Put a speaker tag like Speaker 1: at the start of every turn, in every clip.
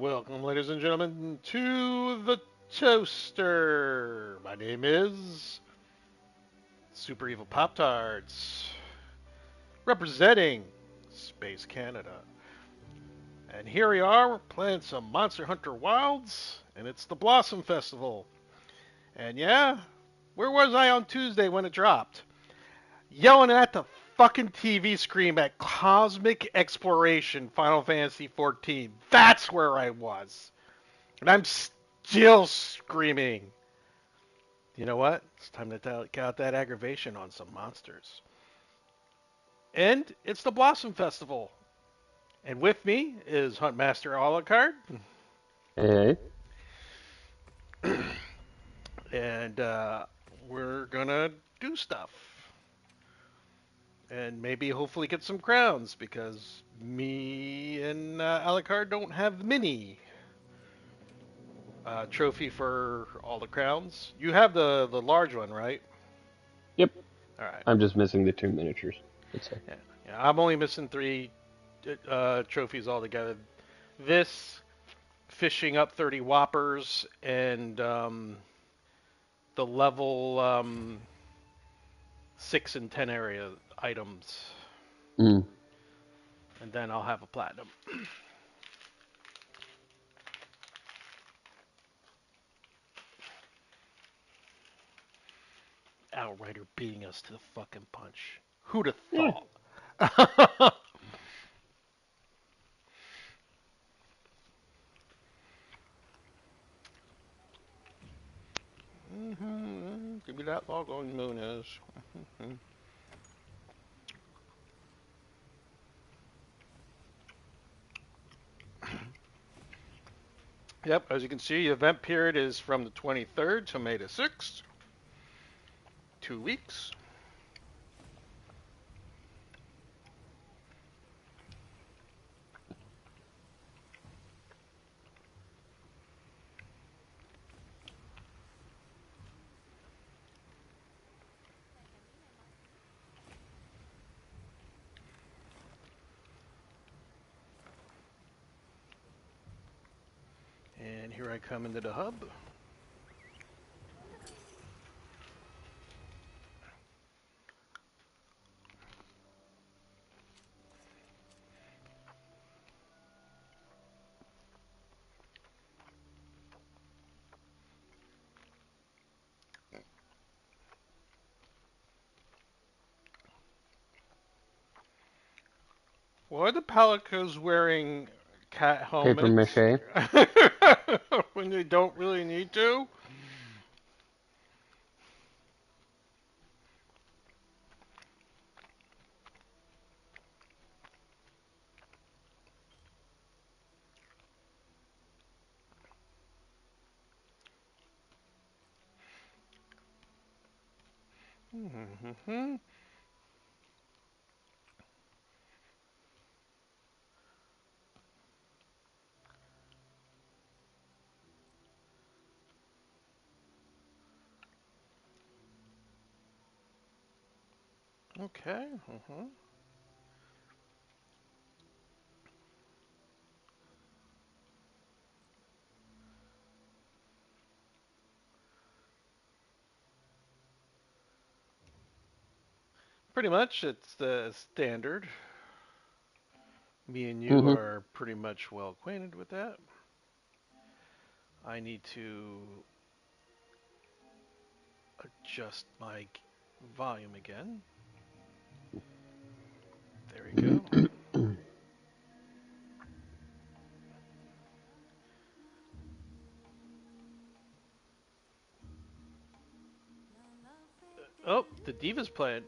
Speaker 1: Welcome, ladies and gentlemen, to the Toaster. My name is Super Evil Pop Tarts, representing Space Canada. And here we are, we're playing some Monster Hunter Wilds, and it's the Blossom Festival. And yeah, where was I on Tuesday when it dropped? Yelling at the fucking TV screen at Cosmic Exploration Final Fantasy XIV. That's where I was. And I'm still screaming. You know what? It's time to take out that aggravation on some monsters. And it's the Blossom Festival. And with me is Huntmaster Alucard.
Speaker 2: Hey,
Speaker 1: And we're gonna do stuff. And maybe hopefully get some crowns because me and Alucard don't have the mini trophy for all the crowns. You have the large one, right?
Speaker 2: yep.
Speaker 1: All right.
Speaker 2: I'm just missing the two miniatures. Let's say.
Speaker 1: Yeah, yeah. I'm only missing three trophies altogether. This fishing up 30 whoppers and the level 6 and 10 area items,
Speaker 2: Mm.
Speaker 1: and then I'll have a platinum. Outrider beating us to the fucking punch. Who'd have
Speaker 2: Yeah.
Speaker 1: thought? Give me that log on Moonez. Yep, as you can see, the event period is from the 23rd to May the 6th. 2 weeks. And here I come into the hub. Why are the Palicos wearing cat
Speaker 2: Paper
Speaker 1: helmets
Speaker 2: mache.
Speaker 1: when they don't really need to? Okay. Pretty much, it's the standard. Me and you
Speaker 2: Mm-hmm.
Speaker 1: are pretty much well acquainted with that. I need to adjust my volume again. There we go. Oh, the Diva's playing.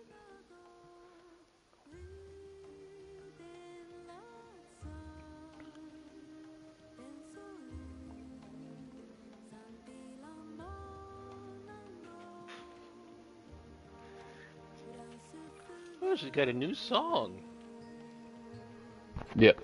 Speaker 1: Oh, she's got a new song.
Speaker 2: Yep.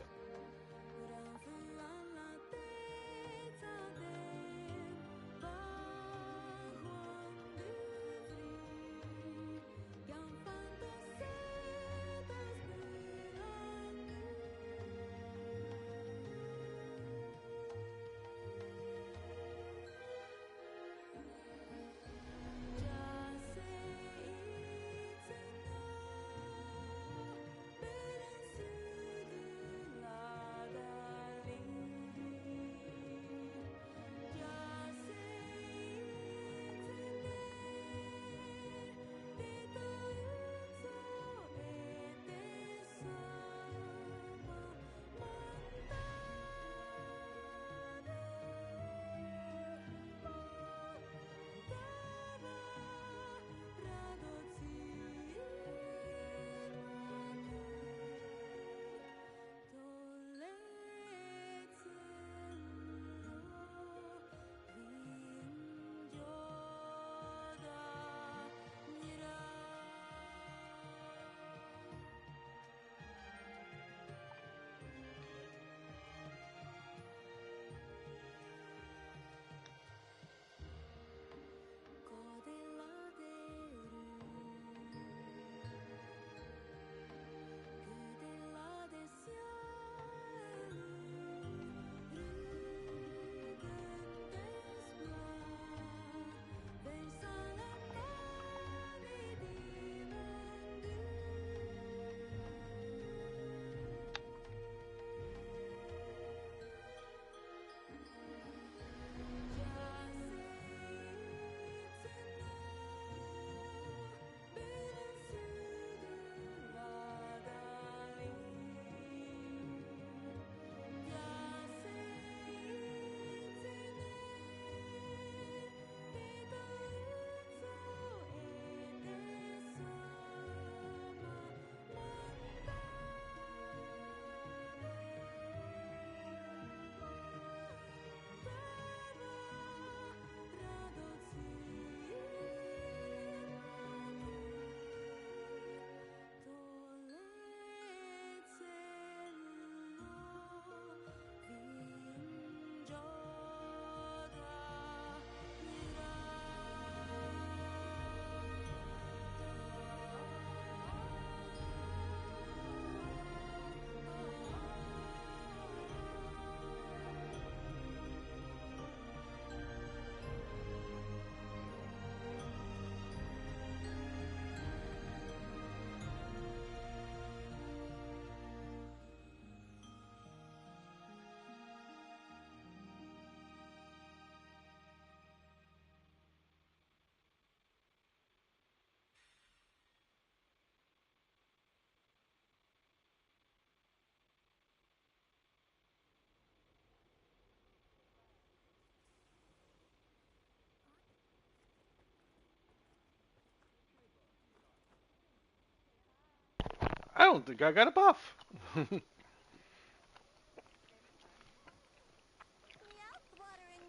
Speaker 1: around. The guy got a buff.
Speaker 3: Mouth-watering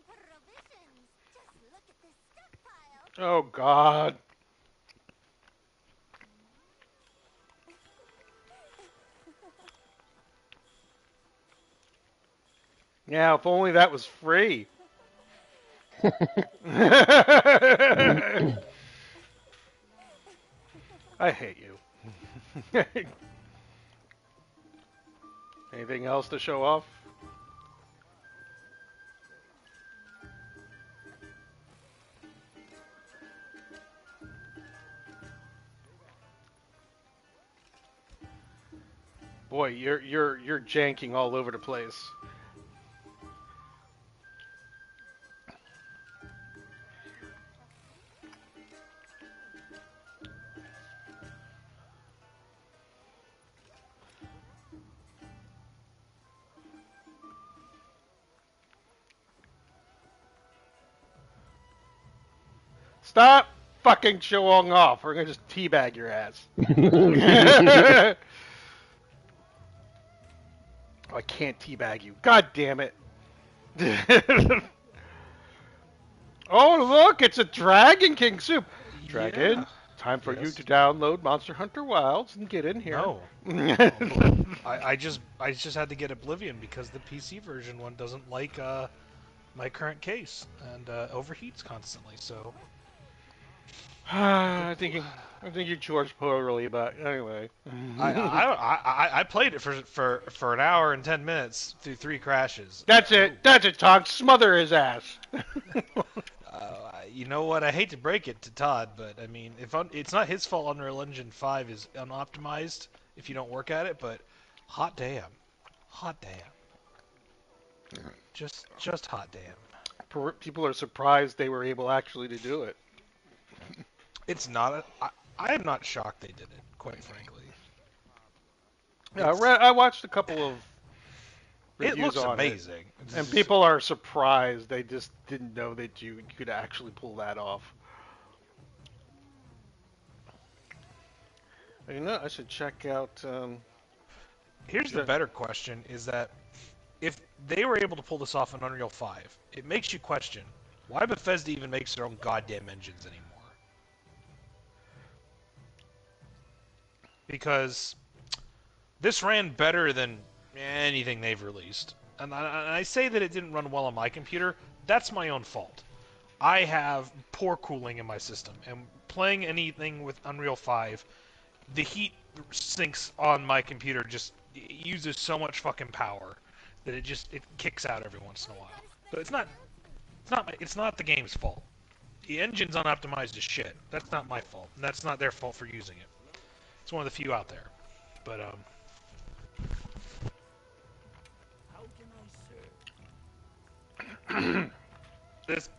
Speaker 3: provisions. Just look at this stockpile.
Speaker 1: Oh, God. Yeah, if only that was free. I hate you. Anything else to show off? Boy, you're janking all over the place. Stop fucking showing off. We're gonna just teabag your ass. Oh, I can't teabag you. God damn it. Oh, look, it's a Dragon King soup. Dragon,
Speaker 4: Yeah.
Speaker 1: time for you
Speaker 4: Yes.
Speaker 1: to download Monster Hunter Wilds and get in here.
Speaker 4: No. I just had to get Oblivion because the PC version one doesn't like my current case and overheats constantly. So
Speaker 1: I think you George poorly, but anyway.
Speaker 4: I played it for an hour and 10 minutes through 3 crashes.
Speaker 1: That's it. That's it, Todd. Smother his ass.
Speaker 4: You know what? I hate to break it to Todd, but I mean, it's not his fault Unreal Engine 5 is unoptimized if you don't work at it, but hot damn. Just hot damn.
Speaker 1: People are surprised they were able actually to do it.
Speaker 4: It's not I am not shocked they did it, quite frankly.
Speaker 1: Yeah, I watched a couple of reviews
Speaker 4: It looks
Speaker 1: on
Speaker 4: amazing.
Speaker 1: it, and people are surprised. They just didn't know that you could actually pull that off. You know, I should check out.
Speaker 4: Here's the better question: is that if they were able to pull this off in Unreal 5, it makes you question why Bethesda even makes their own goddamn engines anymore. Because this ran better than anything they've released. And I say that it didn't run well on my computer. That's my own fault. I have poor cooling in my system. And playing anything with Unreal 5, the heat sinks on my computer just it uses so much fucking power that it kicks out every once in a while. But it's not the game's fault. The engine's unoptimized as shit. That's not my fault. And that's not their fault for using it. It's one of the few out there. But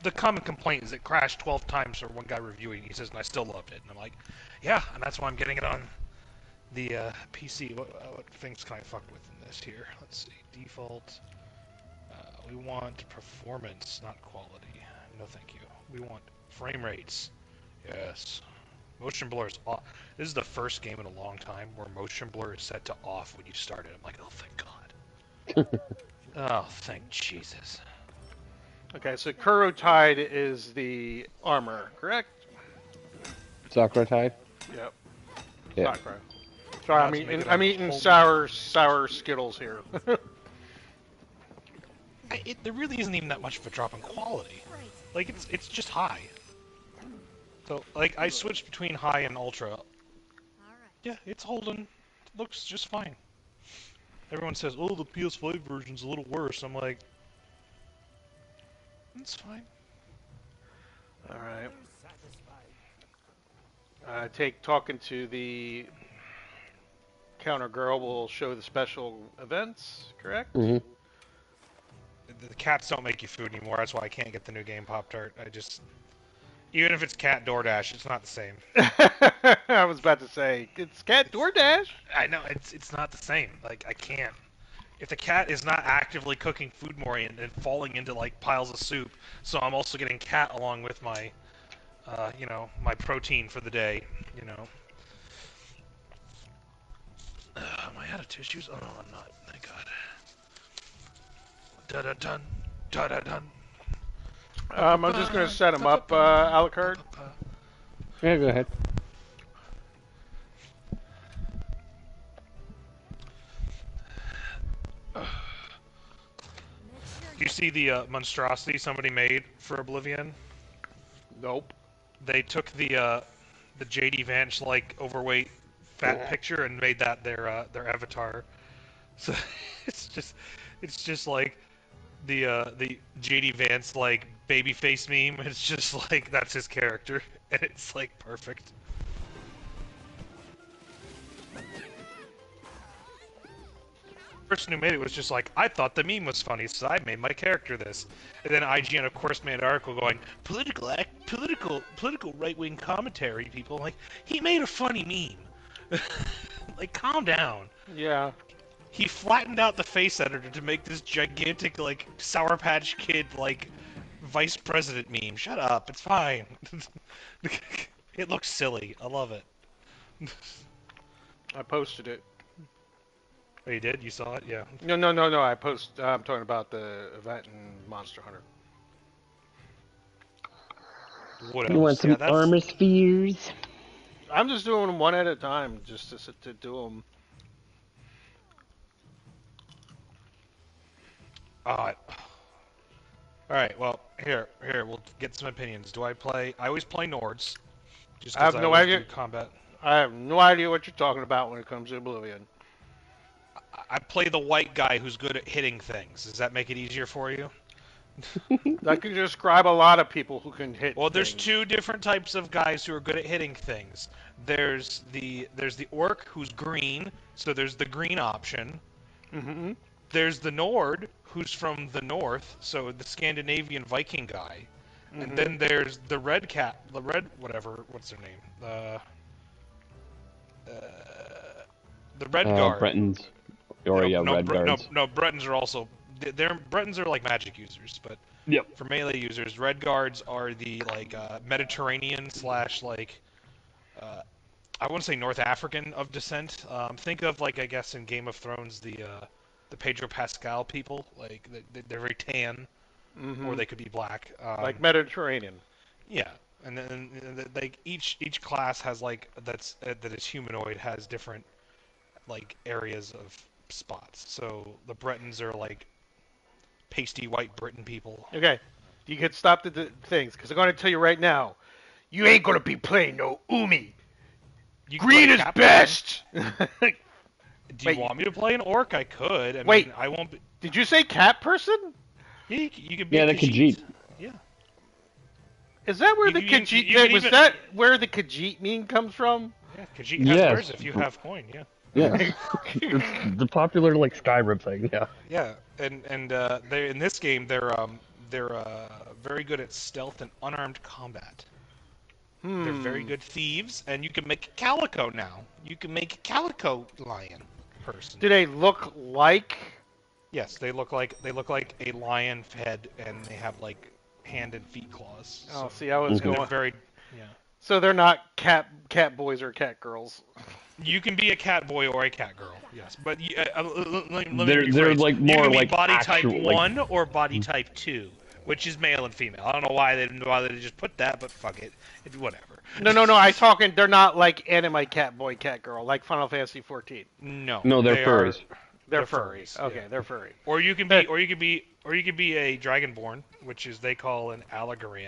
Speaker 4: the common complaint is it crashed 12 times for one guy reviewing. He says, and I still loved it. And I'm like, yeah, and that's why I'm getting it on the PC. What things can I fuck with in this here? Let's see. Default. We want performance, not quality. No, thank you. We want frame rates. Yes. Motion blur is off. This is the first game in a long time where motion blur is set to off when you start it. I'm like, oh, thank God. Oh, thank Jesus.
Speaker 1: Okay, so Kuro Tide is the armor, correct?
Speaker 2: Sakura Tide?
Speaker 1: Yep.
Speaker 2: Yeah.
Speaker 1: Sakura. Sorry, I'm eating sour Skittles here.
Speaker 4: There really isn't even that much of a drop in quality. Like it's just high. So like I switched between high and ultra. Yeah, it's holding. It looks just fine. Everyone says, "Oh, the PS5 version's a little worse." I'm like, it's fine.
Speaker 1: All right. Talking to the counter girl will show the special events, correct?
Speaker 2: Mm-hmm.
Speaker 4: The cats don't make you food anymore. That's why I can't get the new game Pop-Tart. Even if it's cat DoorDash, it's not the same.
Speaker 1: I was about to say, it's cat DoorDash.
Speaker 4: I know, it's not the same. Like, I can't. If the cat is not actively cooking food more and falling into, like, piles of soup, so I'm also getting cat along with my, my protein for the day, out of tissues? Oh no, I'm not. Thank God. Da da dun, da da dun.
Speaker 1: I'm just gonna set them up, a la carte.
Speaker 2: Yeah, go ahead.
Speaker 4: You see the monstrosity somebody made for Oblivion?
Speaker 1: Nope.
Speaker 4: They took the JD Vance like overweight fat picture and made that their avatar. So it's just like the JD Vance like baby face meme. It's just like that's his character, and it's like perfect. The person who made it was just like, I thought the meme was funny, so I made my character this. And then IGN, of course, made an article going, political right-wing commentary, people. Like, he made a funny meme. Like, calm down.
Speaker 1: Yeah.
Speaker 4: He flattened out the face editor to make this gigantic, like, Sour Patch Kid, like, vice president meme. Shut up, it's fine. It looks silly. I love it.
Speaker 1: I posted it.
Speaker 4: Oh, you did? You saw it? Yeah.
Speaker 1: No. I I'm talking about the event in Monster Hunter.
Speaker 4: What
Speaker 2: You
Speaker 4: else?
Speaker 2: want some
Speaker 4: Yeah, that's...
Speaker 2: armor spheres?
Speaker 1: I'm just doing them one at a time, just to do them.
Speaker 4: Alright, well, here, we'll get some opinions. Do I play... I always play Nords. Just
Speaker 1: I have
Speaker 4: 'cause
Speaker 1: no
Speaker 4: always
Speaker 1: idea.
Speaker 4: do combat.
Speaker 1: I have no idea what you're talking about when it comes to Oblivion.
Speaker 4: I play the white guy who's good at hitting things. Does that make it easier for you?
Speaker 1: That could describe a lot of people who can hit.
Speaker 4: Well, there's
Speaker 1: things.
Speaker 4: two different types of guys who are good at hitting things. There's the orc who's green, so there's the green option.
Speaker 1: Mm-hmm.
Speaker 4: There's the Nord who's from the north, so the Scandinavian Viking guy.
Speaker 1: Mm-hmm.
Speaker 4: And then there's the red cat, the red whatever, what's their name? The red guard.
Speaker 2: Bretons. Or yeah, red guards.
Speaker 4: No, Bretons are also Bretons are like magic users, but
Speaker 2: Yep.
Speaker 4: for melee users, red guards are the like Mediterranean slash like I wouldn't say North African of descent. Think of like I guess in Game of Thrones the Pedro Pascal people, like they're very tan,
Speaker 1: Mm-hmm.
Speaker 4: or they could be black.
Speaker 1: Like Mediterranean.
Speaker 4: Yeah, and then like each class has like that is humanoid has different like areas of spots. So the Bretons are like pasty white Britain people.
Speaker 1: Okay, you can stop the things because I'm going to tell you right now, you ain't going to be playing no Umi.
Speaker 4: You can
Speaker 1: Green
Speaker 4: play
Speaker 1: is
Speaker 4: Captain.
Speaker 1: best.
Speaker 4: Do you want me to play an orc? I could. I
Speaker 1: Wait.
Speaker 4: mean, I won't. Be...
Speaker 1: Did you say cat person?
Speaker 4: Yeah, you could be.
Speaker 2: Yeah,
Speaker 4: a
Speaker 2: the Khajiit.
Speaker 4: Yeah.
Speaker 1: Is that where the Khajiit? Was that where the Khajiit meme comes from?
Speaker 4: Yeah, Khajiit has
Speaker 2: Yes.
Speaker 4: words if you have coin. Yeah.
Speaker 2: Yeah. It's the popular like Skyrim thing. Yeah.
Speaker 4: Yeah, and they in this game they're very good at stealth and unarmed combat. They're very good thieves, and you can make Calico now. You can make a Calico lion person.
Speaker 1: Do they look like?
Speaker 4: Yes, they look like a lion head, and they have like hand and feet claws.
Speaker 1: Oh,
Speaker 4: So
Speaker 1: see, I was
Speaker 2: Mhm.
Speaker 4: they're
Speaker 1: going.
Speaker 4: very yeah.
Speaker 1: So they're not cat boys or cat girls.
Speaker 4: You can be a cat boy or a cat girl, yes. But let me
Speaker 2: They're
Speaker 4: rephrase.
Speaker 2: like
Speaker 4: You
Speaker 2: more
Speaker 4: can be
Speaker 2: like
Speaker 4: body
Speaker 2: actual,
Speaker 4: type
Speaker 2: like-
Speaker 4: 1 or body type 2, which is male and female. I don't know why they didn't bother to just put that, but fuck it. Whatever.
Speaker 1: No. I talking. They're not like anime cat boy, cat girl, like Final Fantasy 14.
Speaker 4: No.
Speaker 2: No, they're
Speaker 4: they
Speaker 2: furries.
Speaker 1: They're
Speaker 4: They're
Speaker 1: furries.
Speaker 4: furries,
Speaker 1: Okay,
Speaker 4: yeah.
Speaker 1: they're furry.
Speaker 4: Or you can be a dragonborn, which is they call an Allegorian.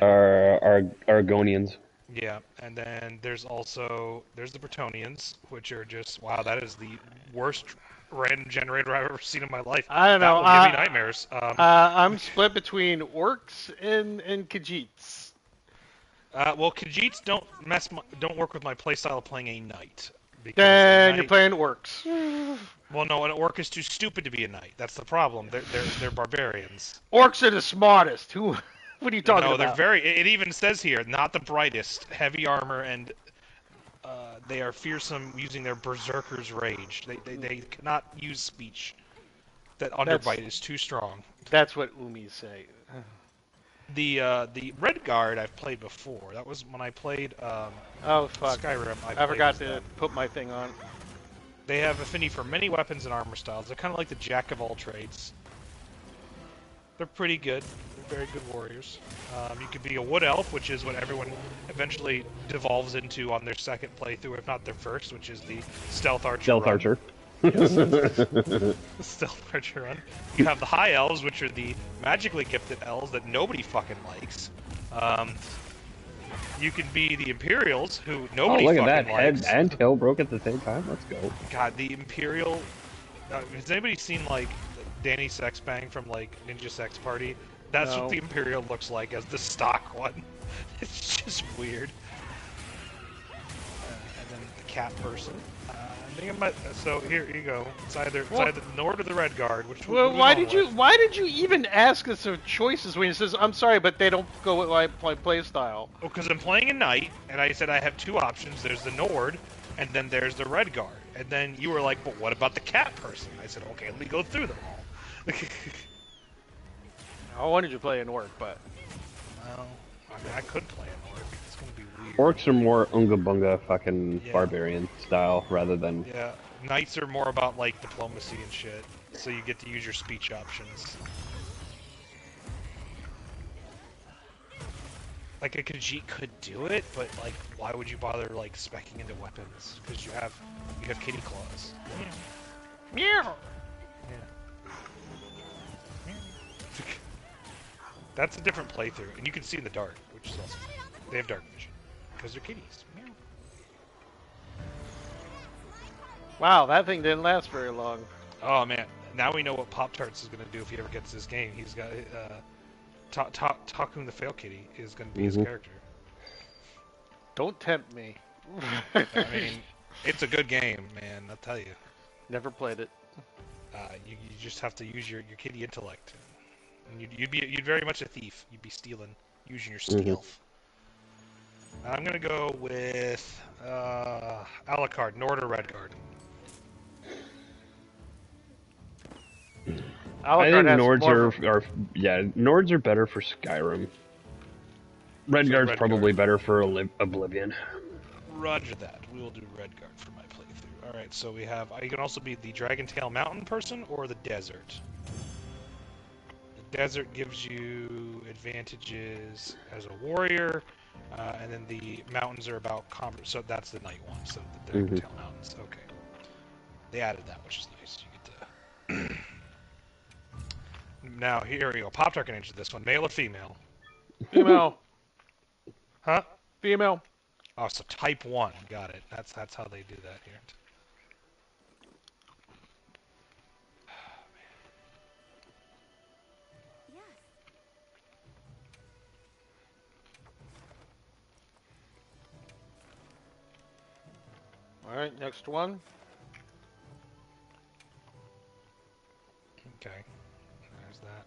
Speaker 2: Argonians.
Speaker 4: Yeah, and then there's the Bretonians, which are just wow, that is the worst random generator I've ever seen in my life.
Speaker 1: I don't know.
Speaker 4: That will give me nightmares.
Speaker 1: I'm split between orcs and Khajiits.
Speaker 4: Well, Khajiits don't work with my playstyle of playing a knight. Because
Speaker 1: Then
Speaker 4: a
Speaker 1: you're
Speaker 4: knight-
Speaker 1: playing orcs.
Speaker 4: Well, no, an orc is too stupid to be a knight. That's the problem. They're barbarians.
Speaker 1: Orcs are the smartest. Who? What are you talking
Speaker 4: No,
Speaker 1: about?
Speaker 4: they're very. It even says here, not the brightest. Heavy armor, and they are fearsome using their berserker's rage. They cannot use speech. That underbite is too strong.
Speaker 1: That's what Umis say.
Speaker 4: The red guard I've played before. That was when I played
Speaker 1: Oh fuck!
Speaker 4: Skyrim.
Speaker 1: I forgot to put my thing on.
Speaker 4: They have affinity for many weapons and armor styles. They're kind of like the jack of all trades. They're pretty good. They're very good warriors. You could be a wood elf, which is what everyone eventually devolves into on their second playthrough, if not their first, which is the stealth archer.
Speaker 2: Stealth
Speaker 4: run.
Speaker 2: archer.
Speaker 4: Yes. The stealth archer run. You have the high elves, which are the magically gifted elves that nobody fucking likes. You can be the Imperials, who
Speaker 2: Oh,
Speaker 4: nobody
Speaker 2: look
Speaker 4: fucking
Speaker 2: at that.
Speaker 4: likes.
Speaker 2: Head and tail broke at the same time. Let's go.
Speaker 4: God, the Imperial. Has anybody seen like Danny Sexbang from like Ninja Sex Party? That's
Speaker 1: No.
Speaker 4: what the Imperial looks like as the stock one. It's just weird. And then the cat person. I think so here you go. It's either the Nord or the Red Guard.
Speaker 1: Well,
Speaker 4: we
Speaker 1: why
Speaker 4: going
Speaker 1: did you
Speaker 4: with?
Speaker 1: why did you even ask us of choices when he says I'm sorry, but they don't go with my play style?
Speaker 4: Well, because I'm playing a knight, and I said I have two options. There's the Nord, and then there's the Red Guard. And then you were like, but what about the cat person? I said, okay, let me go through them all.
Speaker 1: I wanted you to play an orc, but
Speaker 4: Well, I mean, I could play an orc. It's gonna be weird.
Speaker 2: Orcs are more unga bunga fucking
Speaker 4: Yeah.
Speaker 2: barbarian style rather than.
Speaker 4: Yeah, knights are more about like diplomacy and shit, so you get to use your speech options. Like a Khajiit could do it, but like, why would you bother like speccing into weapons? Because you have kitty claws.
Speaker 1: meow.
Speaker 4: That's a different playthrough, and you can see in the dark, which is awesome. They have dark vision because they're kitties. Meow.
Speaker 1: Wow, that thing didn't last very long.
Speaker 4: Oh man, now we know what Pop Tarts is gonna do if he ever gets this game. He's got Takun the Fail Kitty is gonna be his character.
Speaker 1: Don't tempt me.
Speaker 4: I mean, it's a good game, man. I'll tell you.
Speaker 1: Never played it.
Speaker 4: You just have to use your kitty intellect, and you'd very much a thief. You'd be stealing, using your stealth. I'm gonna go with Alucard, Nord or Redguard.
Speaker 2: I think
Speaker 1: has
Speaker 2: Nords
Speaker 1: more of a-
Speaker 2: are Nords are better for Skyrim. Redguard's
Speaker 4: Redguard.
Speaker 2: probably better for Oblivion.
Speaker 4: Roger that. We will do Redguard for my playthrough. All right, so we have. You can also be the Dragon Tail Mountain person or the Desert. The Desert gives you advantages as a warrior, and then the mountains are about combat. So that's the night one. So the Dragon Tail Mountains. Okay. They added that, which is nice. You get to. Now here we go. Pop-Tart can answer this one. Male or female?
Speaker 1: Female.
Speaker 4: Huh?
Speaker 1: Female.
Speaker 4: Oh, so type 1. Got it. That's how they do that here.
Speaker 3: Yes.
Speaker 1: All right, next one.
Speaker 4: Okay. There's that.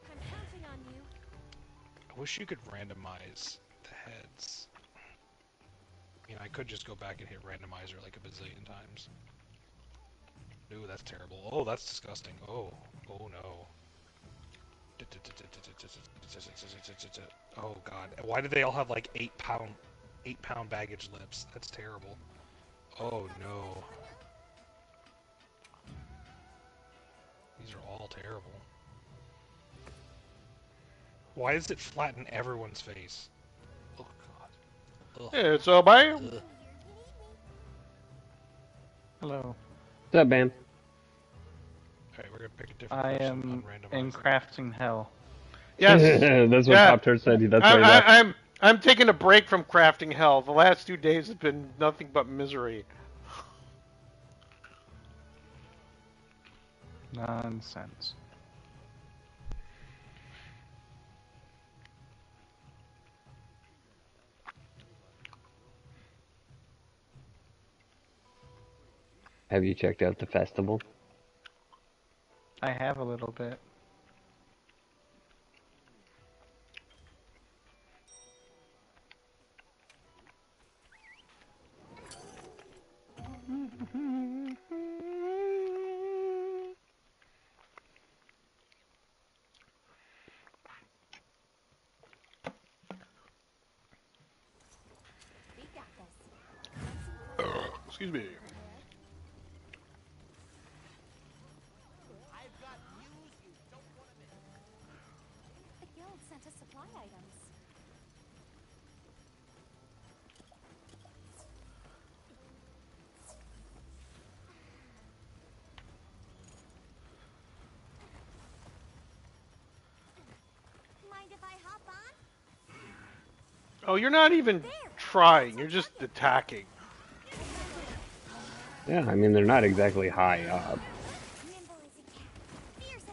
Speaker 3: I'm counting on you.
Speaker 4: I wish you could randomize the heads. I mean, I could just go back and hit randomizer like a bazillion times. Ooh, that's terrible. Oh, that's disgusting. Oh no. Oh god. Why do they all have like 8-pound baggage lips? That's terrible. Oh no. These are all terrible. Why does it flatten everyone's face? Oh god. Ugh.
Speaker 1: It's a bam.
Speaker 4: Ugh.
Speaker 5: Hello.
Speaker 2: What's up, man?
Speaker 4: Alright, we're gonna pick a different
Speaker 5: I
Speaker 4: person
Speaker 5: am
Speaker 4: on
Speaker 5: in
Speaker 4: randomizer.
Speaker 5: crafting hell.
Speaker 1: Yes.
Speaker 2: That's what
Speaker 1: Yeah.
Speaker 2: Pop-Tart said. That's why he left.
Speaker 1: I'm taking a break from crafting hell. The last 2 days have been nothing but misery.
Speaker 5: Nonsense.
Speaker 2: Have you checked out the festival?
Speaker 5: I have a little bit.
Speaker 3: We got this.
Speaker 1: Excuse me.
Speaker 3: The guild sent us supply items. Mind if I hop on?
Speaker 1: Oh, you're not even trying. You're just attacking.
Speaker 2: Yeah, I mean, they're not exactly high up.
Speaker 3: Nimble as a cat. Fierce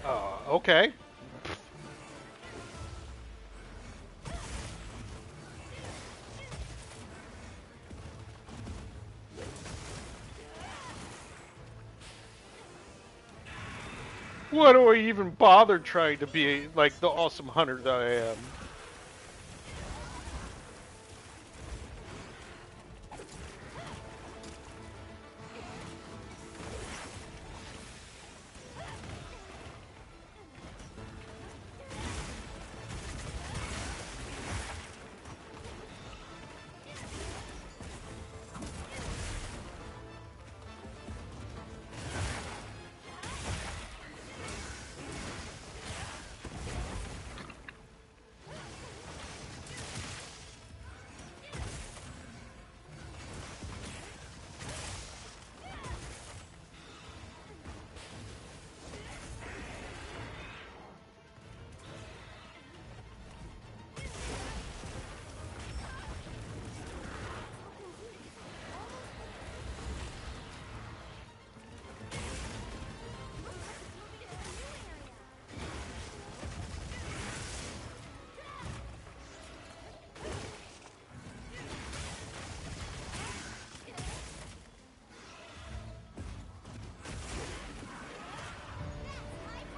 Speaker 3: as a...
Speaker 1: Okay. Why do I even bother trying to be like the awesome hunter that I am?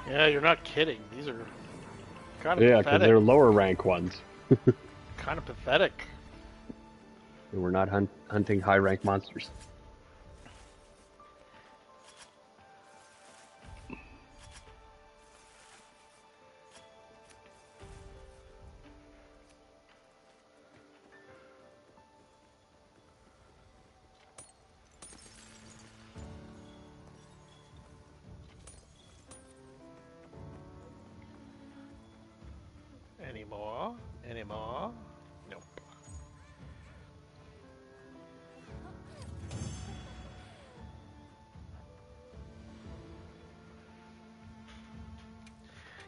Speaker 1: Yeah, you're not kidding. These are kind of
Speaker 2: Yeah, because
Speaker 1: pathetic.
Speaker 2: they're lower rank ones.
Speaker 1: Kind of pathetic.
Speaker 2: We're not hunting high rank monsters.
Speaker 1: Anymore? Anymore? Nope.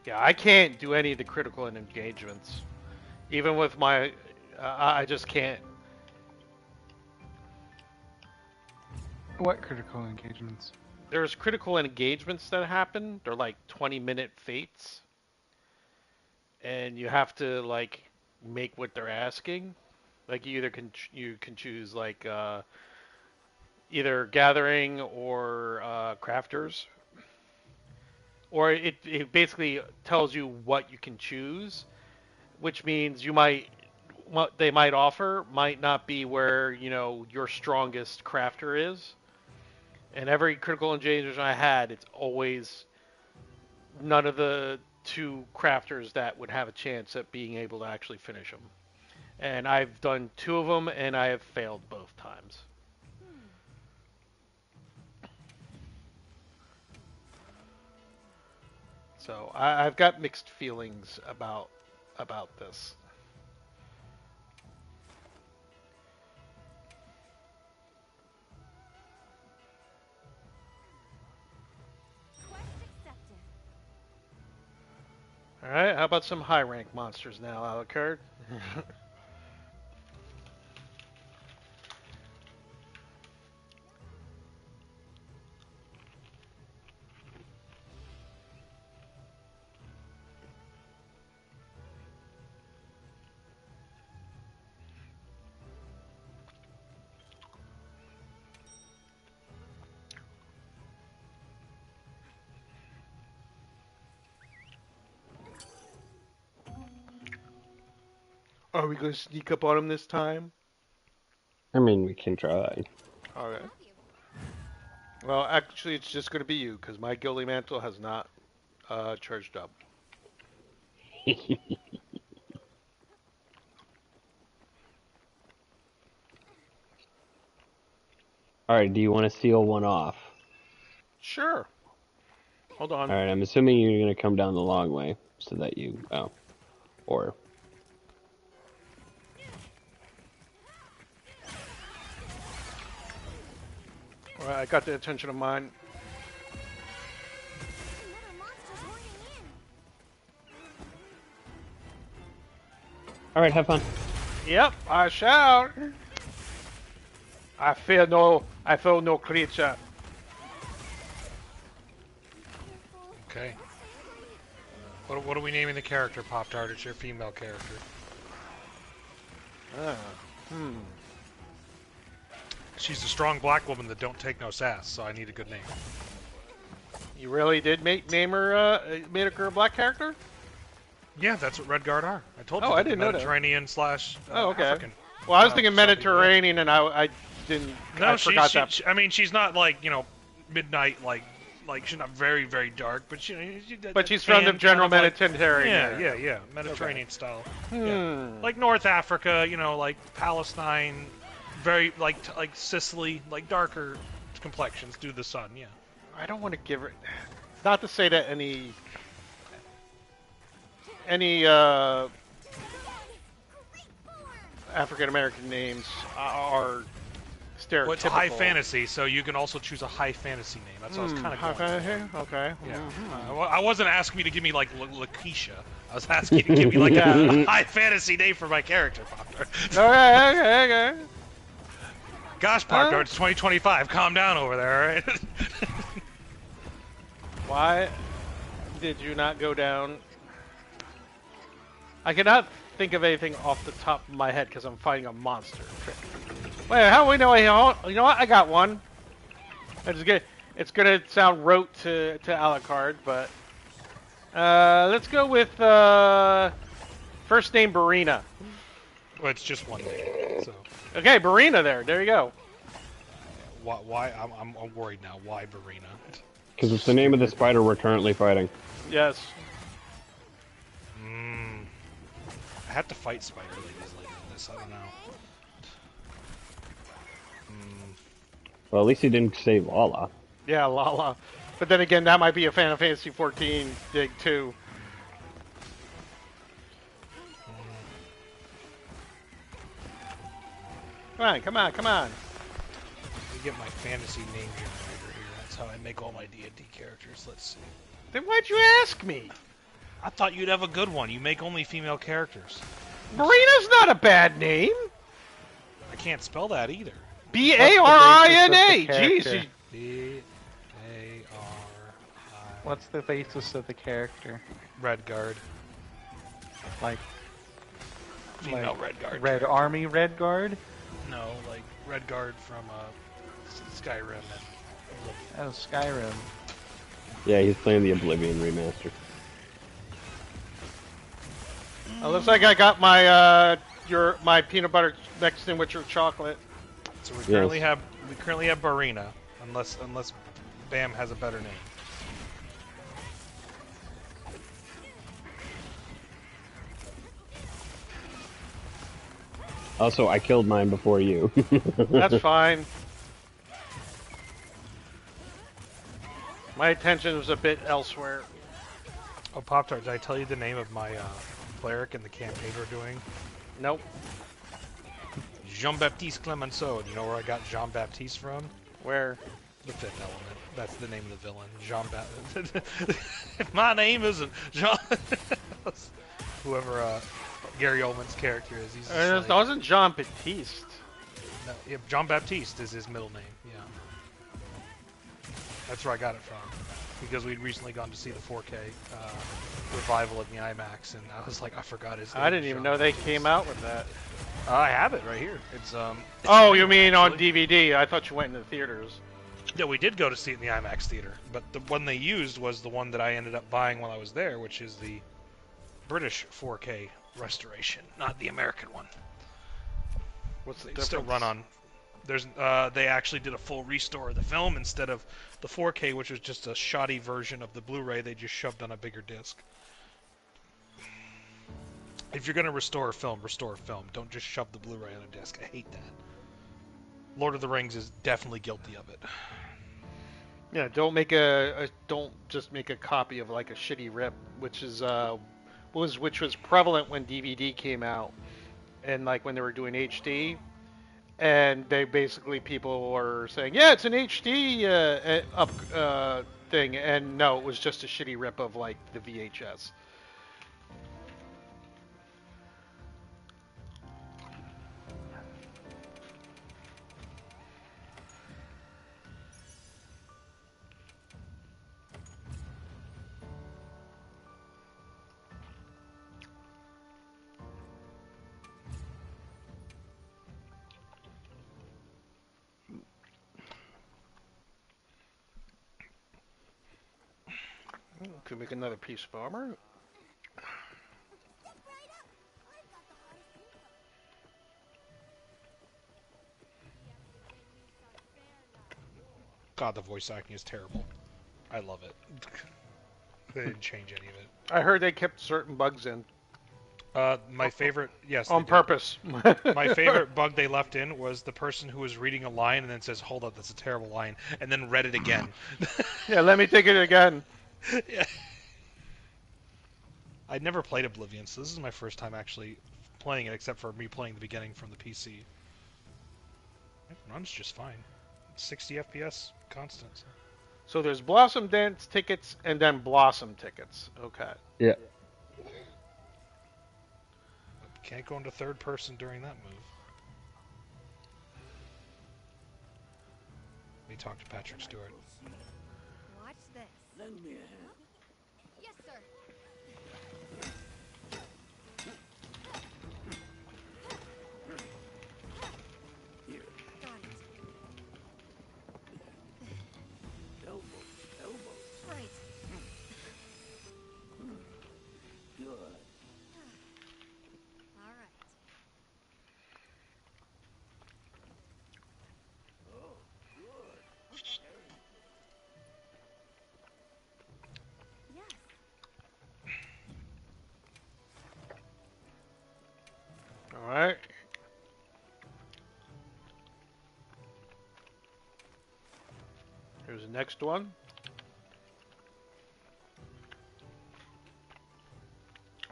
Speaker 1: Yeah, I can't do any of the critical engagements. Even with my... I just can't.
Speaker 5: What critical engagements?
Speaker 1: There's critical engagements that happen. They're like 20-minute fates. And you have to, like, make what they're asking. Like, you can choose, like, either gathering or crafters. Or it basically tells you what you can choose, which means what they might offer might not be where, your strongest crafter is. And every critical engagement I had, it's always none of the two crafters that would have a chance at being able to actually finish them. And I've done two of them, and I have failed both times. So I've got mixed feelings about this.
Speaker 3: Quest accepted.
Speaker 1: All right, how about some high rank monsters now, Alucard? Are we going to sneak up on him this time?
Speaker 2: I mean, we can try.
Speaker 1: All right.
Speaker 3: Love you.
Speaker 1: Well, actually, it's just going to be you because my Guilty Mantle has not charged up.
Speaker 2: Alright, do you want to seal one off?
Speaker 1: Sure. Hold on.
Speaker 2: Alright, I'm assuming you're going to come down the long way so that you... Oh. Or...
Speaker 1: All right, I got the attention of mine.
Speaker 3: Another monster's horning in.
Speaker 2: Alright, have fun.
Speaker 1: Yep, I shall. I fear no creature.
Speaker 4: Okay. What are we naming the character, Pop-Tart? It's your female character.
Speaker 1: Hmm.
Speaker 4: She's a strong black woman that don't take no sass, so I need a good name.
Speaker 1: You really did made her a black character?
Speaker 4: Yeah, that's what Red Guard are. I told you.
Speaker 1: Oh, I
Speaker 4: they're
Speaker 1: didn't know that.
Speaker 4: Mediterranean slash
Speaker 1: Oh, okay.
Speaker 4: African.
Speaker 1: Well, I was thinking
Speaker 4: so they-
Speaker 1: Mediterranean, and I didn't.
Speaker 4: No,
Speaker 1: I forgot that.
Speaker 4: I mean, she's not like midnight like she's not very very dark, but
Speaker 1: But she's from the general Mediterranean.
Speaker 4: Yeah, Mediterranean style.
Speaker 1: Hmm.
Speaker 4: Yeah. Like North Africa, like Palestine, very like Sicily, like darker complexions due to the sun. Yeah.
Speaker 1: I don't want to give her. Not to say that any African American names are stereotypical.
Speaker 4: Well, it's high fantasy, so you can also choose a high fantasy name. That's what I was kind of
Speaker 1: High
Speaker 4: going.
Speaker 1: fantasy? Okay.
Speaker 4: Yeah.
Speaker 1: Mhm.
Speaker 4: I wasn't asking you to give me like Lakeisha. I was asking you to give me like a high fantasy name for my character, Pop-Tart.
Speaker 1: Okay.
Speaker 4: Gosh, Pop-Tart, it's 2025. Calm down over there, all right?
Speaker 1: Why did you not go down? I cannot think of anything off the top of my head because I'm fighting a monster. Wait, how do we know? You know what? I got one. It's gonna sound rote to Alucard, but let's go with first name Barina.
Speaker 4: Well, it's just one name. So
Speaker 1: Okay, Barina. There you go.
Speaker 4: why? I'm worried now. Why Barina?
Speaker 2: Because it's the name of the spider we're currently fighting.
Speaker 1: Yes.
Speaker 4: I have to fight spider ladies later in this. I don't know.
Speaker 2: Well, at least he didn't say Lala.
Speaker 1: Yeah, Lala. But then again, that might be a Final Fantasy 14 dig too. Come on.
Speaker 4: Let me get my fantasy name generator here. That's how I make all my D&D characters. Let's see.
Speaker 1: Then why'd you ask me?
Speaker 4: I thought you'd have a good one. You make only female characters.
Speaker 1: Barina's not a bad name.
Speaker 4: I can't spell that either.
Speaker 1: Barina. Jeez.
Speaker 5: character?
Speaker 4: B-A-R-I.
Speaker 5: What's the basis of the character?
Speaker 4: Red Guard.
Speaker 5: Like
Speaker 4: Female Red Guard.
Speaker 5: Red Army Red Guard?
Speaker 4: No, like Red Guard from Skyrim and
Speaker 5: Oh, Skyrim.
Speaker 2: Yeah, he's playing the Oblivion remaster.
Speaker 1: Oh, looks like I got my my peanut butter mixed in with your chocolate.
Speaker 4: So we currently have Barina, unless Bam has a better name.
Speaker 2: Also, I killed mine before you.
Speaker 1: That's fine. My attention was a bit elsewhere.
Speaker 4: Oh, Pop-Tart, did I tell you the name of my cleric in the campaign we're doing?
Speaker 1: Nope.
Speaker 4: Jean-Baptiste Clemenceau. Do you know where I got Jean-Baptiste from?
Speaker 1: Where?
Speaker 4: The Fifth Element. That's the name of the villain. Jean-Baptiste. My name isn't Jean... Whoever Gary Oldman's character is. He's
Speaker 1: It wasn't Jean Baptiste.
Speaker 4: No, yeah, Jean-Baptiste is his middle name. Yeah. That's where I got it from. Because we'd recently gone to see the 4K revival in the IMAX, and I was like, I forgot his name.
Speaker 1: I didn't even know they came out with that.
Speaker 4: I have it right here. It's
Speaker 1: Oh, you mean on DVD? I thought you went into the theaters.
Speaker 4: Yeah, we did go to see it in the IMAX theater, but the one they used was the one that I ended up buying while I was there, which is the British 4K restoration, not the American one.
Speaker 1: What's the
Speaker 4: They
Speaker 1: difference?
Speaker 4: still run on. There's they actually did a full restore of the film instead of the 4K, which was just a shoddy version of the Blu-ray they just shoved on a bigger disc. If you're gonna restore a film, restore a film. Don't just shove the Blu-ray on a disc. I hate that. Lord of the Rings is definitely guilty of it.
Speaker 1: Yeah, don't just make a copy of like a shitty rip, which was prevalent when DVD came out and like when they were doing HD, and they basically people were saying, yeah, it's an HD up thing, and no, it was just a shitty rip of like the VHS. Could make another piece of armor.
Speaker 3: Step right up. I've got the hardest info.
Speaker 4: God, the voice acting is terrible. I love it. They didn't change any of it.
Speaker 1: I heard they kept certain bugs in
Speaker 4: My favorite, yes, they
Speaker 1: on
Speaker 4: did.
Speaker 1: purpose.
Speaker 4: My favorite bug they left in was the person who was reading a line and then says, "Hold up, that's a terrible line," and then read it again.
Speaker 1: Yeah, let me take it again.
Speaker 4: Yeah. I'd never played Oblivion, so this is my first time actually playing it, except for me playing the beginning from the PC. It runs just fine. 60 FPS, constant.
Speaker 1: So there's Blossom Dance tickets and then Blossom tickets. Okay.
Speaker 2: Yeah.
Speaker 4: Can't go into third person during that move. Let me talk to Patrick Stewart.
Speaker 3: Watch this.
Speaker 6: Lend me a hand.
Speaker 3: Yes, sir.
Speaker 6: Here.
Speaker 3: Got it.
Speaker 6: Elbows. Elbows.
Speaker 3: Right.
Speaker 6: Good.
Speaker 3: All right.
Speaker 6: Oh, good.
Speaker 3: Yes.
Speaker 1: All right. Here's the next one.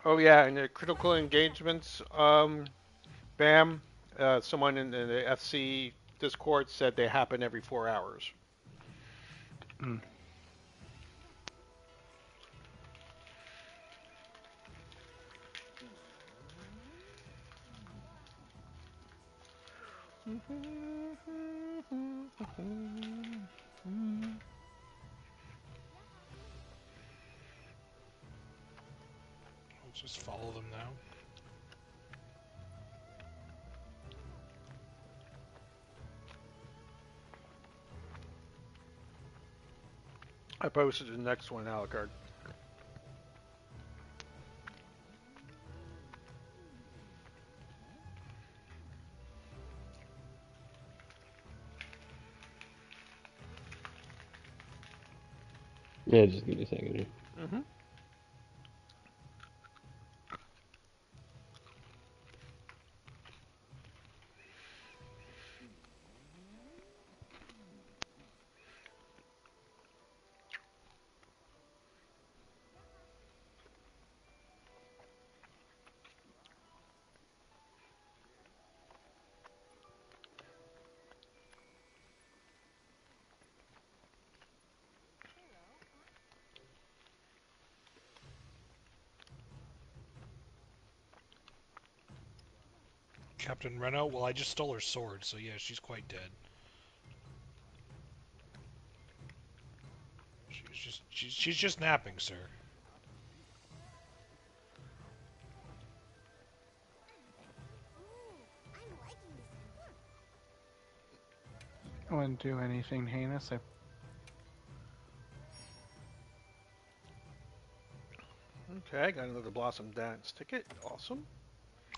Speaker 1: Oh yeah, and the critical engagements. Bam. Someone in the FC Discord said they happen every 4 hours.
Speaker 5: Mm.
Speaker 4: I'll just follow them now.
Speaker 1: I posted the next one, Alucard.
Speaker 2: Yeah, just give me a second here.
Speaker 1: Mm-hmm.
Speaker 4: Captain Reno? Well, I just stole her sword, so yeah, she's quite dead. She's just napping, sir.
Speaker 3: Ooh, I'm liking this one.
Speaker 5: I wouldn't do anything heinous.
Speaker 1: Okay, got another Blossom Dance ticket. Awesome.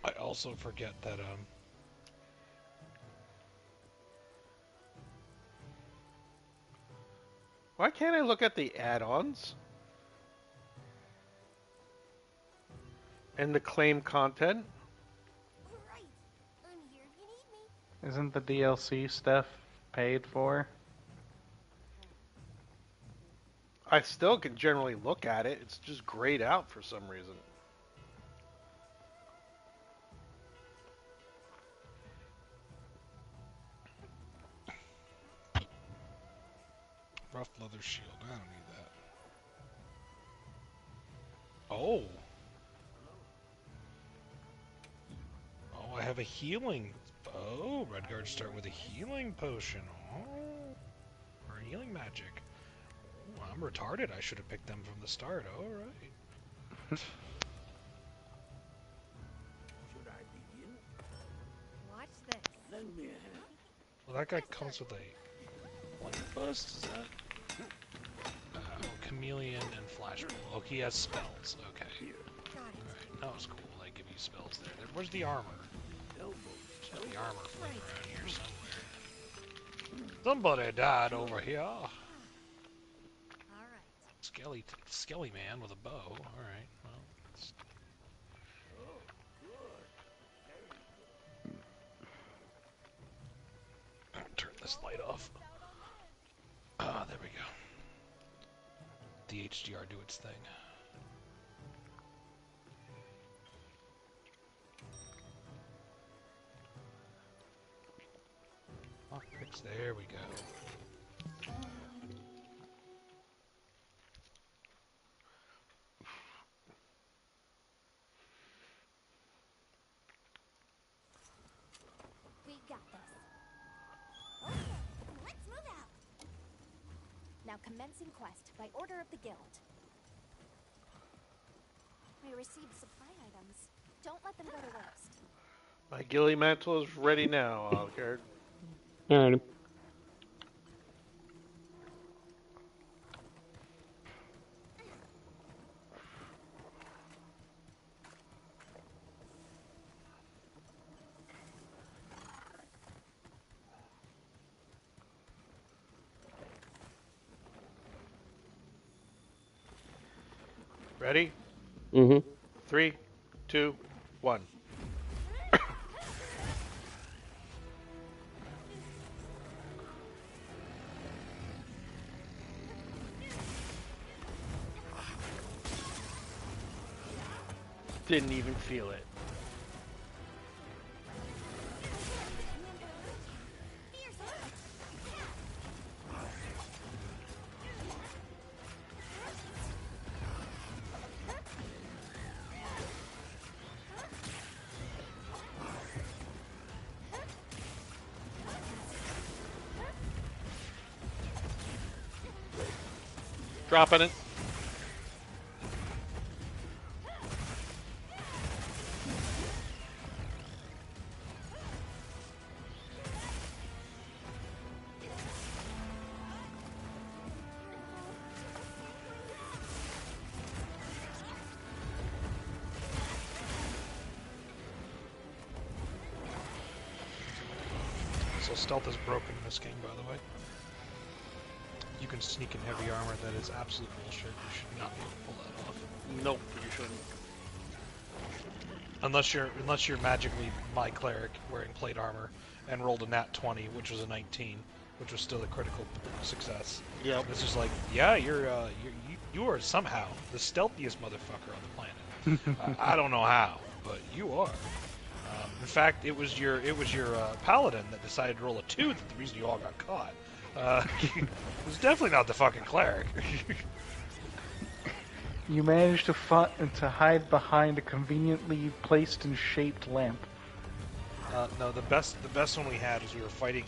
Speaker 4: I also forget that
Speaker 1: Why can't I look at the add-ons and the claim content?
Speaker 3: All right. I'm here if you need me.
Speaker 5: Isn't the DLC stuff paid for?
Speaker 1: I still can generally look at it. It's just grayed out for some reason.
Speaker 4: Rough leather shield. I don't need that. Oh. Oh, I have a healing. Oh, Redguards start with a healing potion. Oh. Or healing magic. Oh, I'm retarded. I should have picked them from the start. All right.
Speaker 6: Should I begin?
Speaker 3: Watch this.
Speaker 6: Lend me a hand.
Speaker 4: Well, that guy comes with a light bust. Is that? Chameleon and flash. Oh, he has spells. Okay.
Speaker 6: Here.
Speaker 3: Got it.
Speaker 4: Alright, that was cool. They give you spells there. Where's the armor?
Speaker 6: Elbow.
Speaker 4: There's the armor floating around here somewhere. Somebody died over here.
Speaker 3: All right.
Speaker 4: Skelly man with a bow. Alright, well. Turn this light off. Ah, there we go. The HDR do its thing. Lockpicks, there we go.
Speaker 3: We got this. Okay, let's move out. Now commencing quest by order of the guild. We received supply items. Don't let them go to waste.
Speaker 1: My ghillie mantle is ready now, Alucard.
Speaker 2: Alright.
Speaker 1: Ready?
Speaker 2: Mm-hmm.
Speaker 1: 3, 2, 1. Didn't even feel it. Dropping it.
Speaker 4: So stealth is broken in this game, by the way. You can sneak in heavy armor. That is absolute bullshit. You should not be able to pull that off.
Speaker 1: Nope, you shouldn't.
Speaker 4: Unless you're magically my cleric wearing plate armor and rolled a nat 20, which was a 19, which was still a critical success.
Speaker 1: Yep.
Speaker 4: It's just like, yeah, you are somehow the stealthiest motherfucker on the planet. I don't know how, but you are. In fact, it was your paladin that decided to roll a 2 that's the reason you all got caught. It was definitely not the fucking cleric.
Speaker 5: You managed to hide behind a conveniently placed and shaped lamp.
Speaker 4: No, the best one we had was we were fighting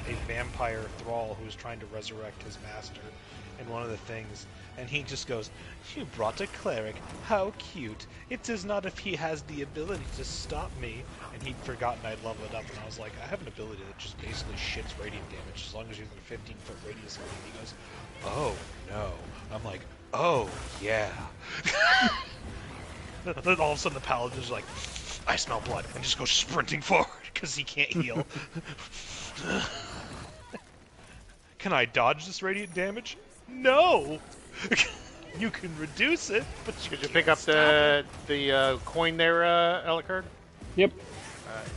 Speaker 4: a vampire thrall who was trying to resurrect his master in one of the things, and he just goes, "You brought a cleric, how cute. It is not if he has the ability to stop me." And he'd forgotten I'd leveled it up, and I was like, I have an ability that just basically shits radiant damage as long as you're in a 15-foot radius of me. And he goes, "Oh, no." I'm like, "Oh, yeah." Then all of a sudden the paladin's like, "I smell blood," and just goes sprinting forward because he can't heal. Can I dodge this radiant damage? No! You can reduce it, but you
Speaker 1: Did you
Speaker 4: can't
Speaker 1: pick up
Speaker 4: stop it.
Speaker 1: the coin there, Alucard?
Speaker 2: Yep.
Speaker 1: Alright.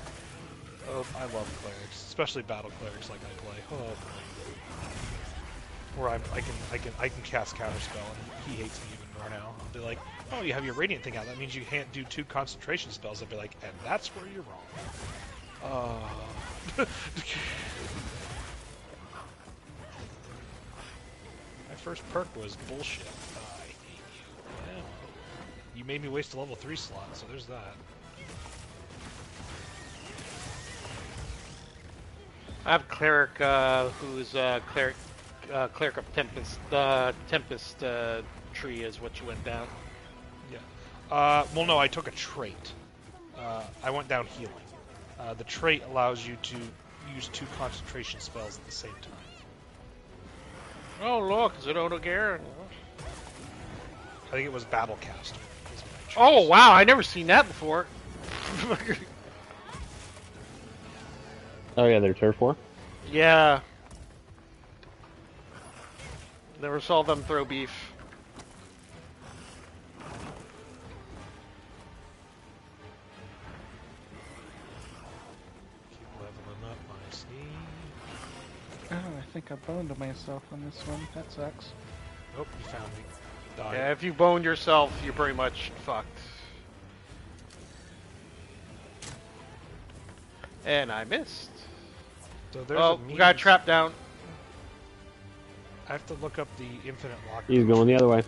Speaker 4: Oh, I love clerics, especially battle clerics like I play. Oh, where I can cast counterspell, and he hates me even more now. I'll be like, oh, you have your radiant thing out. That means you can't do 2 concentration spells. I'll be like, and that's where you're wrong. My first perk was bullshit. I hate you. Yeah, well, you made me waste a level 3 slot, so there's that.
Speaker 1: I have cleric who's cleric of Tempest. Tempest tree is what you went down.
Speaker 4: Yeah. Well, no, I took a trait. I went down healing. The trait allows you to use 2 concentration spells at the same time.
Speaker 1: Oh look, is it Odogaron?
Speaker 4: I think it was Battlecaster. Is what I chose.
Speaker 1: Oh wow, I never seen that before.
Speaker 2: Oh yeah, they're turf war.
Speaker 1: Yeah. Never saw them throw beef.
Speaker 4: Keep leveling up my sneak.
Speaker 5: Oh, I think I boned myself on this one. That sucks.
Speaker 4: Nope, you found me. Died.
Speaker 1: Yeah, if you boned yourself, you're pretty much fucked. And I missed.
Speaker 4: So there's
Speaker 1: Oh,
Speaker 4: a
Speaker 1: we got a
Speaker 4: means-
Speaker 1: trap down.
Speaker 4: I have to look up the infinite lock.
Speaker 2: He's going the other way.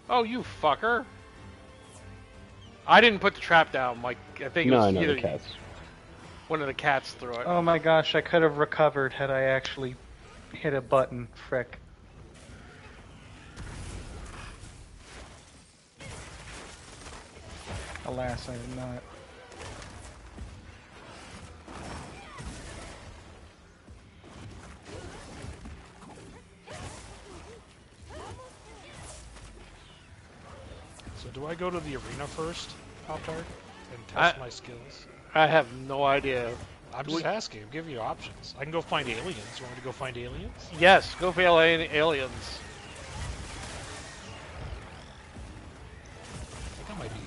Speaker 1: Oh, you fucker. I didn't put the trap down, Mike. I think it
Speaker 2: No,
Speaker 1: was
Speaker 2: I know
Speaker 1: either
Speaker 2: the cats.
Speaker 1: one of the cats threw it.
Speaker 5: Oh my gosh, I could have recovered had I actually hit a button. Frick. Alas, I did not.
Speaker 4: So do I go to the arena first, Pop-Tart, and test my skills?
Speaker 1: I have no idea.
Speaker 4: I'm
Speaker 1: Do
Speaker 4: just
Speaker 1: we-
Speaker 4: asking. I'm giving you options. I can go find aliens. You want me to go find aliens?
Speaker 1: Yes, go for aliens.
Speaker 4: I think I might be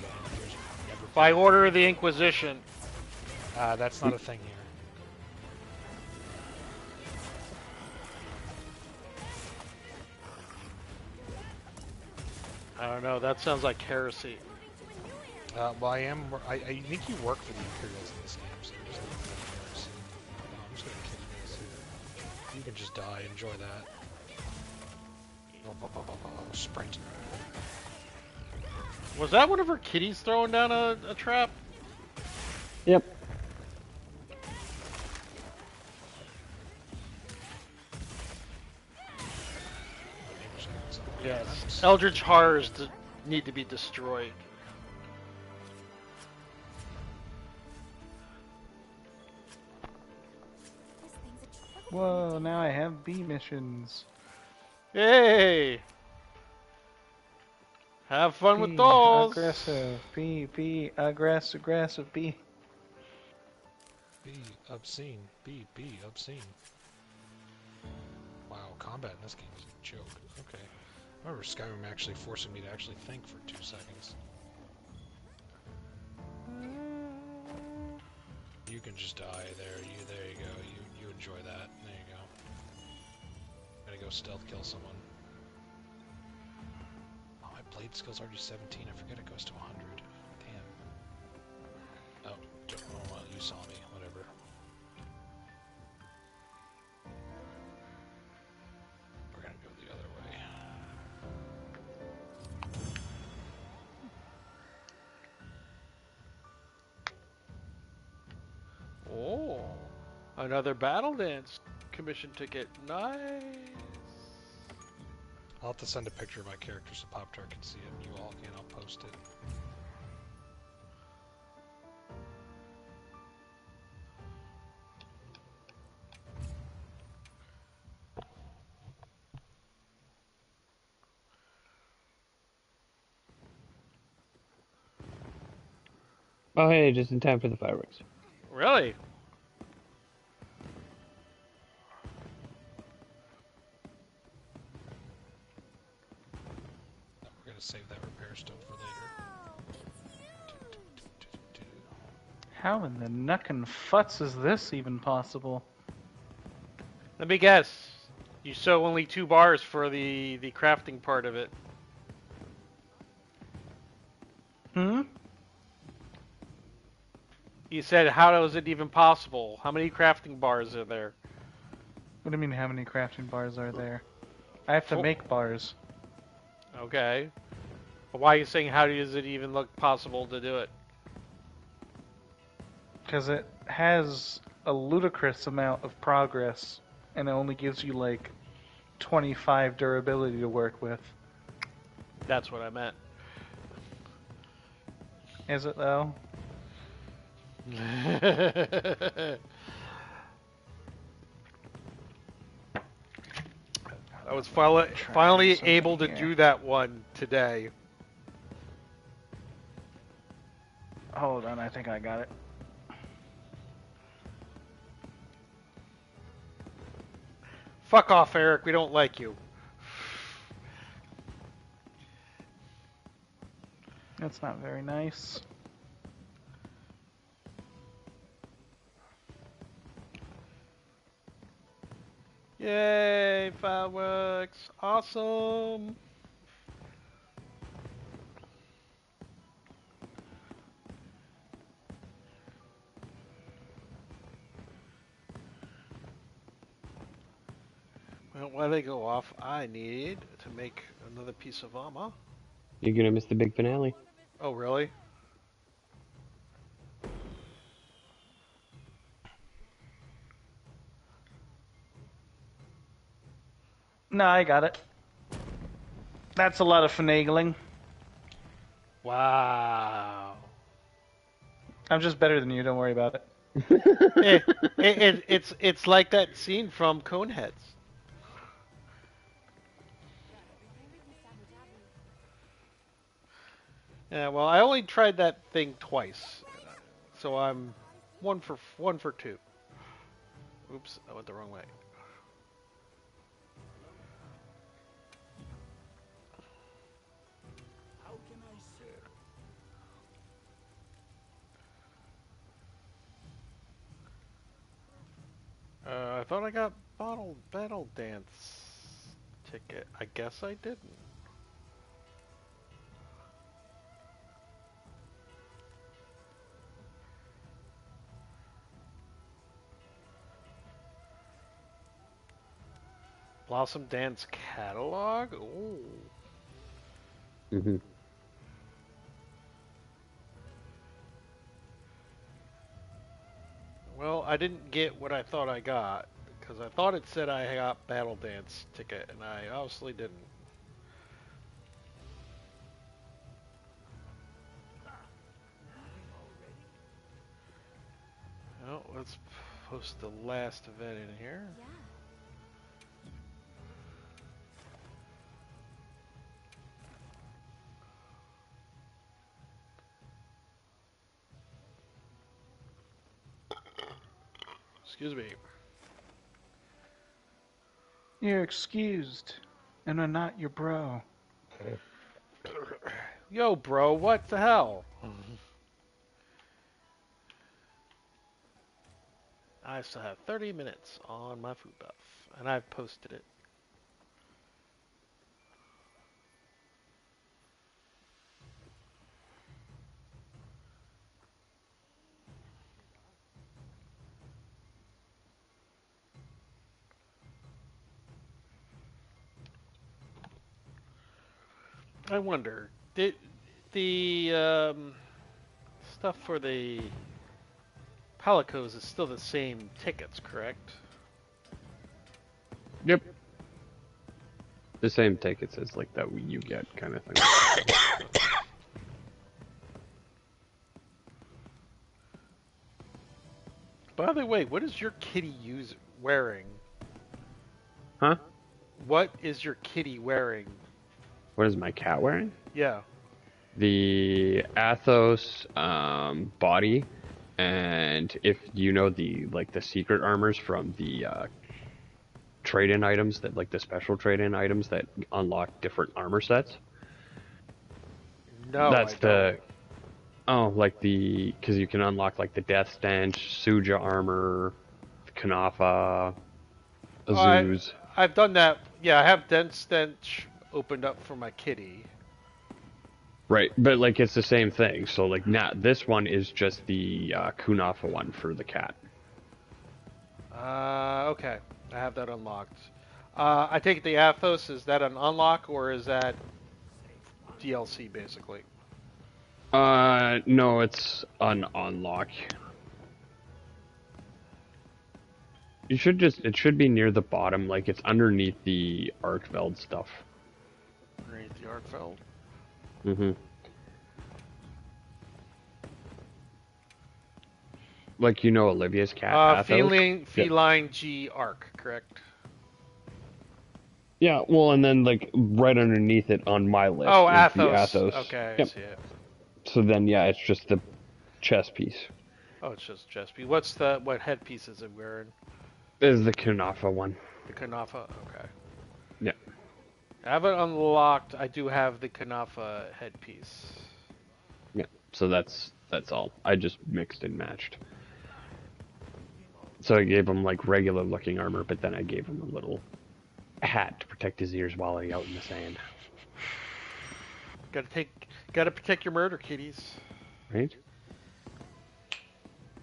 Speaker 4: never
Speaker 1: By order of the Inquisition.
Speaker 4: That's not a thing here.
Speaker 1: I don't know, that sounds like heresy.
Speaker 4: Well, I think you work for the Imperials in this game, so you're just not gonna heresy. No, I'm just gonna kick you guys here. You can just die. Enjoy that. Sprint.
Speaker 1: Was that one of her kitties throwing down a trap?
Speaker 2: Yep.
Speaker 1: Yes. Eldritch Horrors need to be destroyed.
Speaker 3: This thing's a trouble.
Speaker 5: Whoa, now I have B missions.
Speaker 1: Hey! Have fun with
Speaker 5: B,
Speaker 1: those!
Speaker 5: Aggressive. B, aggressive, B.
Speaker 4: Be obscene. Be obscene. Wow, combat in this game is a joke. Okay. I remember Skyrim actually forcing me to actually think for 2 seconds. You can just die there. There you go. You enjoy that. There you go. Gotta go stealth kill someone. Oh, my blade skill's already 17. I forget it goes to 100. Damn. Oh, well, you saw me. Whatever. We're gonna go the other way.
Speaker 1: Oh, another Battle Dance commission ticket. Nice.
Speaker 4: I'll have to send a picture of my character so Pop-Tart can see it, and you all can. I'll post it.
Speaker 2: Oh hey, just in time for the fireworks.
Speaker 1: Really?
Speaker 4: We're gonna save that repair stone for later.
Speaker 5: How in the nuckin' futs is this even possible?
Speaker 1: Let me guess. You sew only 2 bars for the crafting part of it.
Speaker 5: Hmm?
Speaker 1: You said, how is it even possible? How many crafting bars are there?
Speaker 5: What do you mean, how many crafting bars are there? I have to
Speaker 1: Four.
Speaker 5: make bars.
Speaker 1: Okay. But why are you saying, how does it even look possible to do it?
Speaker 5: Because it has a ludicrous amount of progress, and it only gives you like 25 durability to work with.
Speaker 1: That's what I meant.
Speaker 5: Is it though?
Speaker 1: I was finally able to do that one today.
Speaker 5: Hold on, I think I got it.
Speaker 1: Fuck off, Eric. We don't like you.
Speaker 5: That's not very nice.
Speaker 1: Yay, fireworks. Awesome. Well, while they go off, I need to make another piece of armor.
Speaker 2: You're gonna miss the big finale.
Speaker 1: Oh, really?
Speaker 5: No, I got it. That's a lot of finagling.
Speaker 1: Wow.
Speaker 5: I'm just better than you, don't worry about it.
Speaker 1: It's like that scene from Coneheads. Yeah, well, I only tried that thing twice, so I'm one for two. Oops, I went the wrong way.
Speaker 6: How can I serve?
Speaker 1: I thought I got battle dance ticket. I guess I didn't. Blossom Dance catalog? Ooh.
Speaker 2: Mm-hmm.
Speaker 1: Well, I didn't get what I thought I got, because I thought it said I got battle dance ticket, and I obviously didn't. Well, let's post the last event in here.
Speaker 3: Yeah.
Speaker 1: Excuse me.
Speaker 5: You're excused, and I'm not your bro.
Speaker 1: Yo, bro, what the hell? I still have 30 minutes on my food buff, and I've posted it. I wonder, did the stuff for the Palicos is still the same tickets, correct?
Speaker 2: Yep. The same tickets as like that you get kind of thing.
Speaker 1: By the way, what is your kitty wearing?
Speaker 2: Huh?
Speaker 1: What is your kitty wearing?
Speaker 2: What is my cat wearing?
Speaker 1: Yeah.
Speaker 2: The Athos body, and if you know the secret armors from the trade-in items that the special trade-in items that unlock different armor sets.
Speaker 1: No,
Speaker 2: That's
Speaker 1: I don't.
Speaker 2: Oh, like because you can unlock like the Death Stench, Suja armor, Kanafa,
Speaker 1: Oh,
Speaker 2: Azuz.
Speaker 1: I've done that. Yeah, I have Dense Stench opened up for my kitty.
Speaker 2: Right, but like it's the same thing. So like now this one is just the Kunafa one for the cat.
Speaker 1: Okay. I have that unlocked. I take it the Athos, is that an unlock or is that DLC basically?
Speaker 2: No, it's an unlock. It should be near the bottom, like it's underneath the Arkveld stuff.
Speaker 1: Underneath the Arkfeld.
Speaker 2: Mm-hmm. Like Olivia's cat, Athos.
Speaker 1: Feline G Arc, correct?
Speaker 2: Yeah, well, and then like right underneath it on my list
Speaker 1: Oh,
Speaker 2: is
Speaker 1: Athos.
Speaker 2: the Athos.
Speaker 1: Okay, I
Speaker 2: Yep.
Speaker 1: see it.
Speaker 2: So then, yeah, it's just the chest piece.
Speaker 1: Oh, it's just Jespy. What headpiece is it wearing?
Speaker 2: This is the Kunafa one.
Speaker 1: The Kanafa? Okay.
Speaker 2: Yeah.
Speaker 1: I have it unlocked. I do have the Kanafa headpiece.
Speaker 2: Yeah. So that's all. I just mixed and matched. So I gave him like regular looking armor, but then I gave him a little hat to protect his ears while he's out in the sand.
Speaker 1: Gotta protect your murder kitties.
Speaker 2: Right?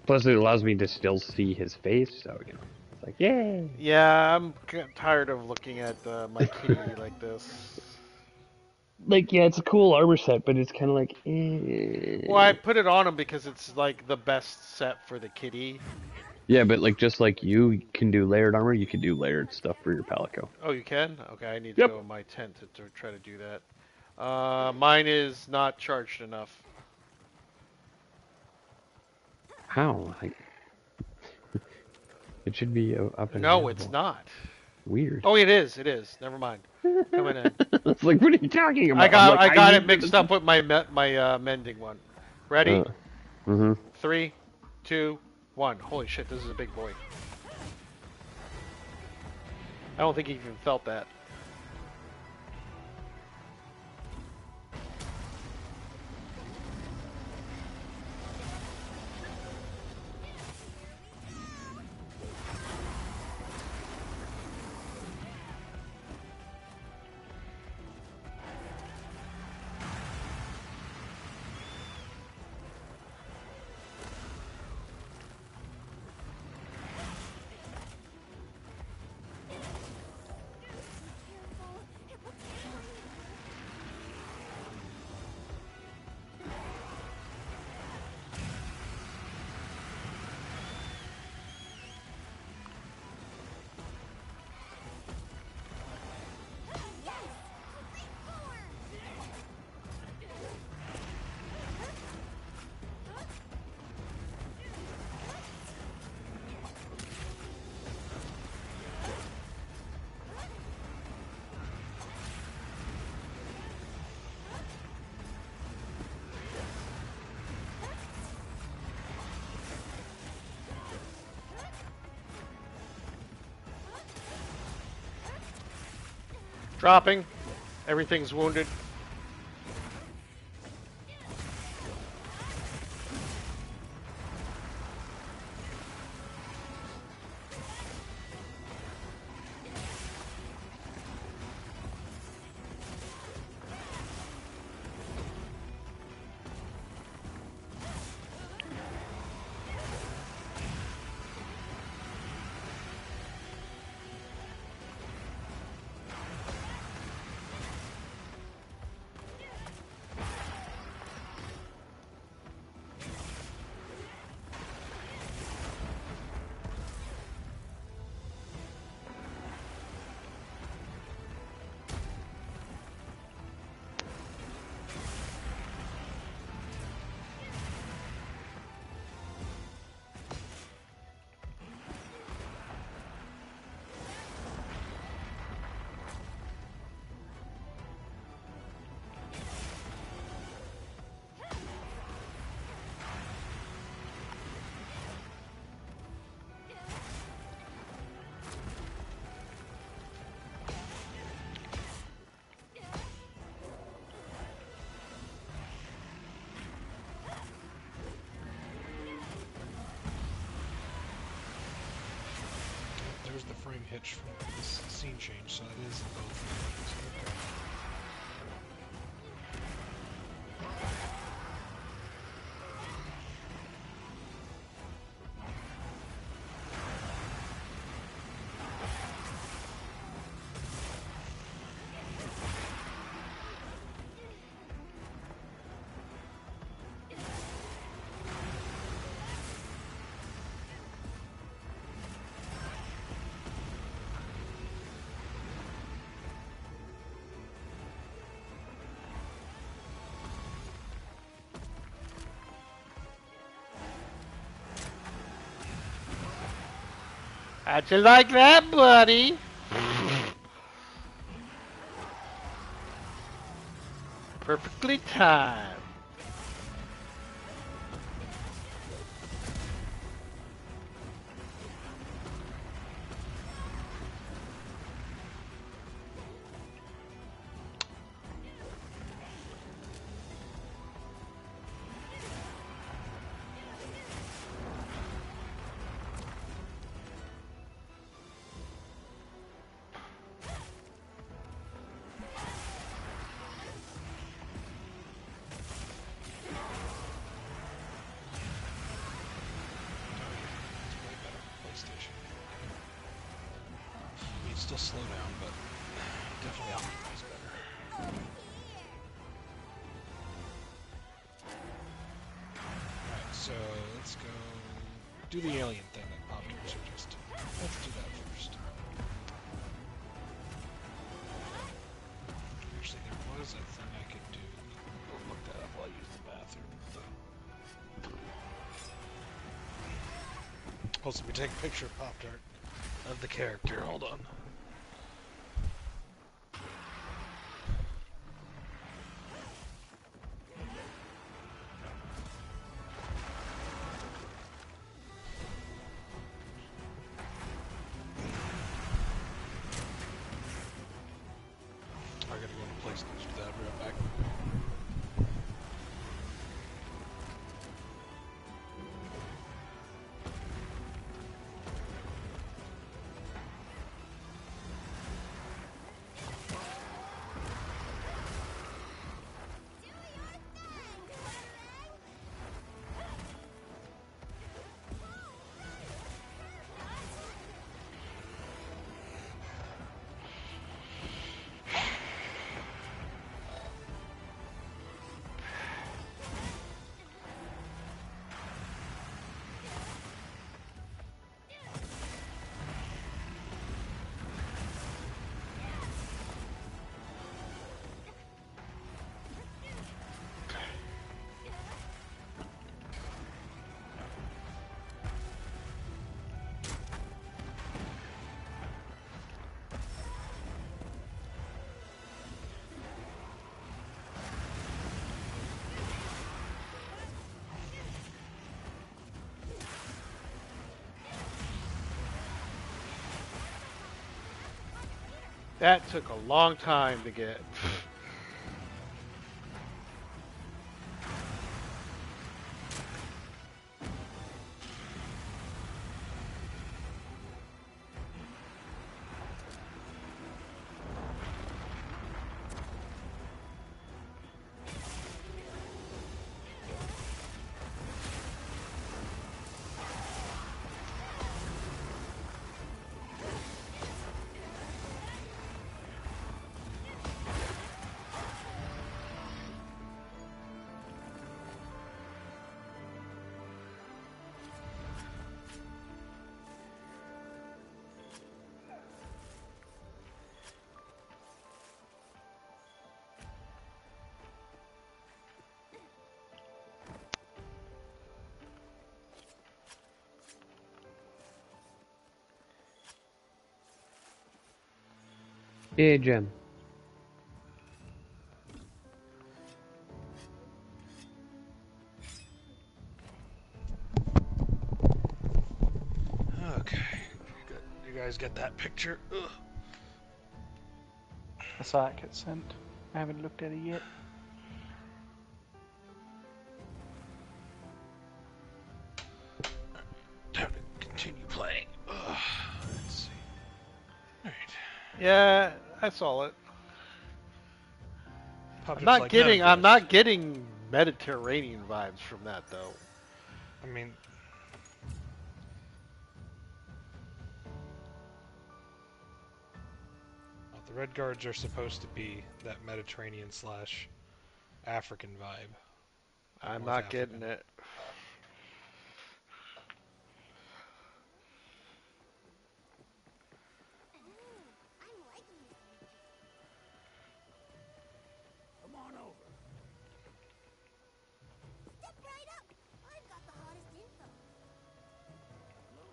Speaker 2: Plus it allows me to still see his face, so it's like, yay!
Speaker 1: Yeah, I'm tired of looking at my kitty like this.
Speaker 2: Like, yeah, it's a cool armor set, but it's kind of like, eh.
Speaker 1: Well, I put it on him because it's like the best set for the kitty.
Speaker 2: Yeah, but like just like you can do layered armor, you can do layered stuff for your Palico.
Speaker 1: Oh, you can? Okay, I need to go in my tent to try to do that. Mine is not charged enough.
Speaker 2: How? Like, it should be up and
Speaker 1: No,
Speaker 2: available.
Speaker 1: it's not.
Speaker 2: Weird.
Speaker 1: Oh, it is. It is. Never mind. Coming in.
Speaker 2: It's like, what are you talking about?
Speaker 1: I got it mixed up with my mending one. Ready?
Speaker 2: Mm-hmm.
Speaker 1: 3, 2, 1. Holy shit, this is a big boy. I don't think he even felt that. Dropping. Everything's wounded.
Speaker 4: there's the frame hitch from this scene change, so it is in both versions. Okay.
Speaker 1: How'd you like that, buddy? Perfectly timed.
Speaker 4: PlayStation. Needs still slow down, but definitely optimized better. Alright, so let's go do the alien thing that Pop-Tart suggested. Let's do that first. Actually, there was a thing I could do. I'll look that up while I use the bathroom. Also, we take a picture of Pop-Tart of the character. Hold on. I gotta go to PlayStation. Do that. I'll be right back.
Speaker 1: That took a long time to get.
Speaker 2: Yeah, Gem.
Speaker 4: Okay. You guys get that picture? Ugh.
Speaker 5: I saw it get sent. I haven't looked at it yet.
Speaker 4: Time to continue playing. Ugh. Let's see.
Speaker 1: Yeah, I saw it.
Speaker 4: Pop Tart's like, none of
Speaker 1: I'm
Speaker 4: this.
Speaker 1: not getting Mediterranean vibes from that though.
Speaker 4: I mean, the Red Guards are supposed to be that Mediterranean slash African vibe.
Speaker 1: I'm
Speaker 4: North
Speaker 1: not
Speaker 4: African.
Speaker 1: getting it.
Speaker 3: I'm liking this.
Speaker 6: Come on over.
Speaker 3: Step right up. I've got the hottest info.
Speaker 6: Hello.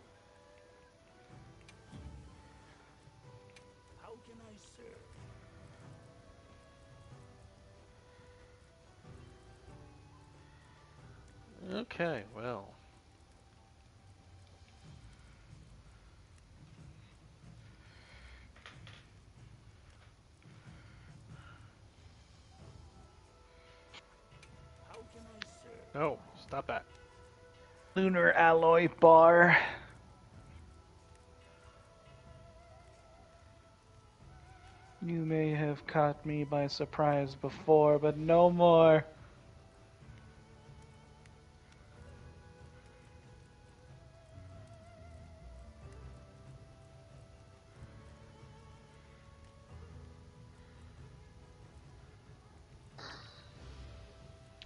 Speaker 6: How can I serve?
Speaker 1: Okay, well.
Speaker 6: How can I serve?
Speaker 1: No, stop that.
Speaker 5: Lunar alloy bar. You may have caught me by surprise before, but no more.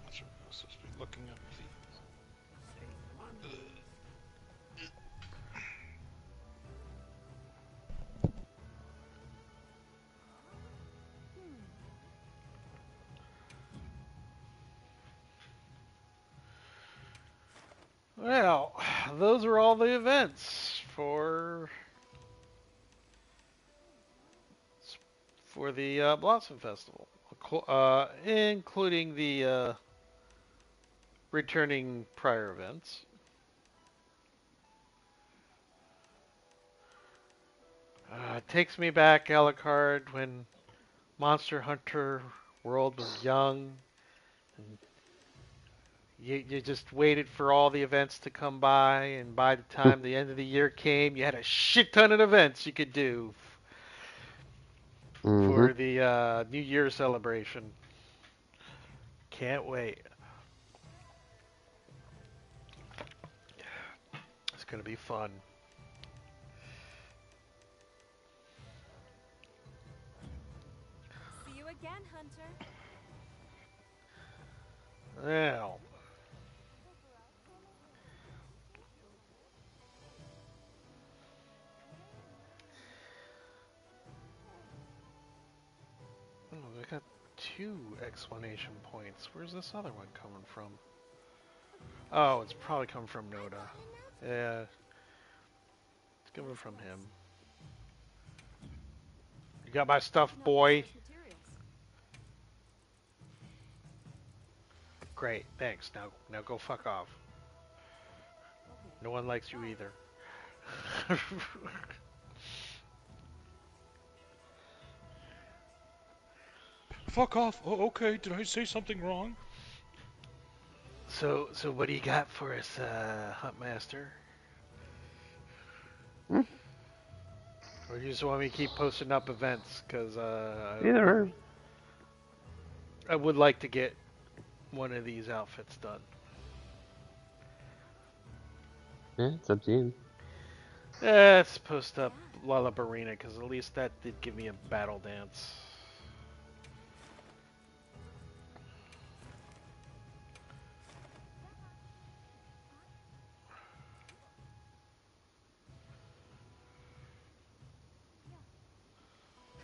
Speaker 4: That's what I was supposed to be looking up the.
Speaker 6: Say one word.
Speaker 1: Well, those are all the events for the Blossom Festival, including the returning prior events. It takes me back, Alucard, when Monster Hunter World was young. And you just waited for all the events to come by, and by the time the end of the year came, you had a shit ton of events you could do
Speaker 2: Mm-hmm.
Speaker 1: for the New Year celebration. Can't wait. It's gonna be fun.
Speaker 3: See you again, Hunter.
Speaker 1: Well, oh, I got 2 exclamation points. Where's this other one coming from? Oh, it's probably coming from Noda. Yeah, it's coming from him. You got my stuff, boy. Great, thanks. Now go fuck off. No one likes you either.
Speaker 4: Fuck off. Oh, okay. Did I say something wrong?
Speaker 1: So what do you got for us, Huntmaster?
Speaker 2: Hmm?
Speaker 1: Or you just want me to keep posting up events? Because
Speaker 2: Either.
Speaker 1: I would like to get one of these outfits done.
Speaker 2: Yeah, it's up to you.
Speaker 1: Let's post up Lullabarina, because at least that did give me a battle dance.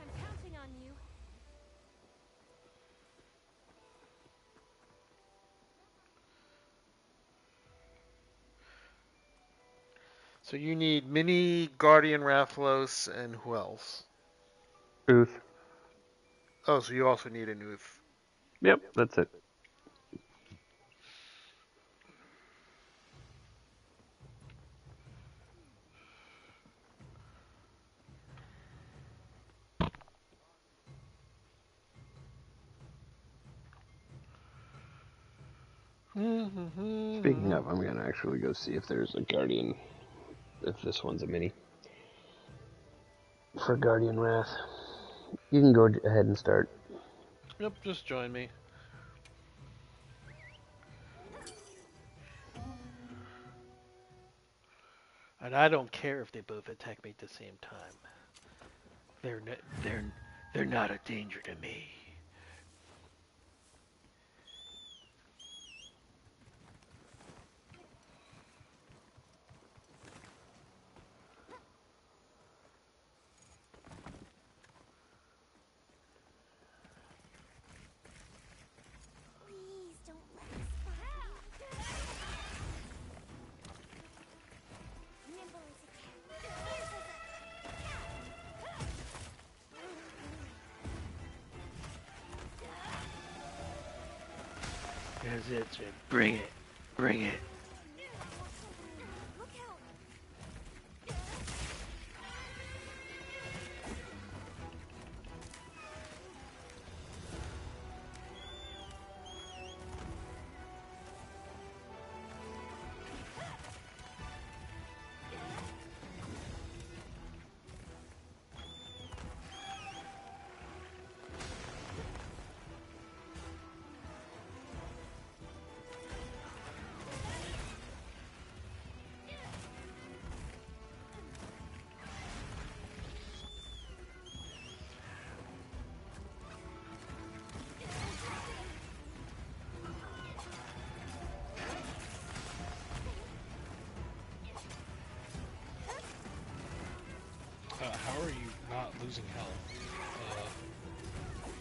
Speaker 3: I'm counting on you.
Speaker 1: So you need Mini, Guardian Rathalos, and who else?
Speaker 2: Booth.
Speaker 1: Oh, so you also need an Uth.
Speaker 2: Yep, that's it. Speaking of, I'm gonna actually go see if there's a Guardian. If this one's a mini. for Guardian Wrath. You can go ahead and start.
Speaker 1: Yep, just join me. And I don't care if they both attack me at the same time. They're not a danger to me.
Speaker 3: Please don't let us fall. Nimble as a cat. Fierce as
Speaker 1: That's it, Jim. Bring it. Bring it.
Speaker 3: Look out.
Speaker 4: How are you not losing health?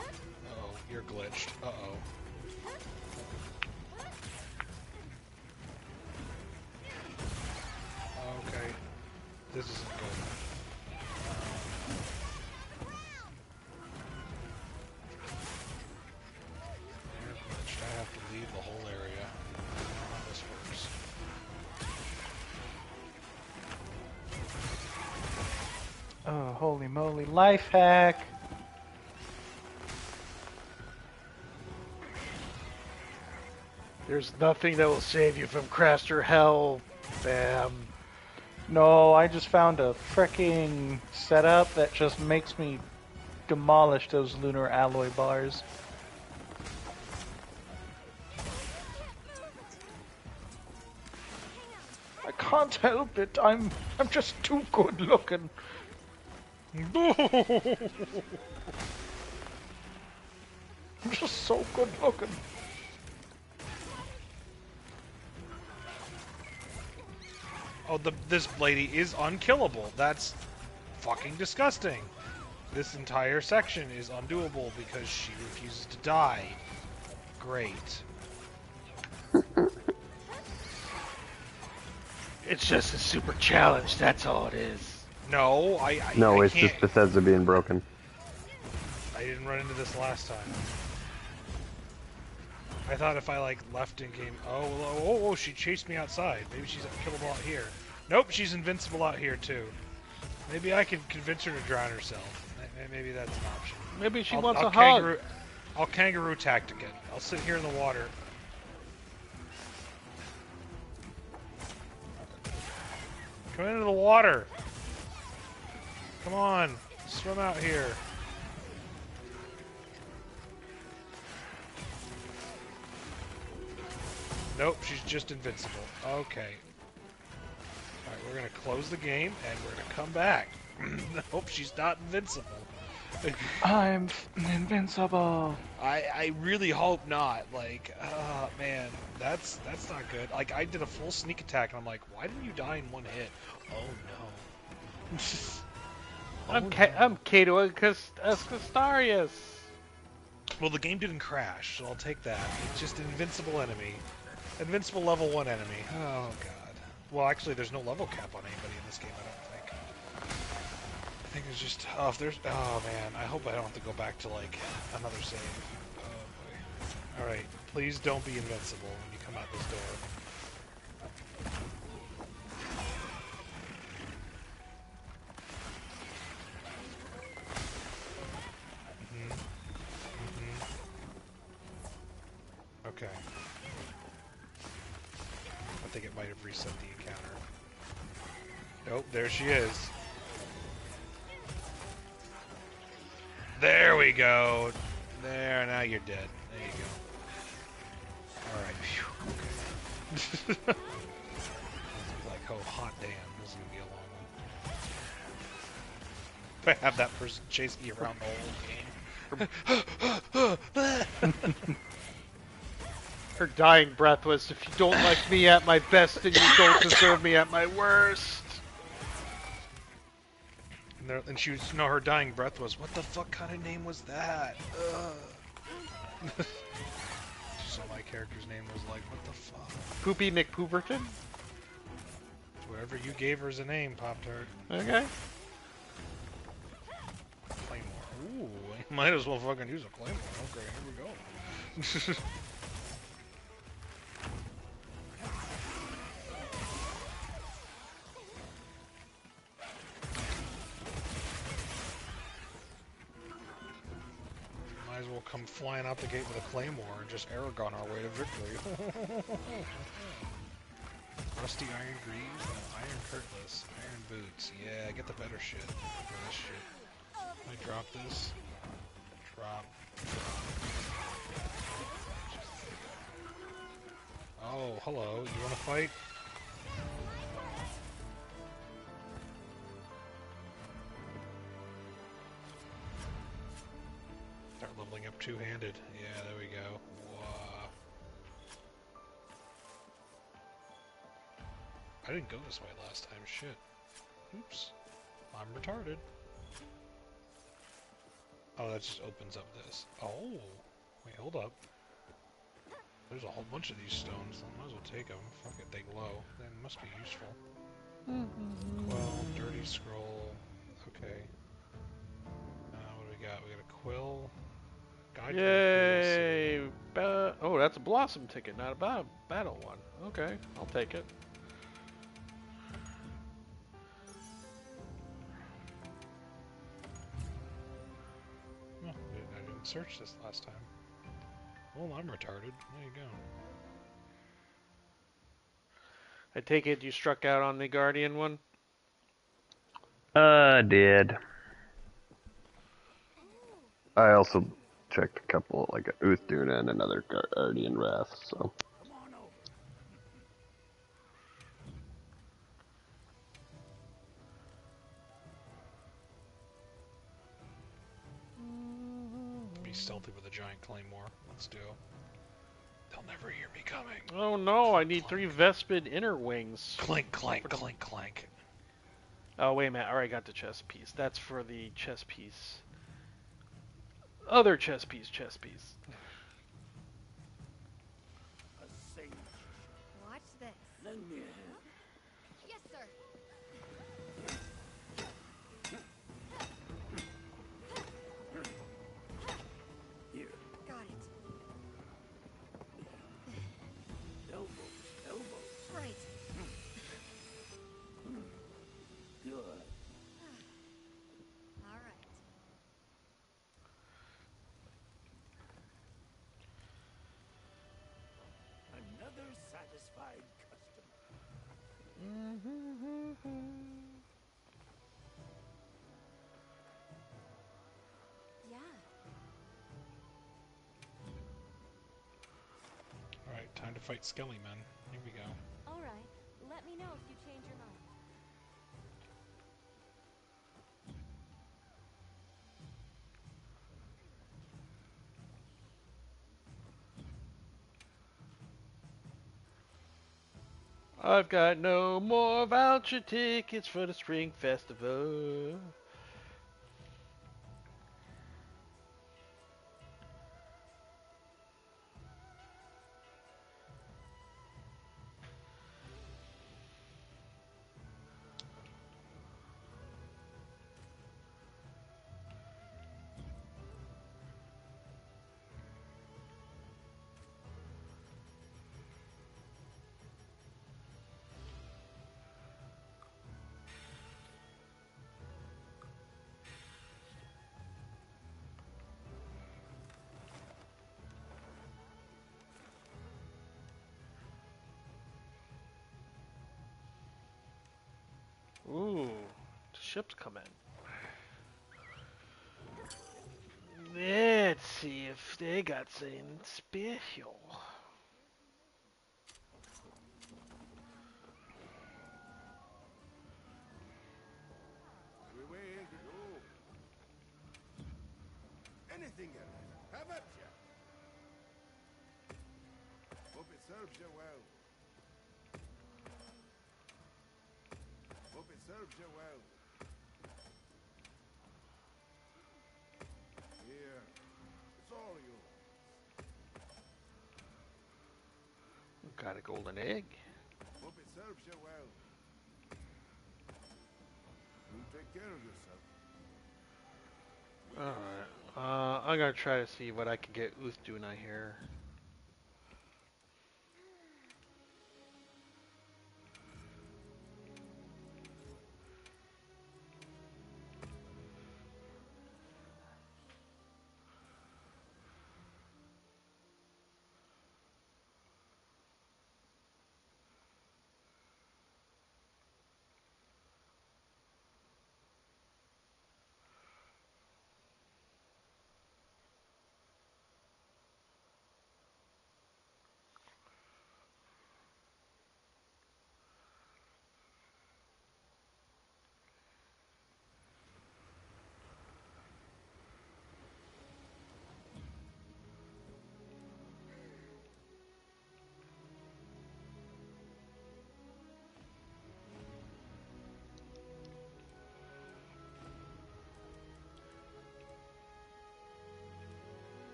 Speaker 4: Uh-oh, you're glitched. Uh-oh. Okay. This isn't good. You're glitched. I have to leave the whole area. I don't know how this works.
Speaker 5: Oh, holy moly. Life hack.
Speaker 1: There's nothing that will save you from Craster Hell, fam.
Speaker 5: No, I just found a fricking setup that just makes me demolish those lunar alloy bars. I can't help it. I'm just too good looking. I'm just so good looking.
Speaker 4: Oh, this lady is unkillable. That's fucking disgusting. This entire section is undoable because she refuses to die. Great.
Speaker 1: It's just a super challenge, that's all it is.
Speaker 4: No,
Speaker 2: No,
Speaker 4: I
Speaker 2: it's
Speaker 4: can't.
Speaker 2: just Bethesda being broken.
Speaker 4: I didn't run into this last time. I thought if I like left in game. Oh, she chased me outside. Maybe she's unkillable out here. Nope, she's invincible out here too. Maybe I can convince her to drown herself. Maybe that's an option.
Speaker 1: Maybe she
Speaker 4: I'll-
Speaker 1: wants
Speaker 4: I'll
Speaker 1: a hug.
Speaker 4: I'll kangaroo tactic it. I'll sit here in the water. Come into the water. Come on, swim out here. Nope, she's just invincible. Okay. Alright, we're gonna close the game and we're gonna come back. Nope, she's not invincible.
Speaker 5: I'm invincible.
Speaker 4: I really hope not. Like, man, that's not good. Like, I did a full sneak attack and I'm like, why didn't you die in one hit? Oh no.
Speaker 1: I'm Kato Ascastarius.
Speaker 4: Well, the game didn't crash, so I'll take that. It's just an invincible enemy. Invincible level 1 enemy. Oh, God. Well, actually, there's no level cap on anybody in this game, I don't think. I think it's just... Oh, if there's... Oh, man. I hope I don't have to go back to, like, another save. Oh, boy. Alright. Please don't be invincible when you come out this door. Okay. I think it might have reset the encounter. Nope, there she is. There we go. There, now you're dead. There you go. Alright. Okay. Like, oh, hot damn. This is going to be a long one. If I have that person chasing you around the whole game.
Speaker 1: Her dying breath was, if you don't like me at my best, then you don't deserve me at my worst.
Speaker 4: And she was, no, her dying breath was, what the fuck kind of name was that? So my character's name was like, what the fuck?
Speaker 1: Poopy McPooperton?
Speaker 4: Whatever you gave her as a name, Pop-Tart.
Speaker 1: Okay.
Speaker 4: Claymore. Ooh, I might as well fucking use a Claymore. Okay, here we go. Might as well come flying out the gate with a Claymore and just Aragon our way to victory. Rusty iron greaves, no, iron cutlass, iron boots. Yeah, get the better shit for this shit. I drop this. Drop. Oh, hello. You wanna fight? Start leveling up two-handed. Yeah, there we go. Wow. I didn't go this way last time. Shit. Oops. I'm retarded. Oh, that just opens up this. Oh. Wait, hold up. There's a whole bunch of these stones. I might as well take them. Fuck it, they glow. They must be useful. Quill, dirty scroll. Okay. What do we got? We got a quill. Guide to the
Speaker 1: Yay! Oh, that's a Blossom ticket, not a battle one. Okay, I'll take it.
Speaker 4: Oh, I didn't search this last time. Well, I'm retarded. There you go.
Speaker 1: I take it you struck out on the Guardian one?
Speaker 2: Did. I also checked a couple, like a Uthduna and another Guardian Wrath, so.
Speaker 6: Come on over.
Speaker 4: Be stealthy with a giant claymore. Let's do. They'll never hear me coming.
Speaker 1: Oh no, I need 3 Vespid inner wings.
Speaker 4: Clink, clank, clink, clank.
Speaker 1: Oh, wait a minute. I already got the chess piece. That's for the chess piece. Other chess piece.
Speaker 6: A sage.
Speaker 3: Watch this.
Speaker 6: Lend me a hand.
Speaker 3: Yes, sir.
Speaker 6: Here.
Speaker 3: Got it.
Speaker 6: Elbows. Elbows.
Speaker 3: Right.
Speaker 6: Good.
Speaker 3: All right.
Speaker 6: Another satisfied customer.
Speaker 3: Yeah.
Speaker 4: Alright, time to fight Skelly Men. Here we go.
Speaker 3: All right. Let me know if you change your mind.
Speaker 1: I've got no more voucher tickets for the Spring Festival. Ooh, the ship's coming. see if they got something special.
Speaker 6: We way to go. Anything else? How about ya? Hope it serves you well. Hope it serves you well. Here, it's all yours.
Speaker 1: Got a golden egg.
Speaker 6: Hope it serves you well. You take care of yourself.
Speaker 1: Alright. I'm gonna try to see what I can get Uthduna here.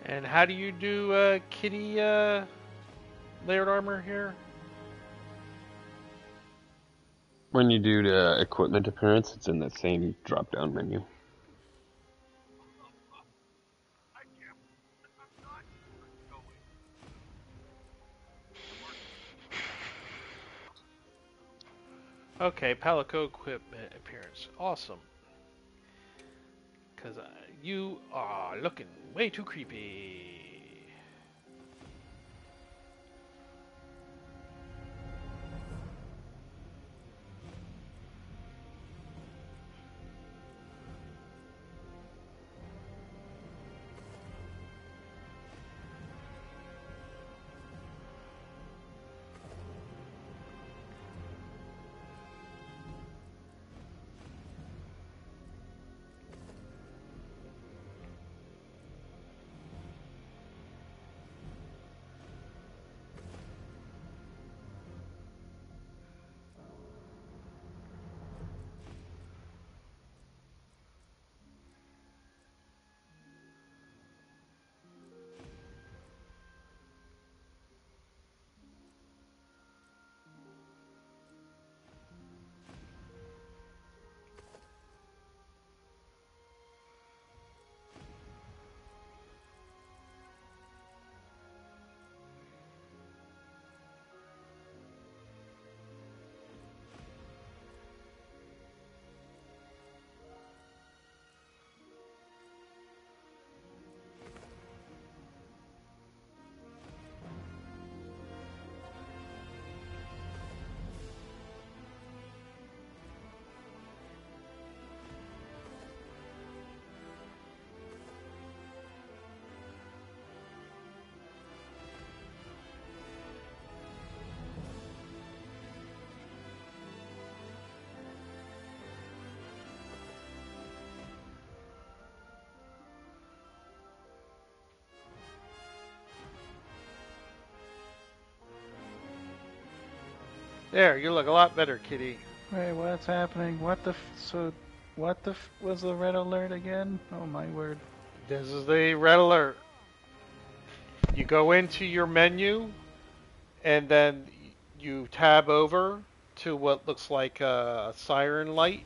Speaker 1: And how do you do kitty layered armor here?
Speaker 2: When you do the equipment appearance, it's in that same drop-down menu.
Speaker 1: Okay, Palico equipment appearance. Awesome. Because you are looking way too creepy. There, you look a lot better, kitty.
Speaker 5: Wait, what's happening? What was the red alert again? Oh my word.
Speaker 1: This is the red alert. You go into your menu, and then you tab over to what looks like a siren light,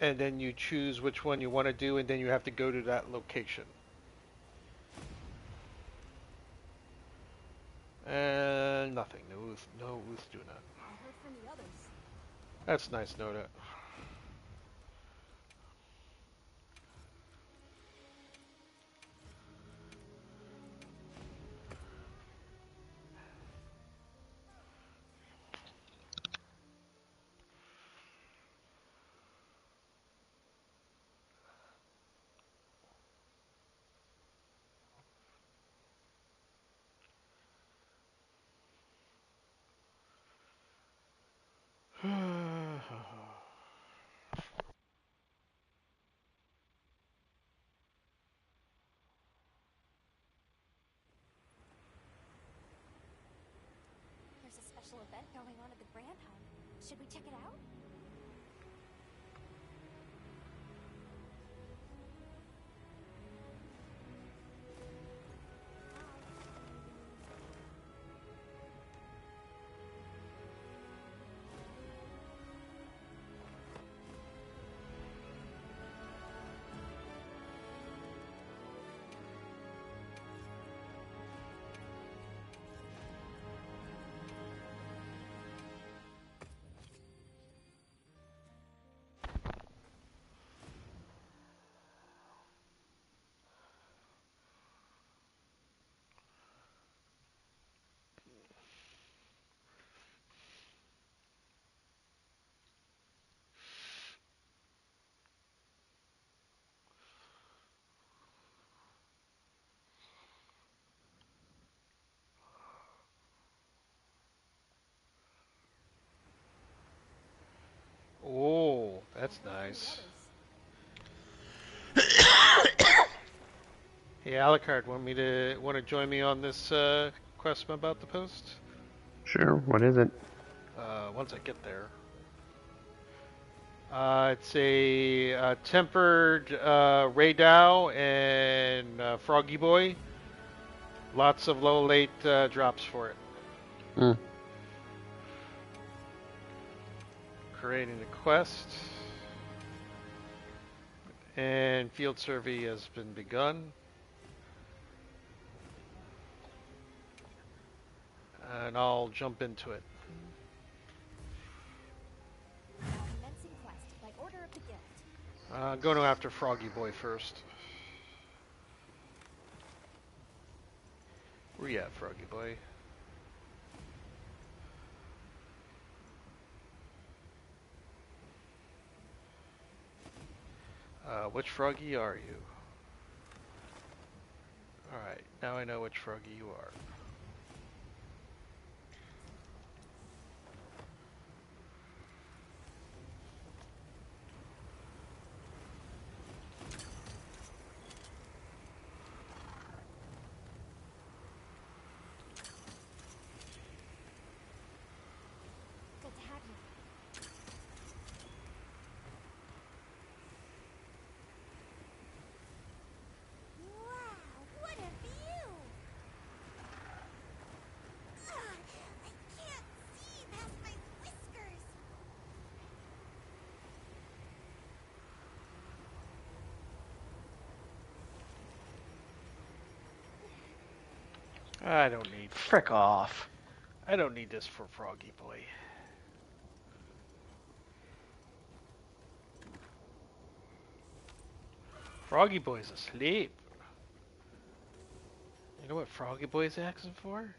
Speaker 1: and then you choose which one you want to do, and then you have to go to that location. And nothing. No Uthduna.
Speaker 3: I heard from the others.
Speaker 1: That's nice, Noda.
Speaker 3: going on at the Grand Hub. Should we check it out?
Speaker 1: Oh, that's nice. Hey, Alucard, want to join me on this quest I'm about to post?
Speaker 2: Sure, what is it?
Speaker 1: Once I get there. It's a tempered Ray Dow and Froggy Boy. Lots of low late drops for it.
Speaker 2: Hmm.
Speaker 1: Creating the quest. And field survey has been begun. And I'll jump into it.
Speaker 3: Commencing quest by order of the guild.
Speaker 1: Going after Froggy Boy first. Where you at, Froggy Boy? Which Froggy are you? Alright, now I know which Froggy you are.
Speaker 3: Good to have you. Wow, what a view! I can't see past my whiskers.
Speaker 1: I don't need
Speaker 5: Frick off.
Speaker 1: I don't need this for Froggy Boy. Froggy Boy's asleep. You know what Froggy Boy's asking for?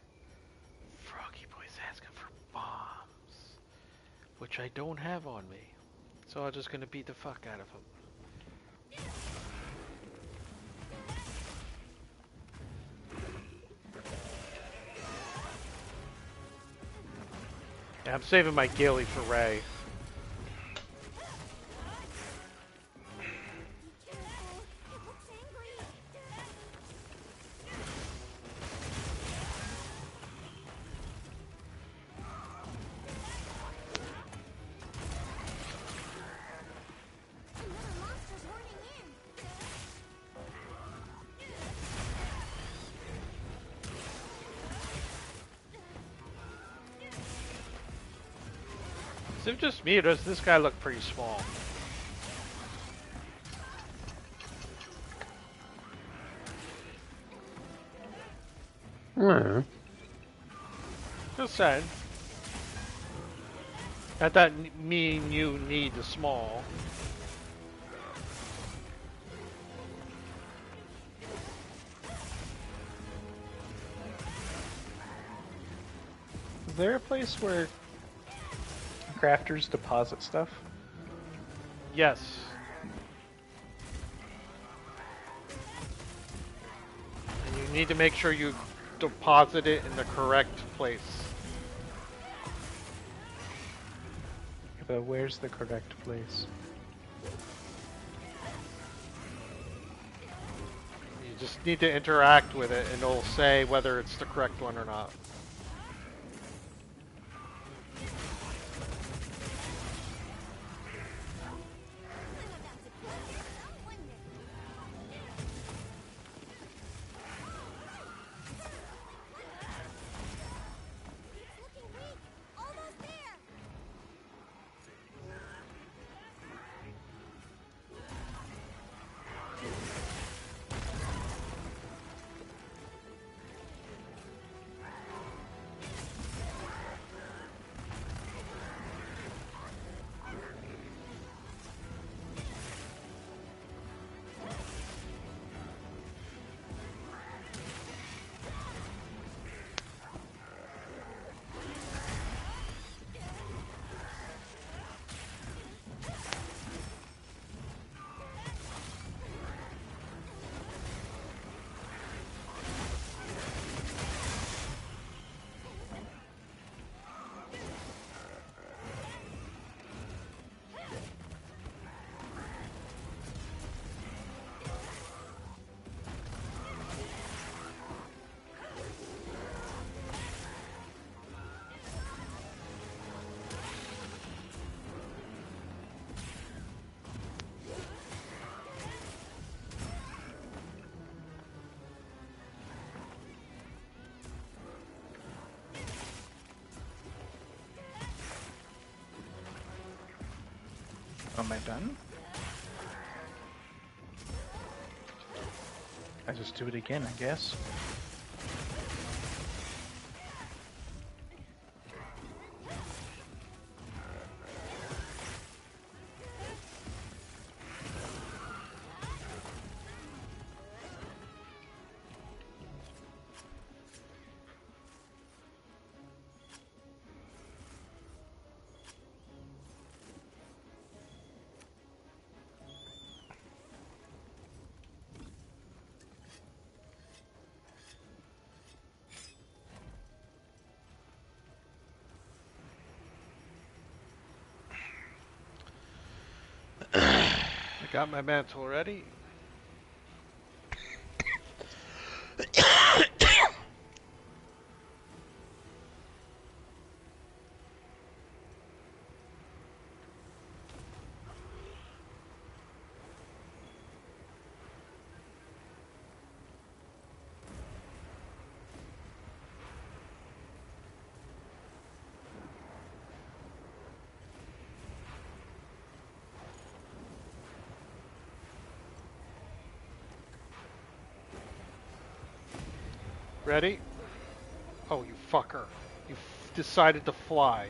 Speaker 1: Froggy Boy's asking for bombs, which I don't have on me. So I'm just gonna beat the fuck out of him. Yeah, I'm saving my ghillie for Ray.
Speaker 3: Be careful, it looks angry. Another monster's horning in.
Speaker 1: Is it just me or does this guy look pretty small?
Speaker 2: Hmm.
Speaker 1: Just saying. That doesn't mean you need the small.
Speaker 5: Is there a place where crafters deposit stuff?
Speaker 1: Yes. And you need to make sure you deposit it in the correct place.
Speaker 5: But where's the correct place?
Speaker 1: You just need to interact with it and it'll say whether it's the correct one or not.
Speaker 5: Am I done? I just do it again, I guess.
Speaker 1: I got my mantle ready. Ready? Oh, you fucker. You decided to fly.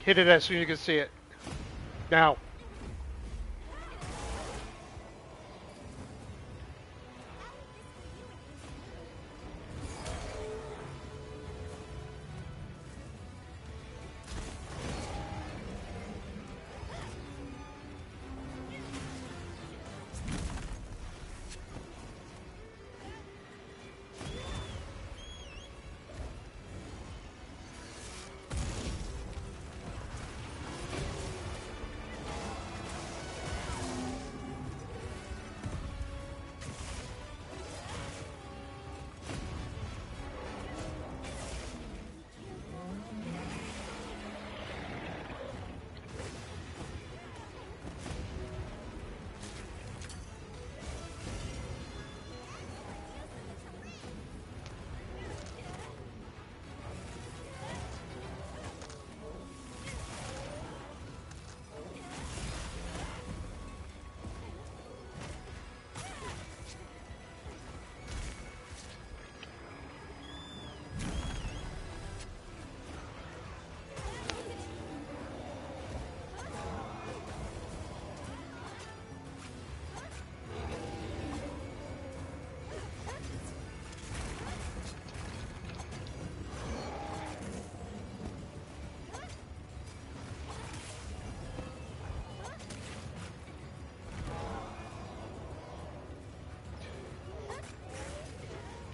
Speaker 1: Hit it as soon as you can see it. Now.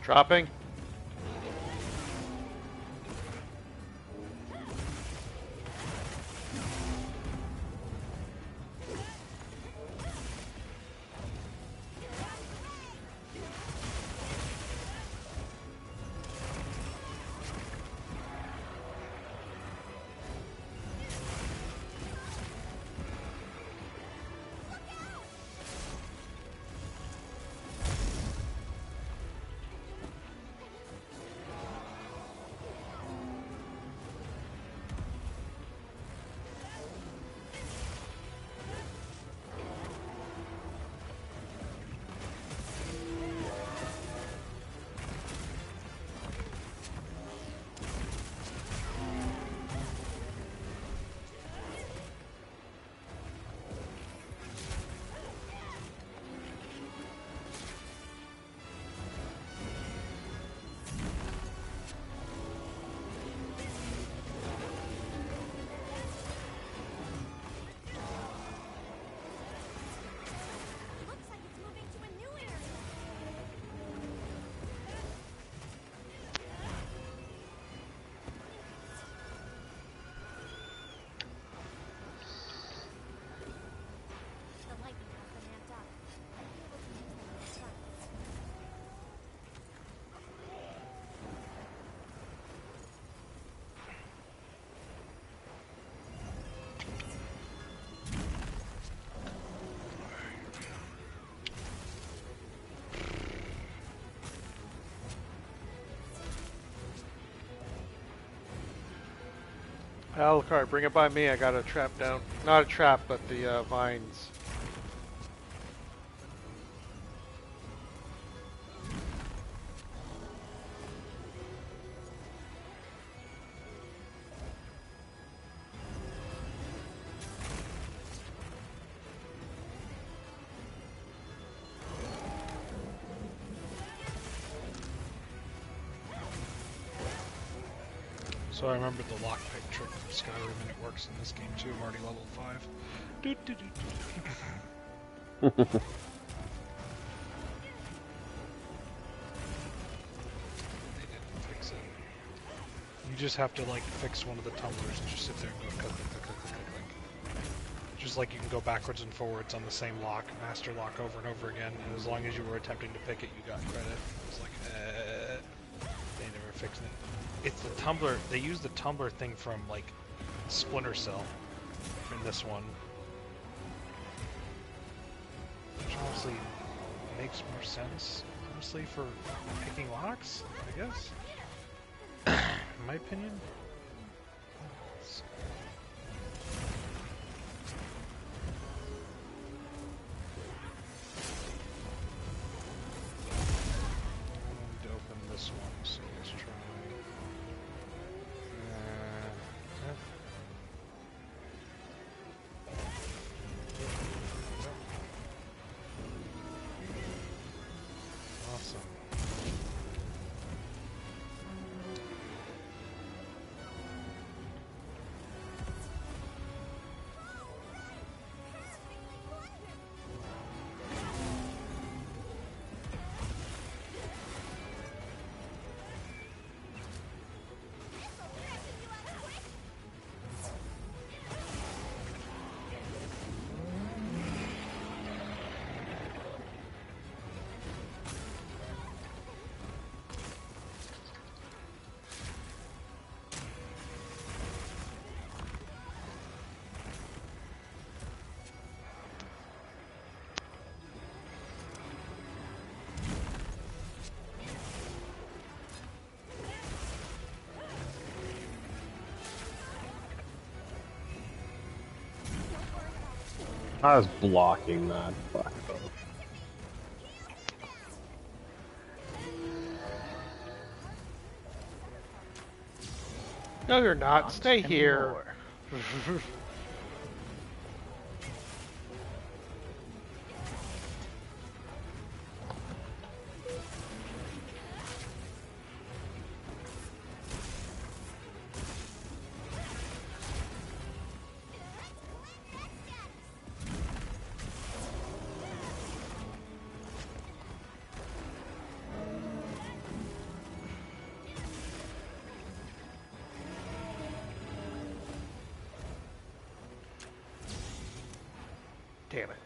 Speaker 1: Dropping. Alucard, bring it by me. I got a trap down. Not a trap, but the vines.
Speaker 4: So I remembered the lockpick trick from Skyrim, and it works in this game too. I'm already level 5. They didn't fix it. You just have to like fix one of the tumblers and just sit there and go click, click, click, click, click, click, click. Just like you can go backwards and forwards on the same lock, master lock over and over again, and as long as you were attempting to pick it, you got credit. It's like, they never fixed it. It's the tumbler. They use the tumbler thing from like Splinter Cell in this one, which honestly makes more sense, honestly, for picking locks, I guess. In my opinion. I need to open this one, so let's try. Awesome.
Speaker 2: I was blocking that. Fuck.
Speaker 1: No, you're not. Stay here. Damn it.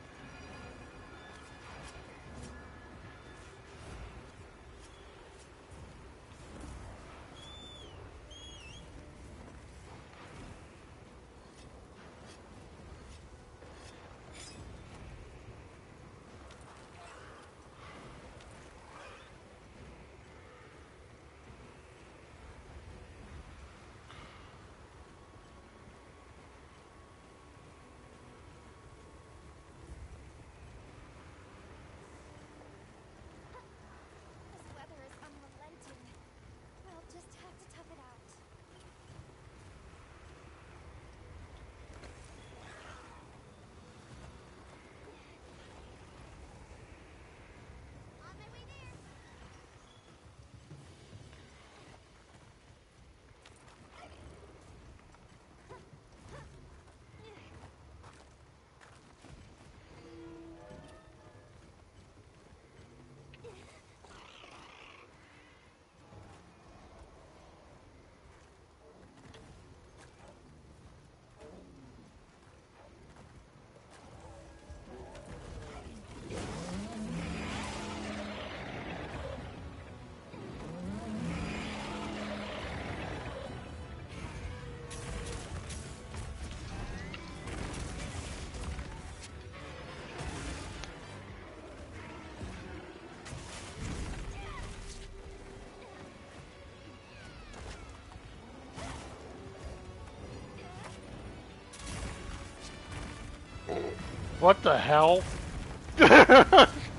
Speaker 1: What the hell?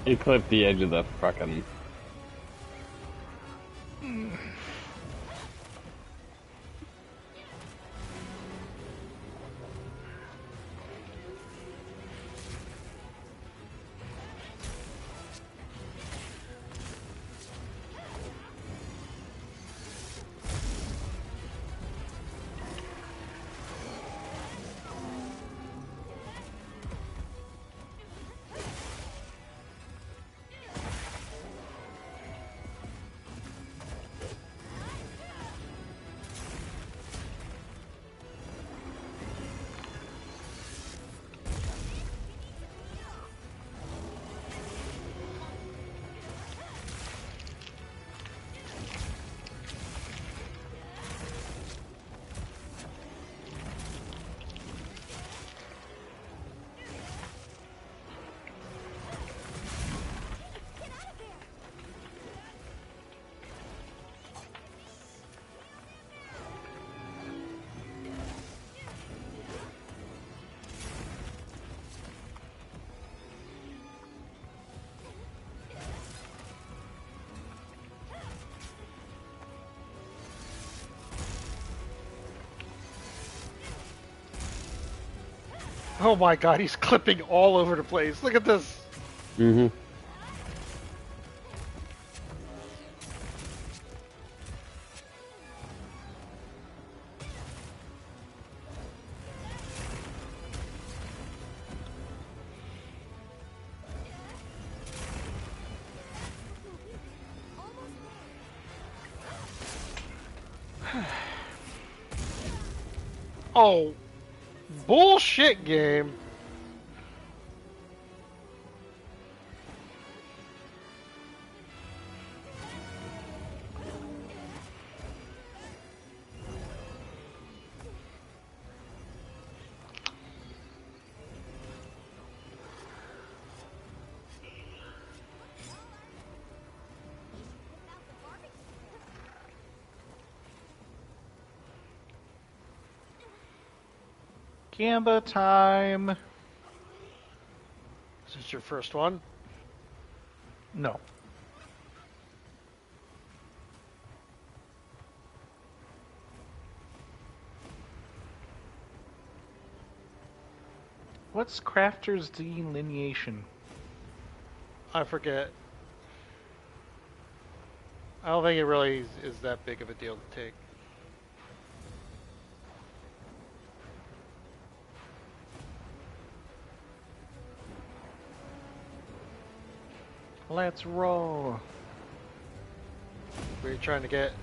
Speaker 2: He clipped the edge of the fucking.
Speaker 1: Oh my god, he's clipping all over the place. Look at this.
Speaker 2: Mm-hmm.
Speaker 1: Oh, bullshit game.
Speaker 5: Gamba time.
Speaker 1: Is this your first one?
Speaker 5: No. What's Crafter's delineation?
Speaker 1: I forget. I don't think it really is that big of a deal to take.
Speaker 5: Let's roll.
Speaker 1: What are you trying to get?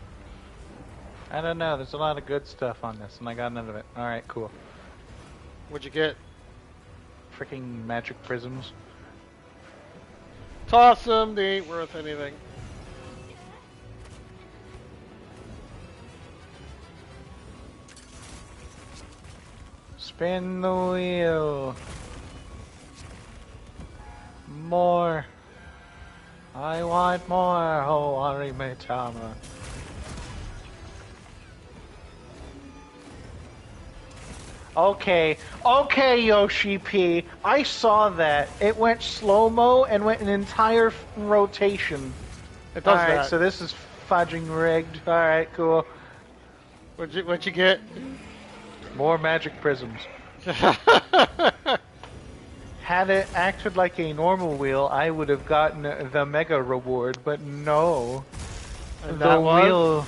Speaker 5: I don't know. There's a lot of good stuff on this, and I got none of it. All right, cool.
Speaker 1: What'd you get?
Speaker 5: Freaking magic prisms.
Speaker 1: Toss them. They ain't worth anything.
Speaker 5: Spin the wheel. More. I want more. Oh, Arimitama. Okay, Yoshi P. I saw that. It went slow-mo and went an entire rotation.
Speaker 1: It does
Speaker 5: Alright,
Speaker 1: that.
Speaker 5: so this is fudging rigged. Alright, cool.
Speaker 1: What'd you get?
Speaker 5: More magic prisms. Had it acted like a normal wheel, I would have gotten the mega reward, but no.
Speaker 1: And
Speaker 5: The
Speaker 1: that was?
Speaker 5: wheel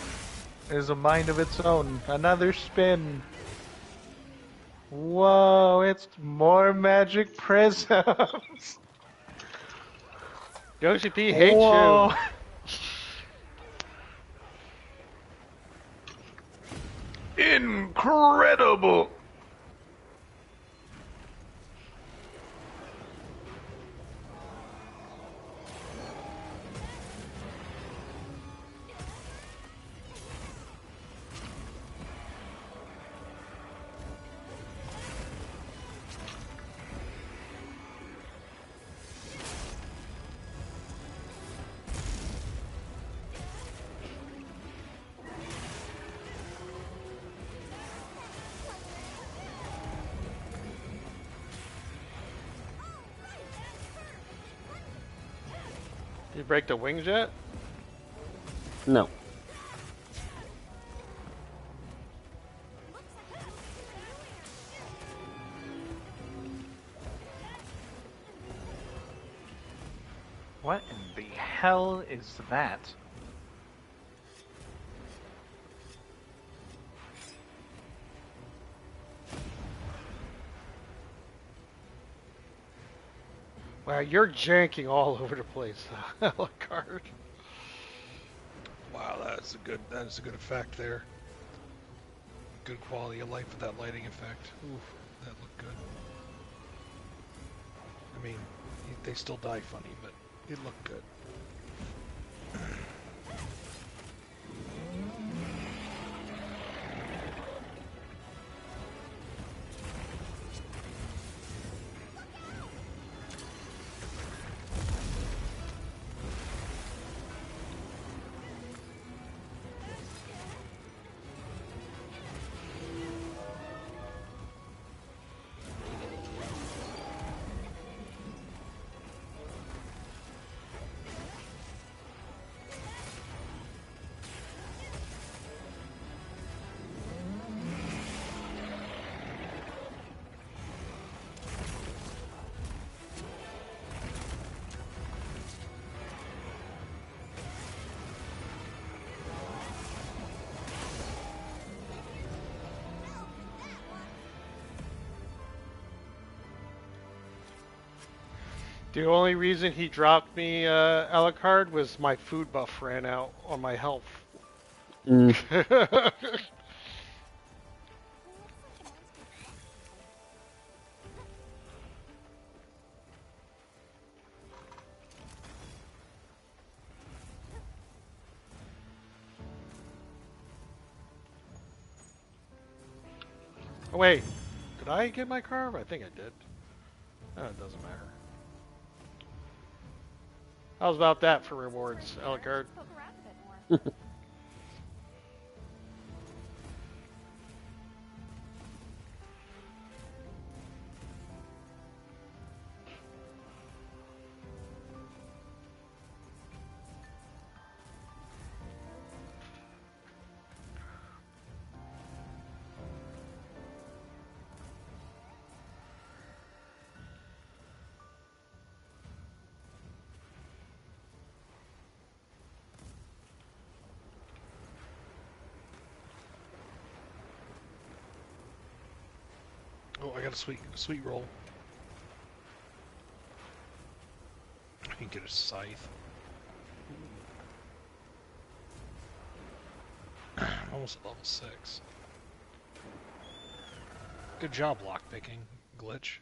Speaker 5: is a mind of its own. Another spin. Whoa, it's more magic prisms.
Speaker 1: Yoshi P hates
Speaker 5: Whoa.
Speaker 1: you.
Speaker 5: Incredible.
Speaker 1: You break the wings yet?
Speaker 2: No.
Speaker 5: What in the hell is that?
Speaker 1: Wow, you're janking all over the place, Alucard.
Speaker 4: Wow, that is a good effect there. Good quality of life with that lighting effect. Ooh, that looked good. I mean, they still die funny, but it looked good.
Speaker 1: The only reason he dropped me Alucard was my food buff ran out on my health.
Speaker 2: Mm.
Speaker 1: Oh, wait, did I get my carve? I think I did. Oh, it doesn't matter. How's about that for rewards, Alucard?
Speaker 3: Poke around a bit more.
Speaker 4: Oh, I got a sweet roll. I can get a scythe. I'm almost at level 6. Good job, lockpicking, Glitch.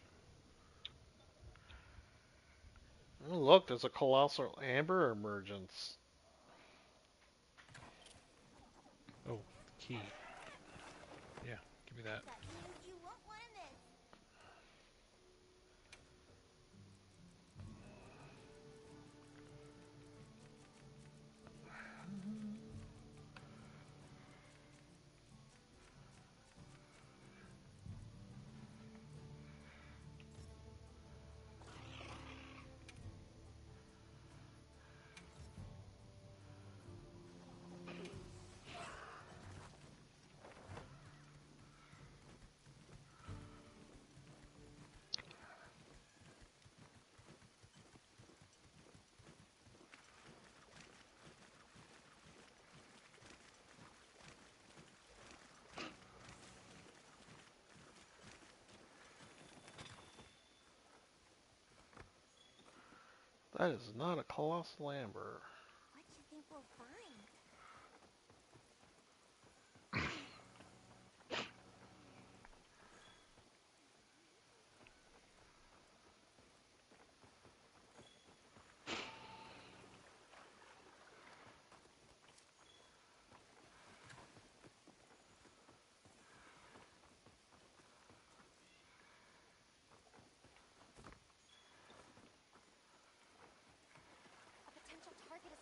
Speaker 1: Oh, look, there's a colossal amber emergence.
Speaker 4: Oh, key. Yeah, give me that.
Speaker 3: That means you won't want to miss.
Speaker 1: That is not a colossal amber.
Speaker 3: What do you think we'll find? A potential target is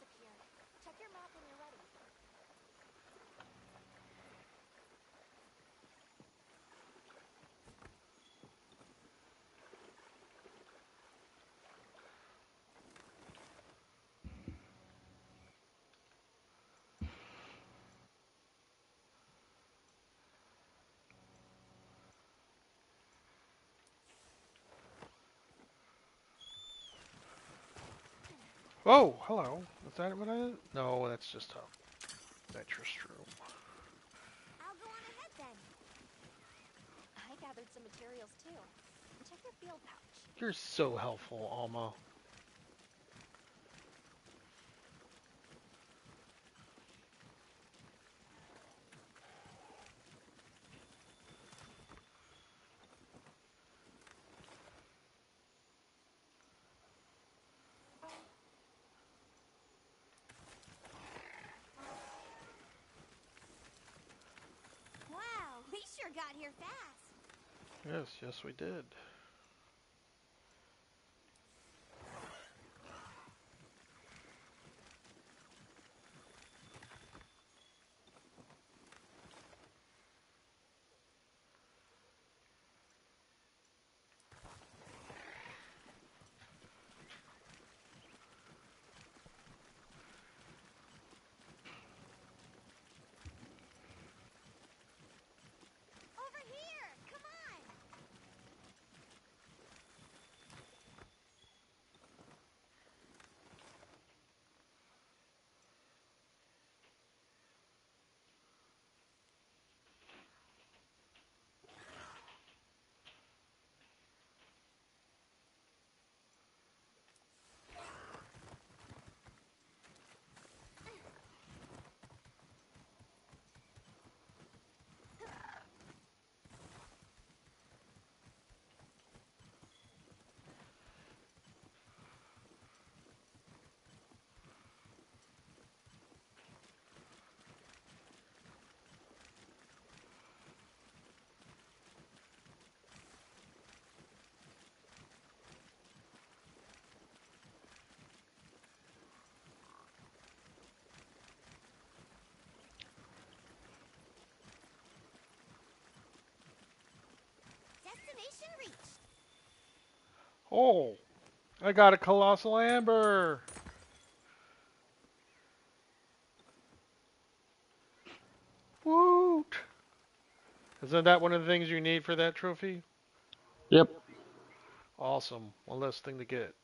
Speaker 1: Oh, hello. Is that what I? No, that's just a nitrous room.
Speaker 3: I'll go on ahead then. I gathered some materials too. Check your field pouch.
Speaker 1: You're so helpful, Alma.
Speaker 3: Wow, we sure got here fast.
Speaker 1: Yes, yes, we did.
Speaker 3: Over here! Come on! Destination reached.
Speaker 1: Oh, I got a colossal amber. Woot! Isn't that one of the things you need for that trophy?
Speaker 2: Yep.
Speaker 1: Awesome. One less thing to get.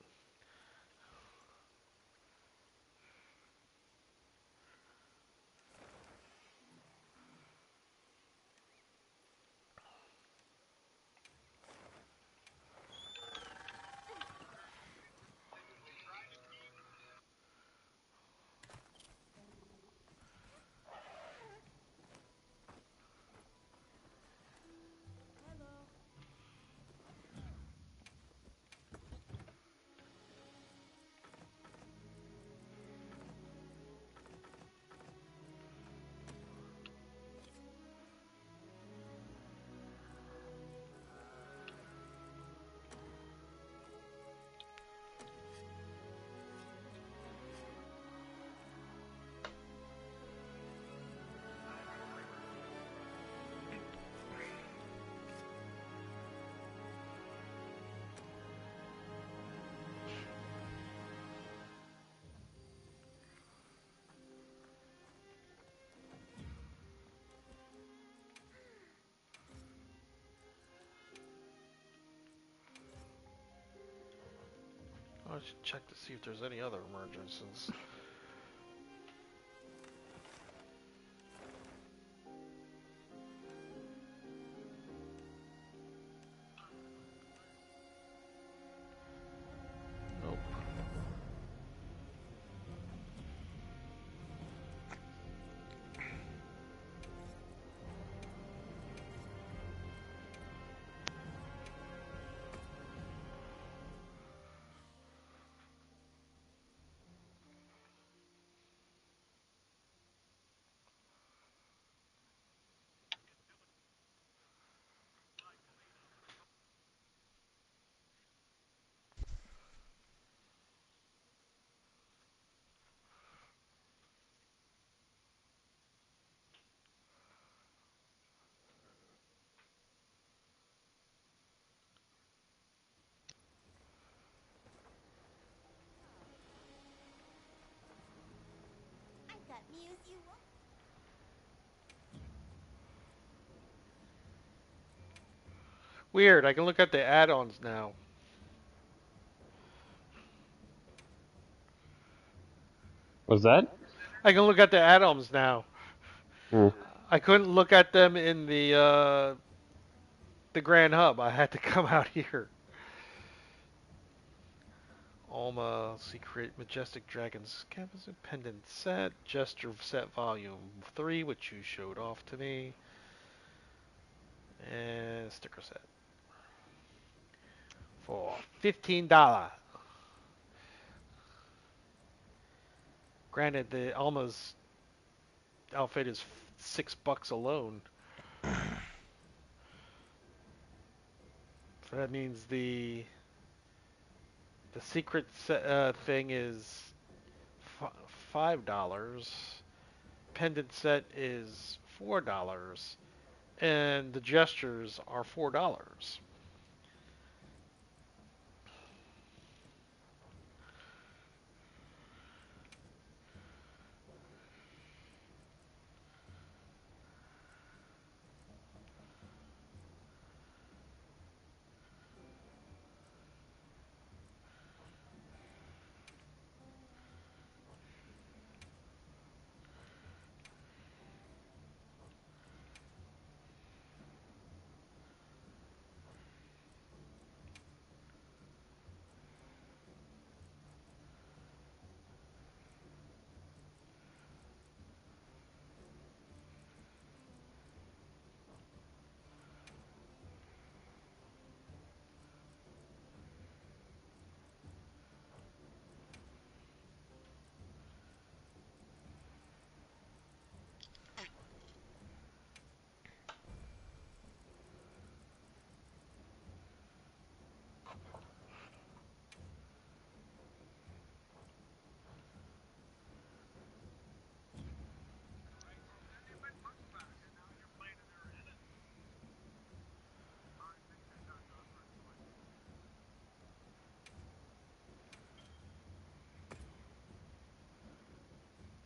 Speaker 1: I should check to see if there's any other emergencies. Nope.
Speaker 3: I've got news you won't.
Speaker 1: Weird. I can look at the add-ons now.
Speaker 2: Was that?
Speaker 1: I can look at the atoms now.
Speaker 2: Hmm.
Speaker 1: I couldn't look at them in the Grand Hub. I had to come out here. Alma, Secret, Majestic Dragons, Campus Pendant Set, Gesture Set Volume 3, which you showed off to me, and Sticker Set for $15. Granted, the Alma's outfit is $6 alone, so that means the secret thing is $5. Pendant set is $4, and the gestures are $4.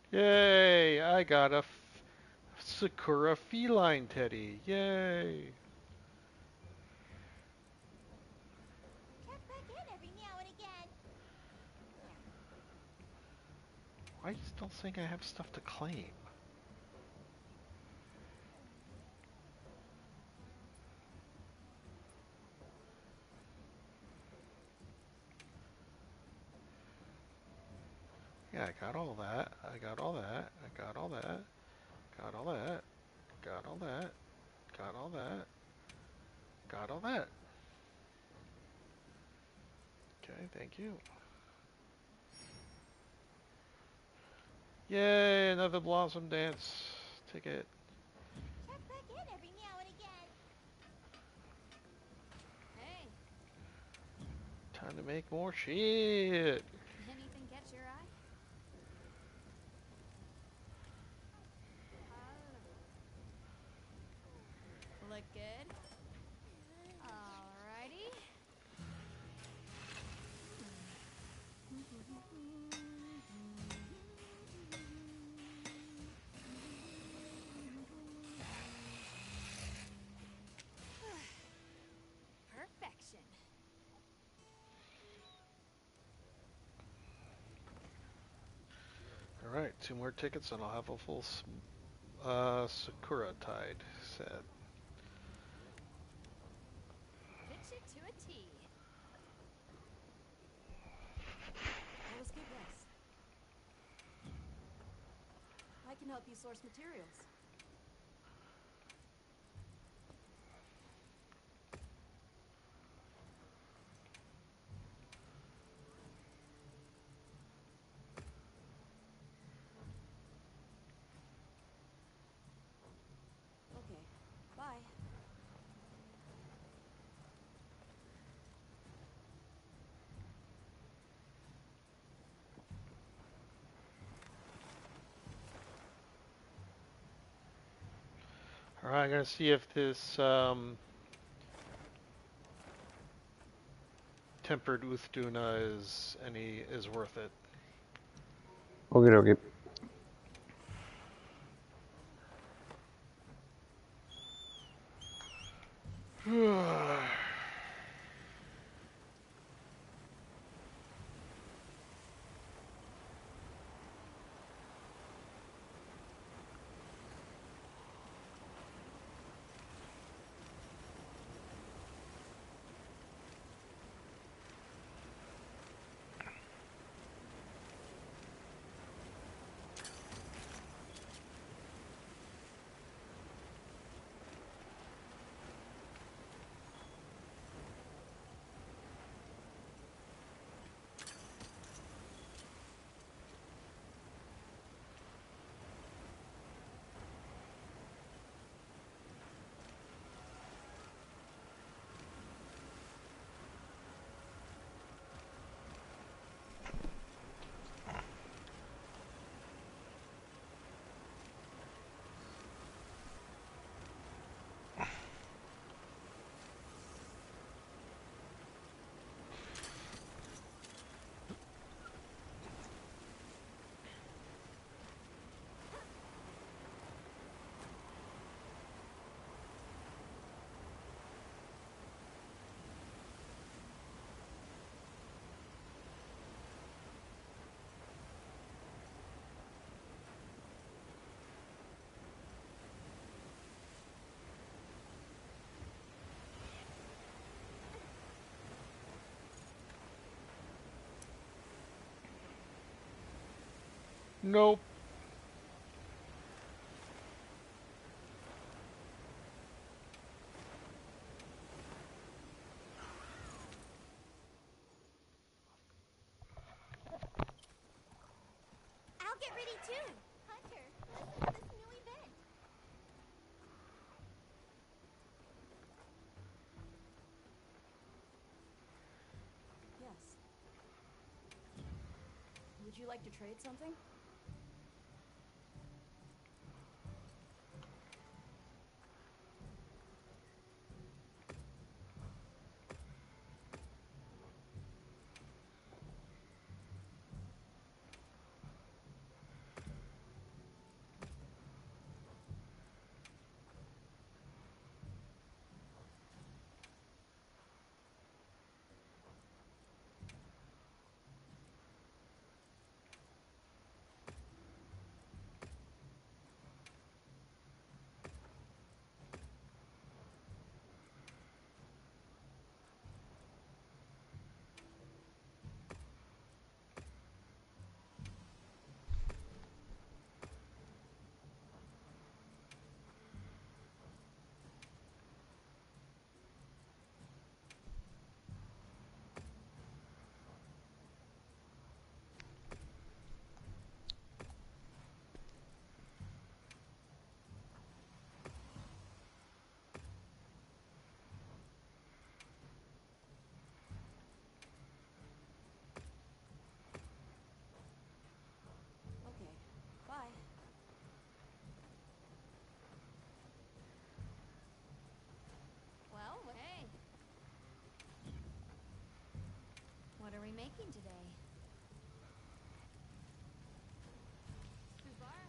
Speaker 1: Yay! I got a Sakura feline teddy. Yay!
Speaker 3: Check back in every now and again.
Speaker 1: Why are you still saying I have stuff to claim? Yeah, I got all that. I got all that. I got all that. Got all that. Got all that. Got all that. Got all that. Okay, thank you. Yay, another Blossom Dance ticket.
Speaker 3: Check back in every now and again. Hey,
Speaker 1: Time to make more shit.
Speaker 3: anything catch your eye? Look good. Alrighty. Perfection.
Speaker 1: Alright, 2 more tickets and I'll have a full Sakura Tide set.
Speaker 3: Fits you to a T.
Speaker 7: That was good, Wes. I can help you source materials. Okay, bye.
Speaker 1: Alright, I'm gonna see if this tempered Uthduna is worth it.
Speaker 2: Okay, okay.
Speaker 1: Nope.
Speaker 3: I'll get ready too. Hunter, listen to this new event.
Speaker 7: Yes. Would you like to trade something? Okay. Bye.
Speaker 3: Well, hey. What are we making today? Bizarre.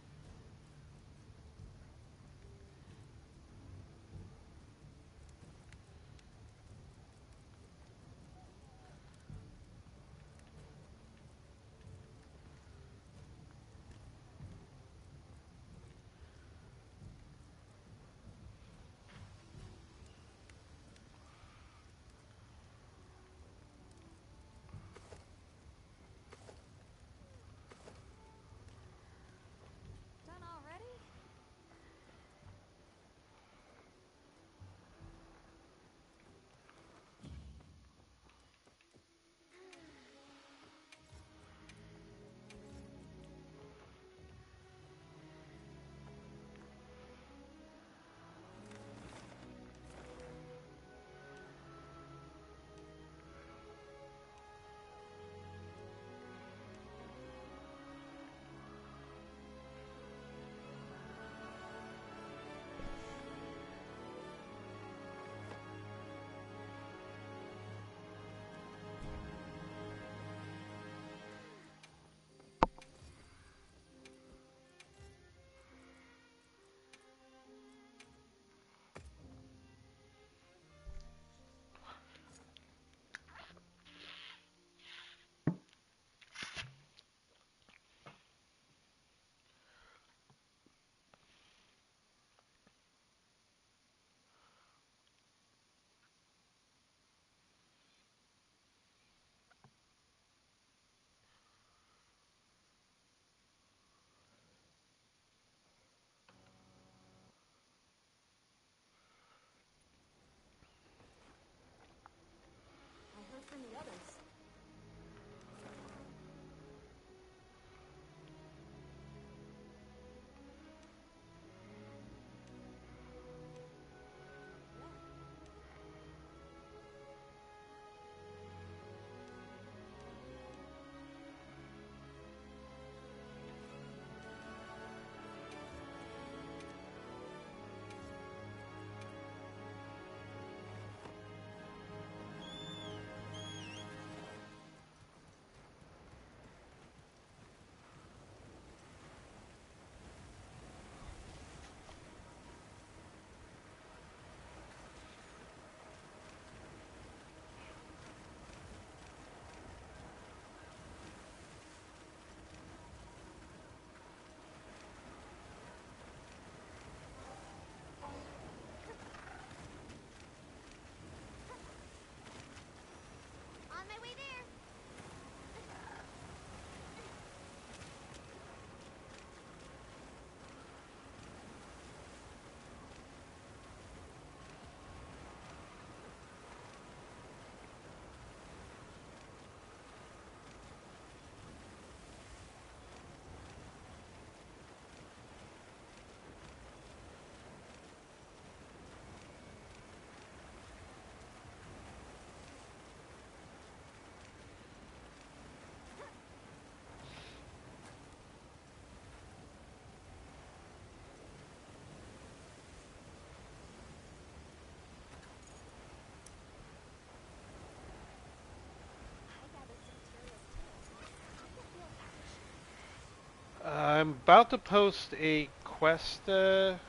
Speaker 1: I'm about to post a quest, a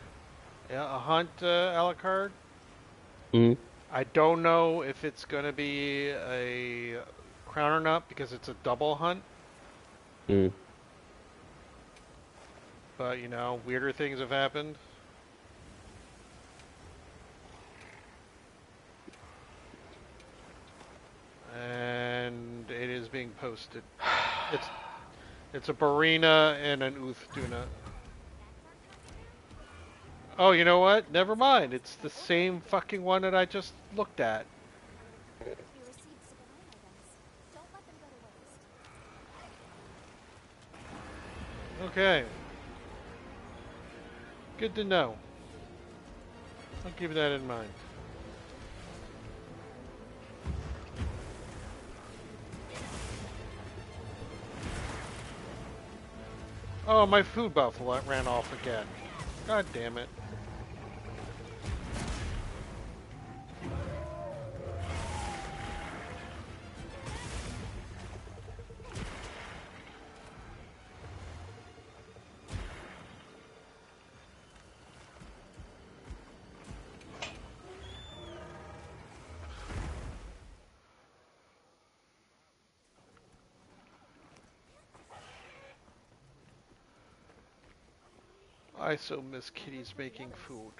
Speaker 1: hunt a la carte.
Speaker 2: Mm.
Speaker 1: I don't know if it's going to be a crown or not because it's a double hunt.
Speaker 2: Mm.
Speaker 1: But, you know, weirder things have happened. And it is being posted. It's a Barina and an Uthduna. Oh, you know what? Never mind. It's the same fucking one that I just looked at.
Speaker 3: You received supply items. Don't let them go to waste.
Speaker 1: Okay. Good to know. I'll keep that in mind. Oh, my food buff ran off again. God damn it. I so miss kitties making food.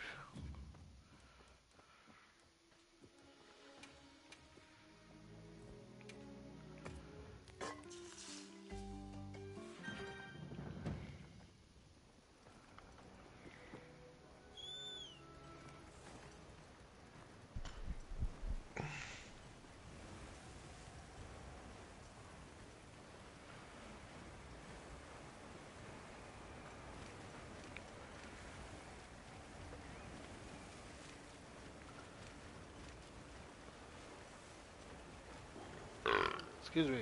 Speaker 1: Excuse me.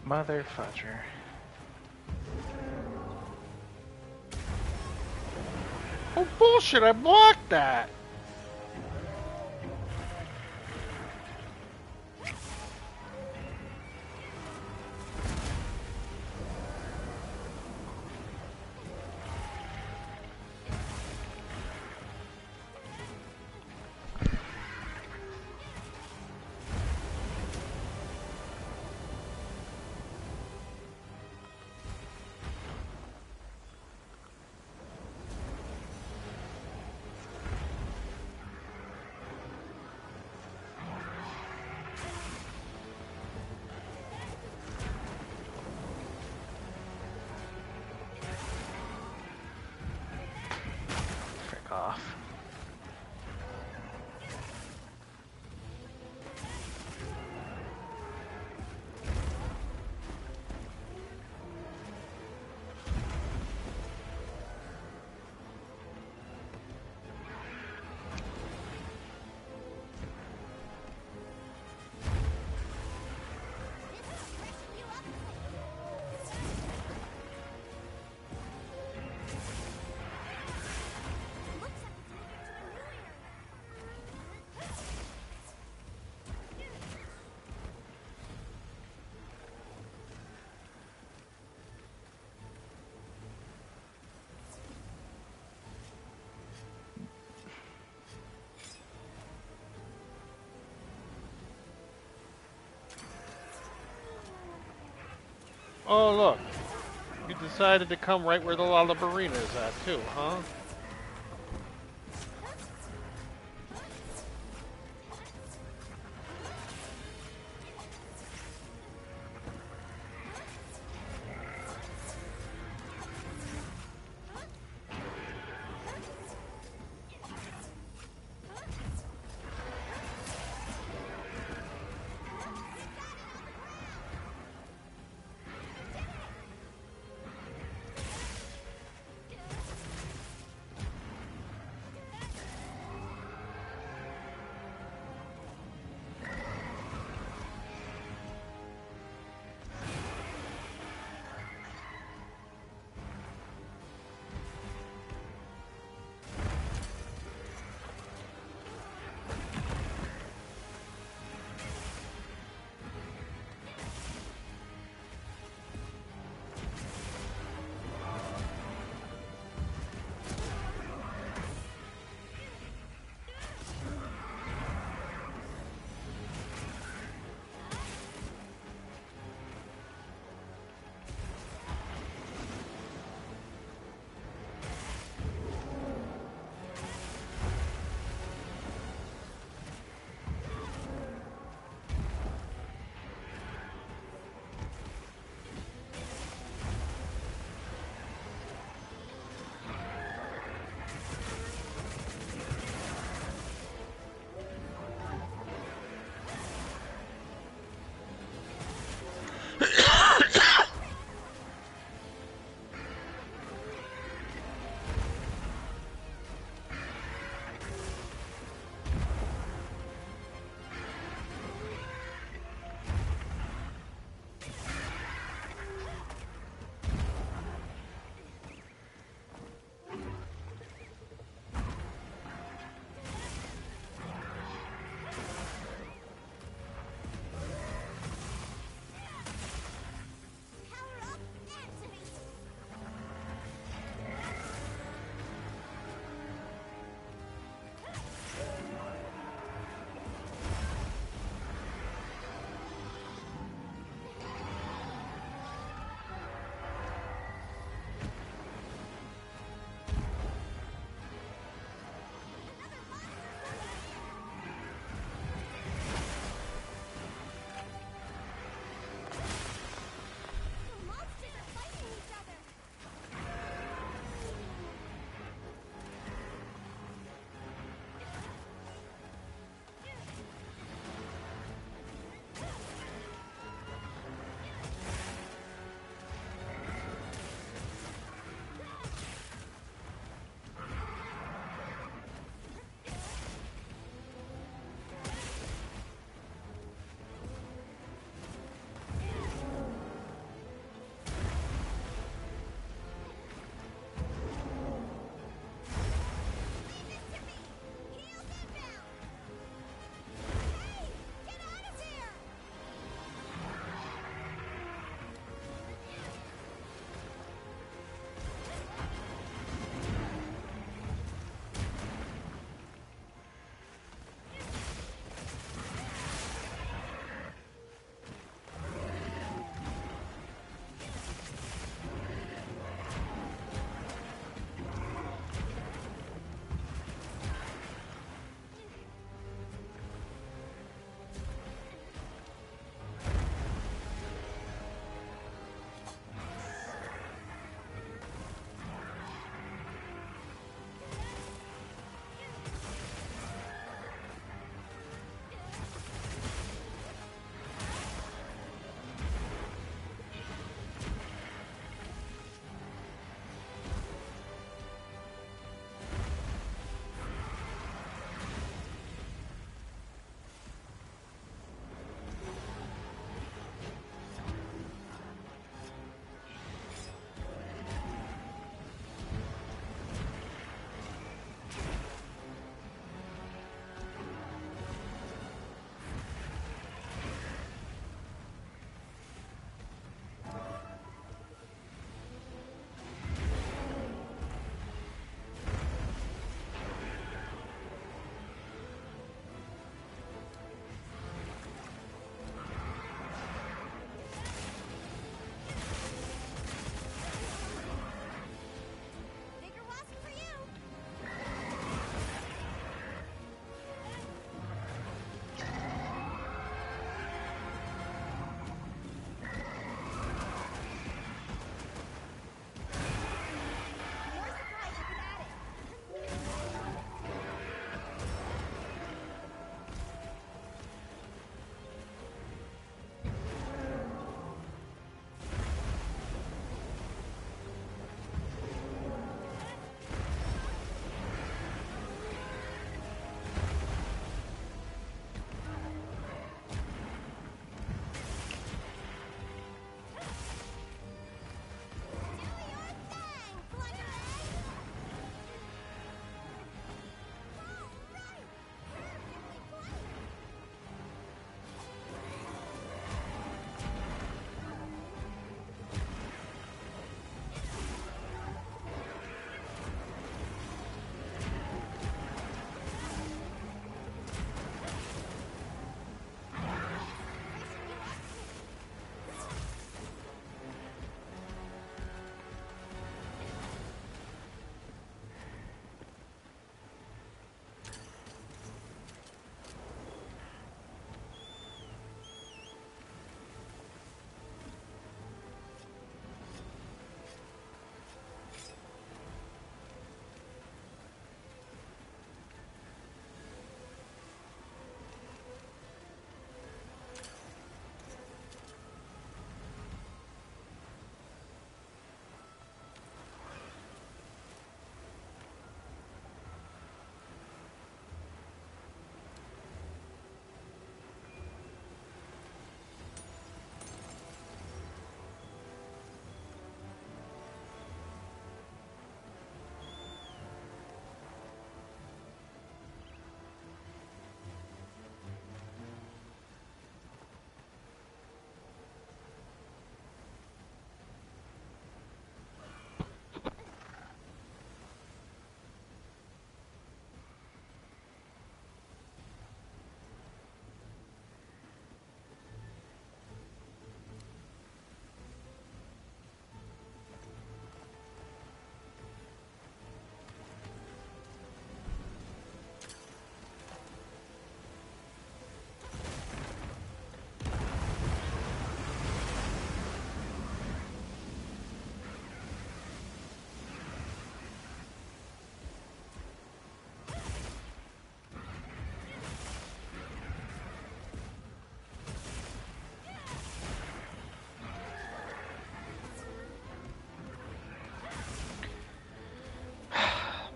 Speaker 5: Motherfudger.
Speaker 1: Oh bullshit, I blocked that! Oh, look. You decided to come right where the Lollabarina is at, too, huh?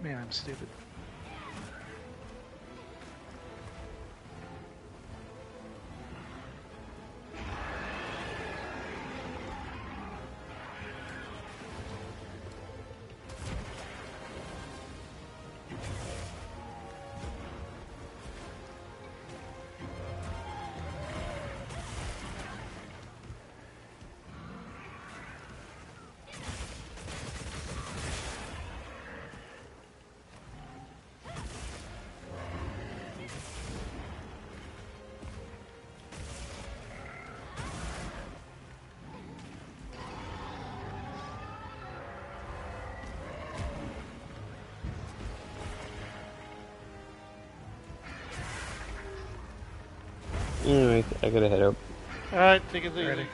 Speaker 5: Man, I'm stupid.
Speaker 2: Alright, I gotta head out.
Speaker 1: Alright, take it easy.
Speaker 5: Ready.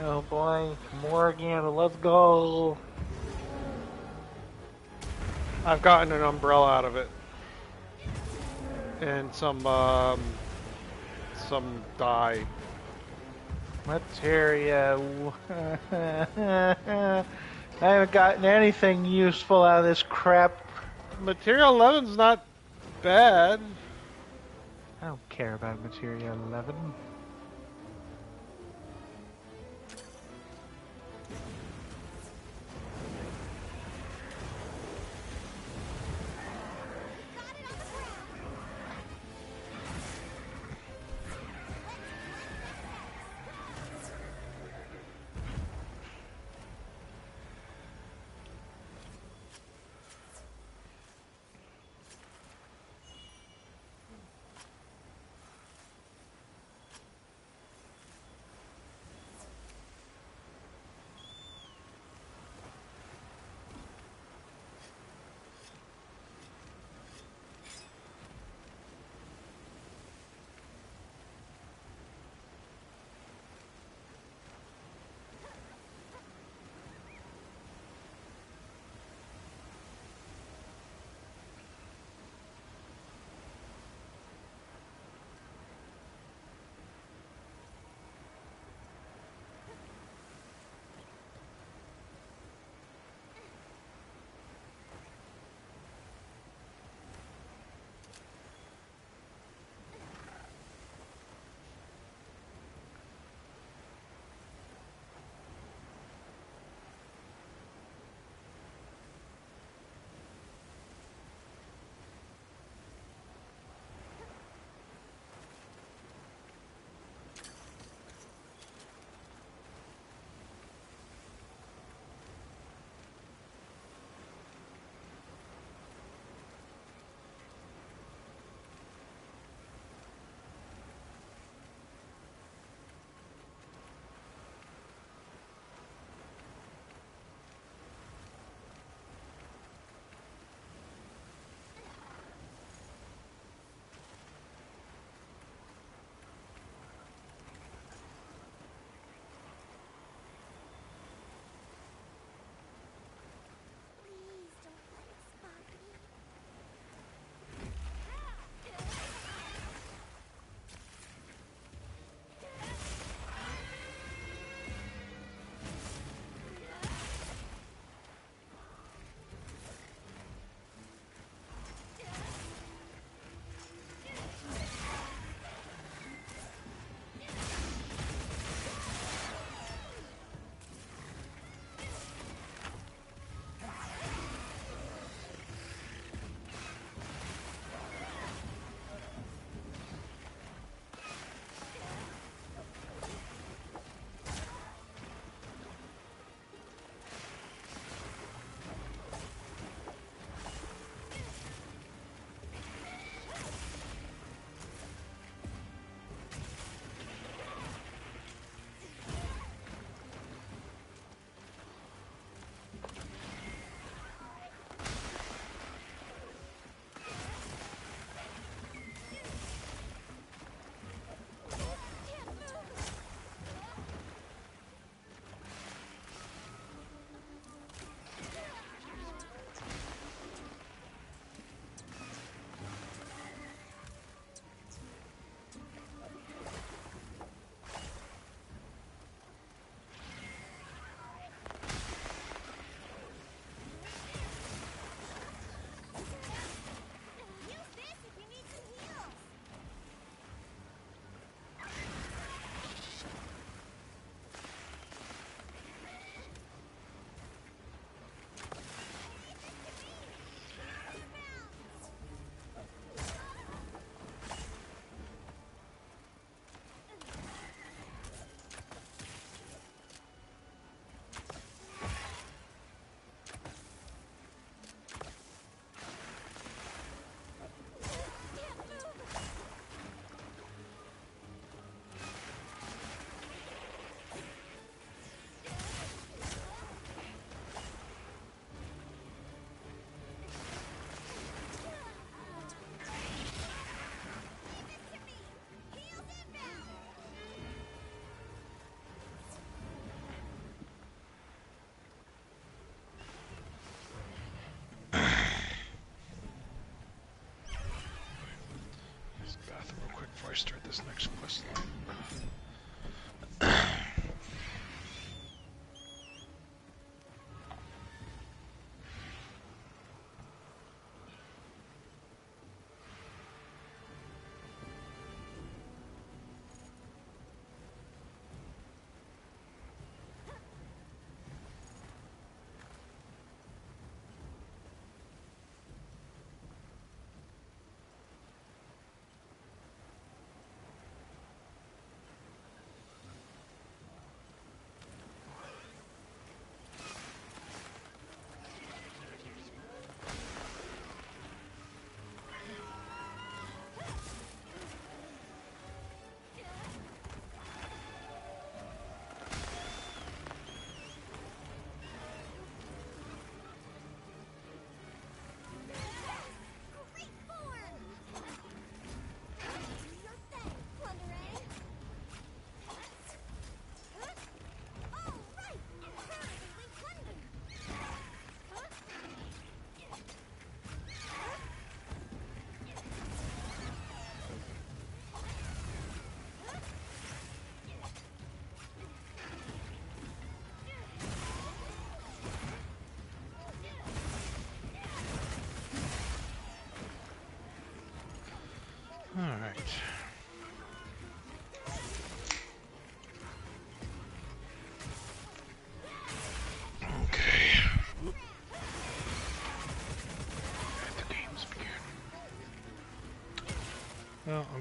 Speaker 5: Oh boy, Morgan, let's go.
Speaker 1: I've gotten an umbrella out of it. And some dye.
Speaker 5: Materia. I haven't gotten anything useful out of this crap.
Speaker 1: Material 11's not bad.
Speaker 5: I don't care about Materia 11.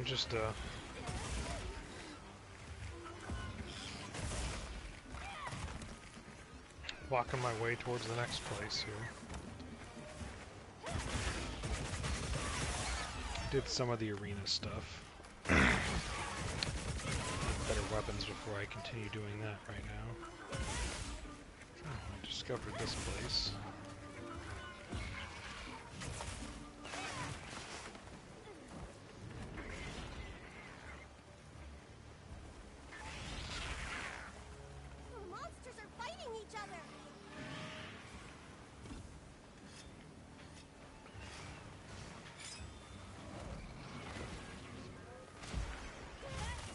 Speaker 4: I'm just walking my way towards the next place here. Did some of the arena stuff. Better weapons before I continue doing that right now. Oh, I discovered this place.
Speaker 3: The monsters are fighting each other.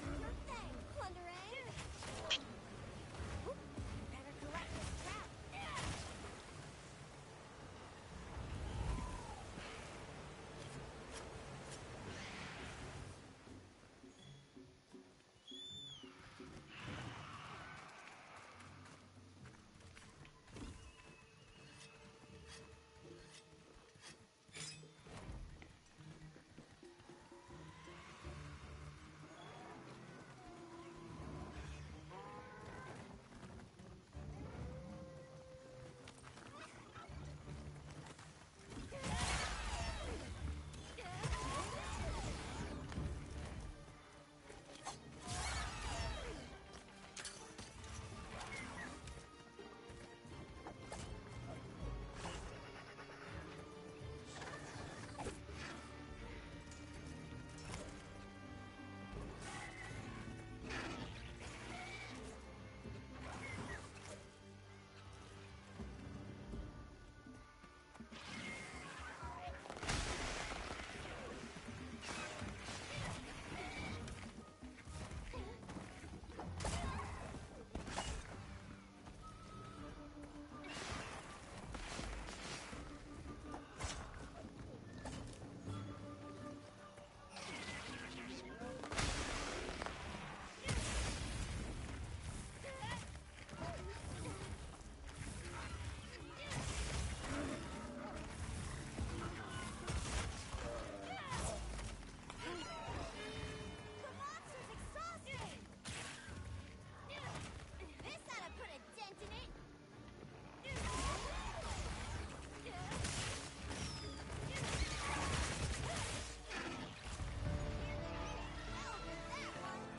Speaker 3: Your thing, Plunderang. Better collect this crap. The monster's exhausted. This ought to put a dent in it. Well, that one.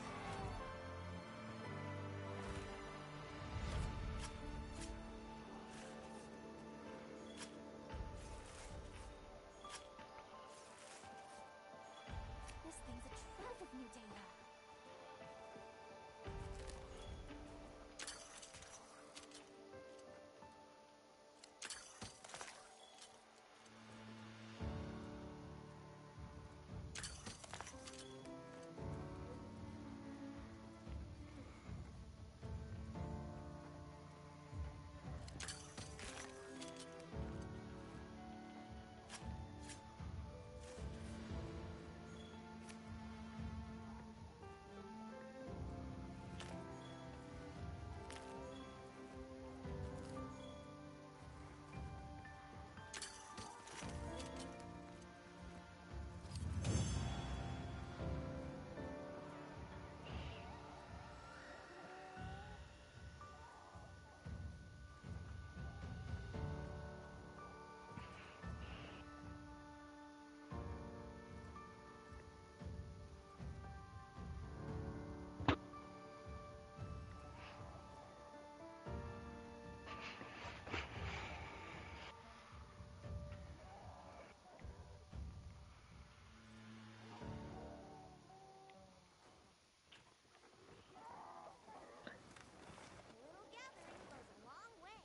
Speaker 3: This thing's a trove of new data. A little gathering goes a long way.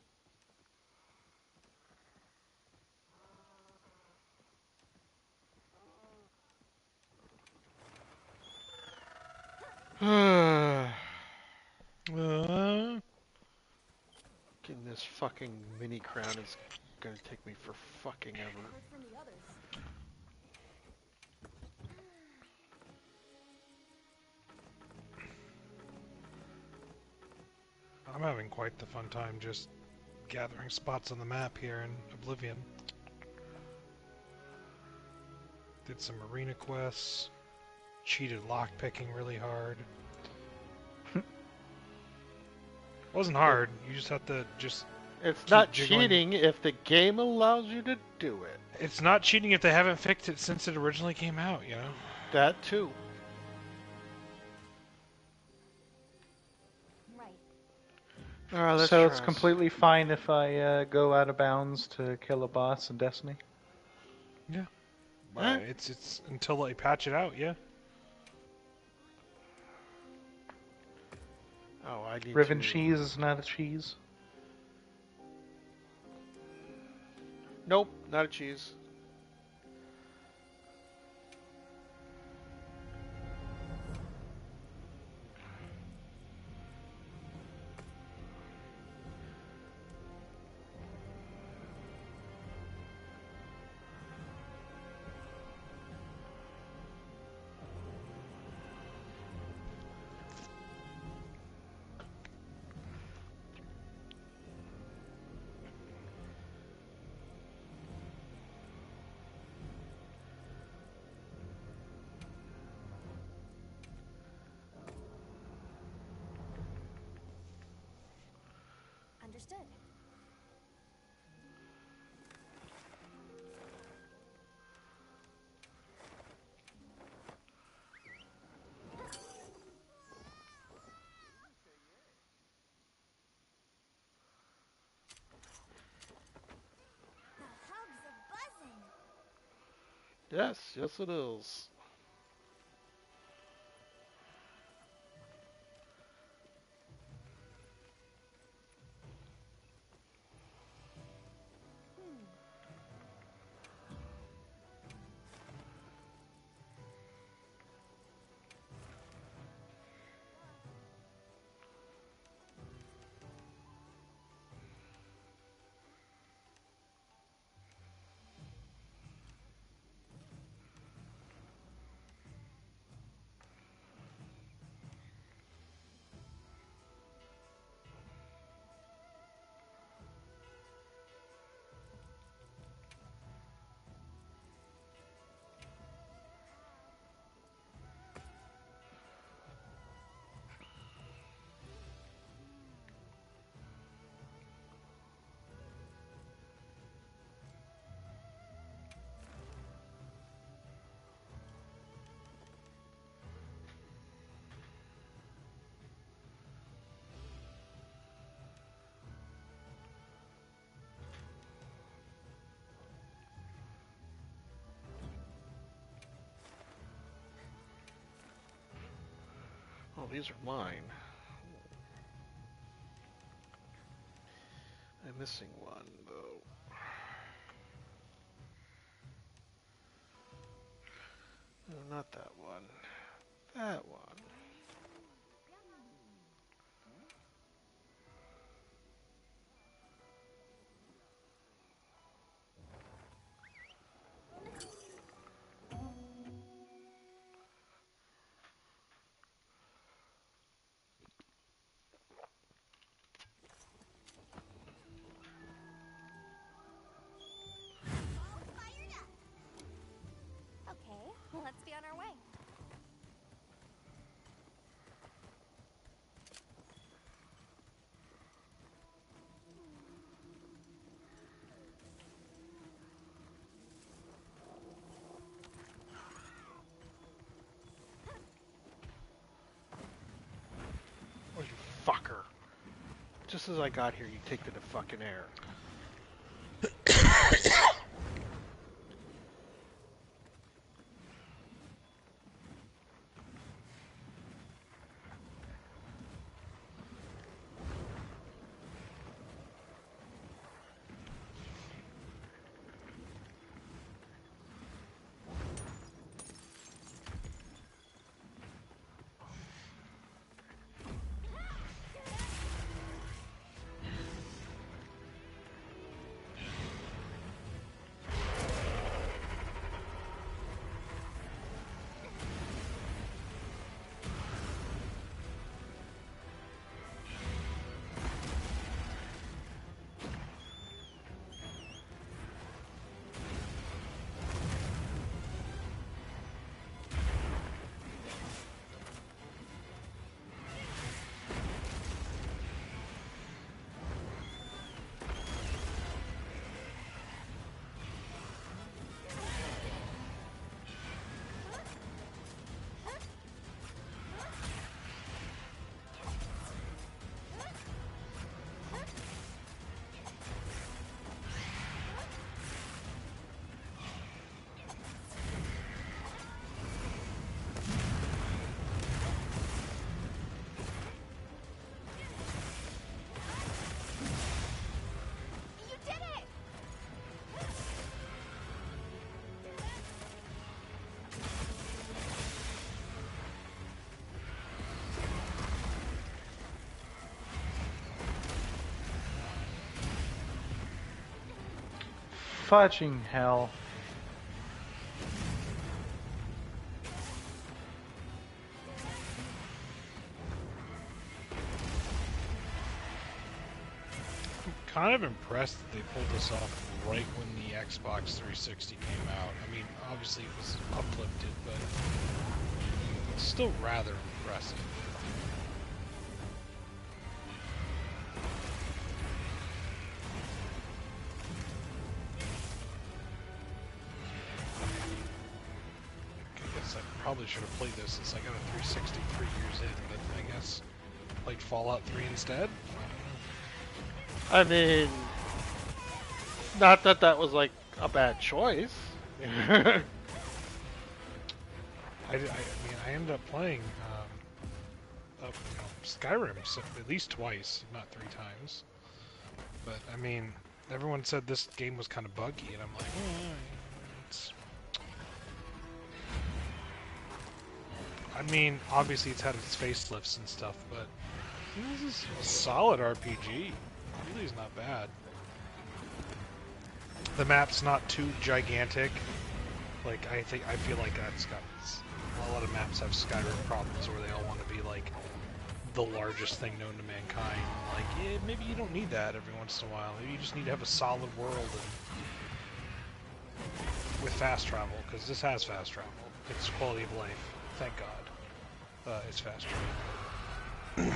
Speaker 1: Getting this fucking mini crown is gonna take me for fucking ever.
Speaker 7: Heard from the others.
Speaker 4: I'm having quite the fun time just gathering spots on the map here in Oblivion. Did some arena quests. cheated lockpicking really hard. It wasn't hard. You just have to just.
Speaker 1: It's
Speaker 4: Keep
Speaker 1: not
Speaker 4: jiggling.
Speaker 1: cheating if the game allows you to do it.
Speaker 4: It's not cheating if they haven't fixed it since it originally came out, you know?
Speaker 1: That too.
Speaker 3: Right.
Speaker 1: All right, let's
Speaker 5: So
Speaker 1: try
Speaker 5: it's completely fine if I go out of bounds to kill a boss in Destiny.
Speaker 1: Huh?
Speaker 4: It's until they patch it out, yeah.
Speaker 1: Oh, I need
Speaker 5: Riven
Speaker 1: to.
Speaker 5: cheese is not a cheese.
Speaker 1: Nope, not a cheese.
Speaker 3: Understood. The hubs are buzzing.
Speaker 1: Yes, yes it is. Oh, these are mine. I'm missing one, though. No, not that one. That one.
Speaker 3: All fired up. Okay, let's be on our way.
Speaker 1: Oh, you fucker. Just as I got here, you take to the fucking air.
Speaker 5: fudging hell.
Speaker 4: Kind of impressed that they pulled this off right when the Xbox 360 came out. I mean, obviously it was uplifted, but it's still rather impressive. I guess I probably should have played this since I got a 360 3 years in, but I guess played Fallout 3 instead.
Speaker 1: I mean, not that that was like a bad choice.
Speaker 4: I mean, I ended up playing Skyrim at least twice, if not 3 times. But I mean, everyone said this game was kind of buggy, and I'm like, it's. I mean, obviously it's had its facelifts and stuff, but this is a solid RPG. It really is not bad. The map's not too gigantic. Like I feel like that's got a lot of maps have Skyrim problems where they all want to be like the largest thing known to mankind. Like, yeah, maybe you don't need that every once in a while. Maybe you just need to have a solid world and with fast travel, because this has fast travel. It's quality of life. Thank God. It's fast travel.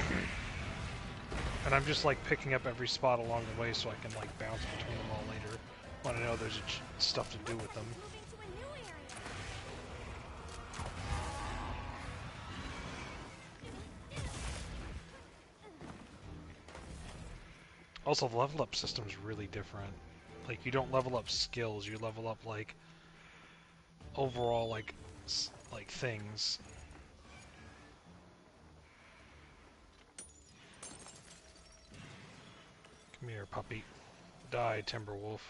Speaker 4: And I'm just like picking up every spot along the way so I can like bounce between them all later when I know there's stuff to do with them.
Speaker 3: Moving to a new area.
Speaker 4: Also, the level up system is really different. Like, you don't level up skills, you level up like overall like things. Come here, puppy. Die, Timberwolf.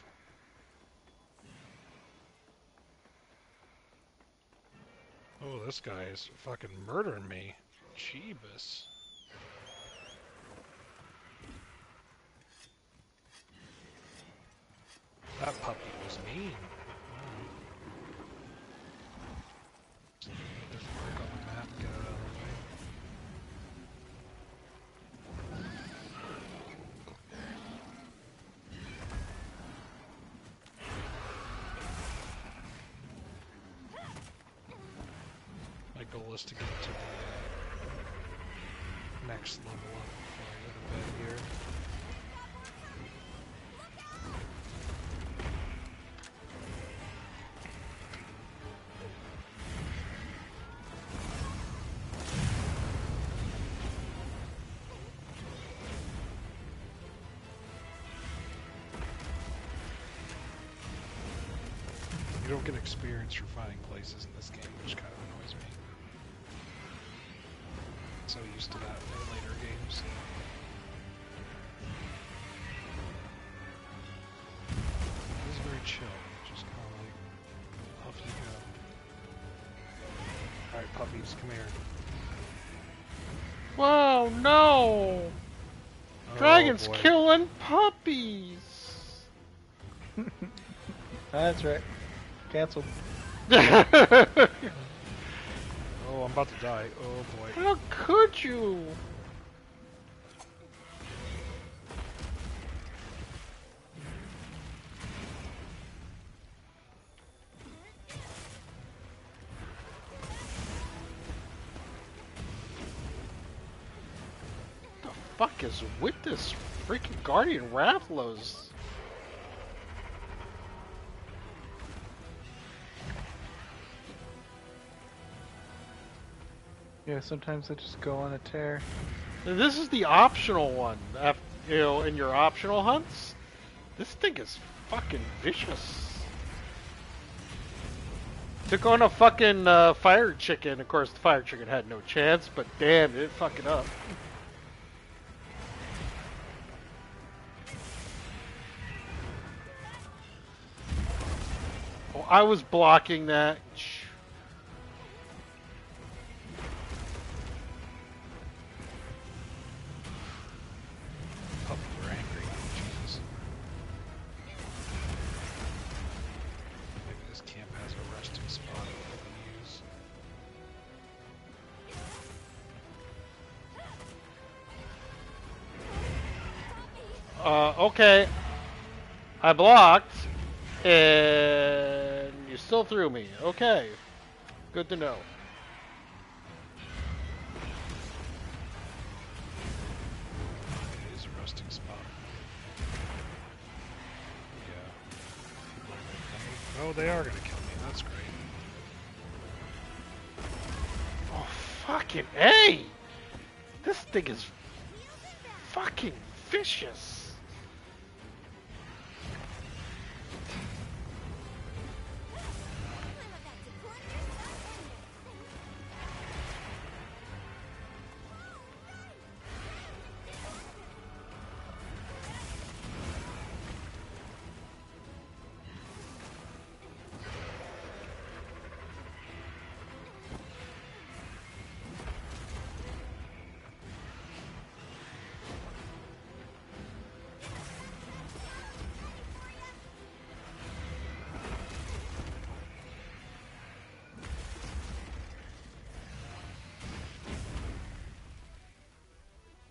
Speaker 4: Oh, this guy is fucking murdering me. Jeebus. That puppy was mean. Just mark on the map, get it out of the way. My goal is to get to the next level up before I go to bed here. You don't get experience for finding places in this game, which kind of annoys me. I'm so used to that in later games. It is very chill, just kind of like, off you go. Alright, puppies, come here.
Speaker 1: Whoa, no! Dragons
Speaker 4: boy.
Speaker 1: killing puppies!
Speaker 5: That's right. Cancelled.
Speaker 4: Oh, I'm about to die. Oh boy.
Speaker 1: How could you? What the fuck is with this freaking Guardian Rathlos?
Speaker 5: Yeah, sometimes they just go on a tear.
Speaker 1: This is the optional one. In your optional hunts, this thing is fucking vicious. Took on a fucking fire chicken. Of course, the fire chicken had no chance, but damn, did it fuck it up. Oh, I was blocking that.
Speaker 4: Puppy, you're angry. Jesus.
Speaker 1: Okay. I blocked, and you still threw me. Okay. Good to know.
Speaker 4: It is a resting spot. Yeah. People are gonna kill me. Oh, they are gonna kill me. That's great.
Speaker 1: Oh, fucking A! This thing is fucking vicious.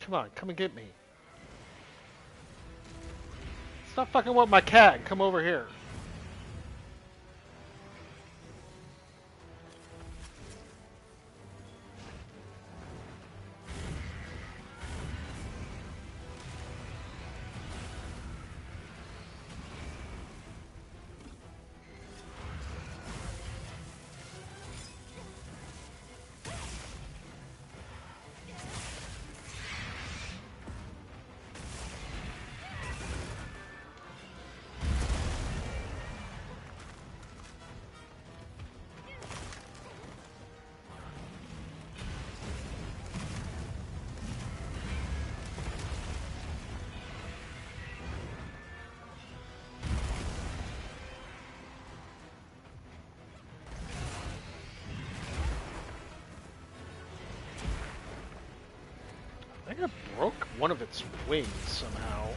Speaker 1: Come on, come and get me. Stop fucking with my cat. Come over here. I think I broke one of its wings somehow.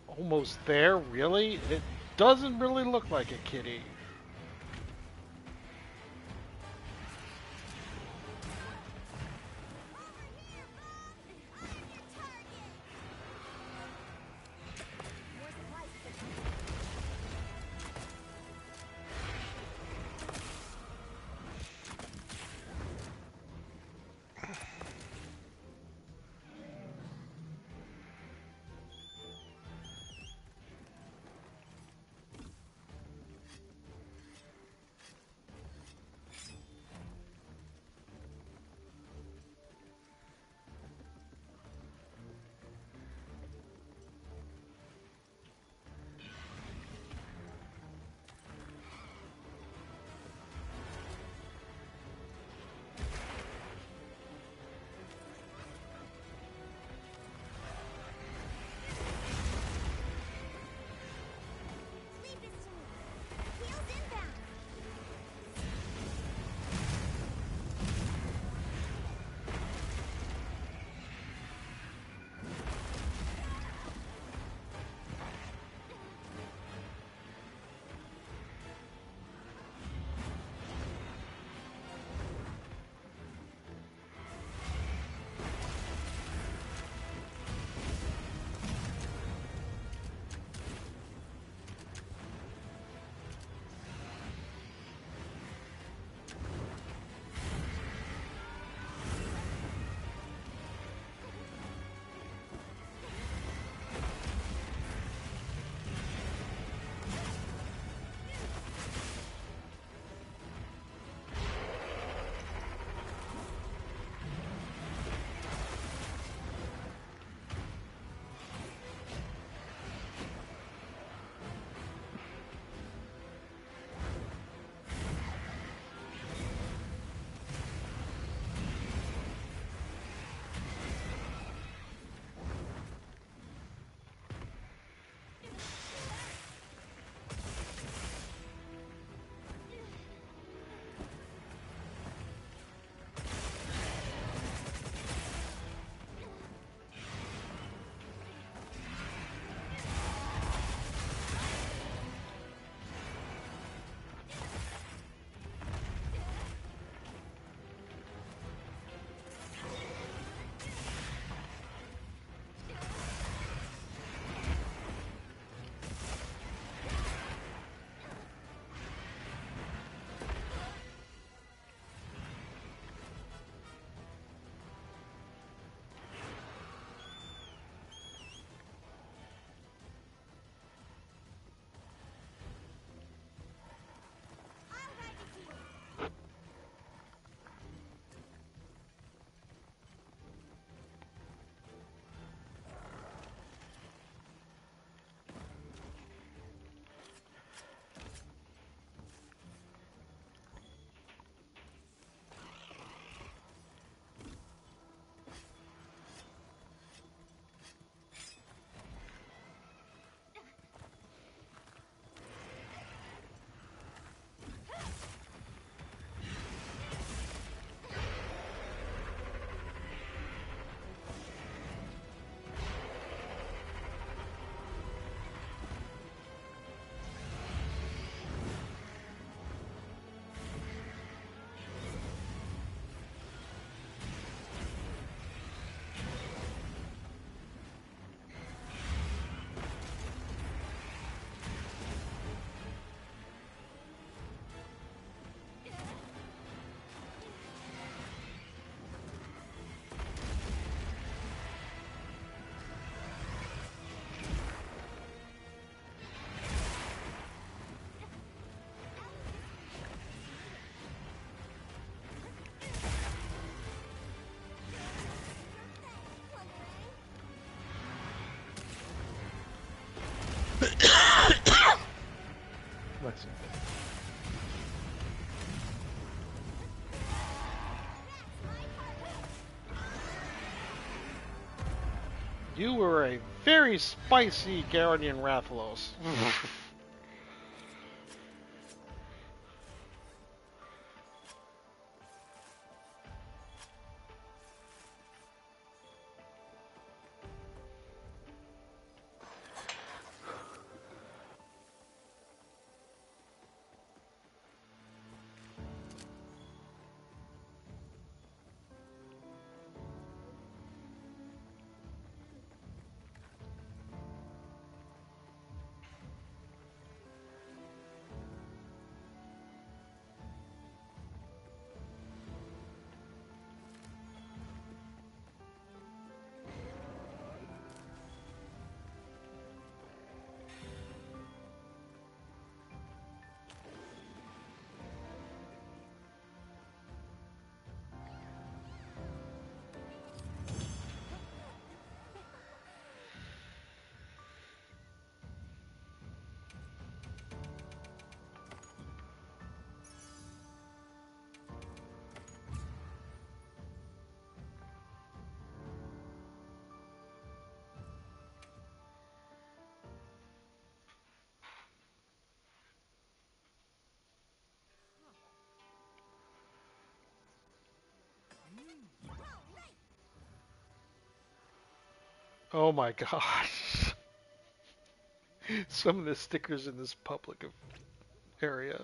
Speaker 1: Almost there, really? It doesn't really look like a kitty. You were a very spicy Guardian Rathalos. Oh my gosh. Some of the stickers in this public area.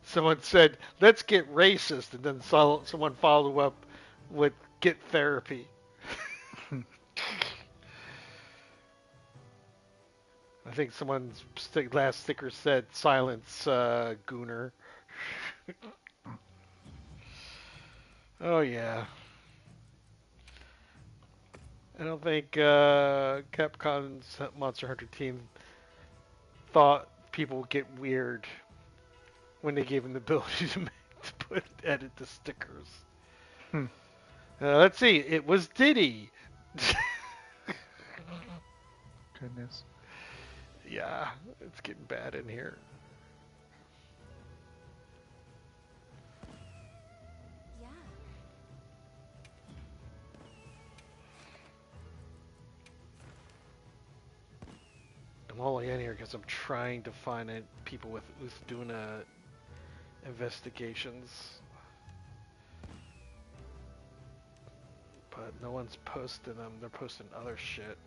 Speaker 1: Someone said, let's get racist, and then someone followed up with get therapy. I think someone's last sticker said silence Gooner. Oh yeah. I don't think Capcom's Monster Hunter team thought people would get weird when they gave him the ability to edit the stickers.
Speaker 5: Hmm.
Speaker 1: Let's see. It was Diddy.
Speaker 5: Goodness.
Speaker 1: Yeah, it's getting bad in here.
Speaker 3: Yeah.
Speaker 1: I'm only in here because I'm trying to find people who's doing investigations, but no one's posting them. They're posting other shit.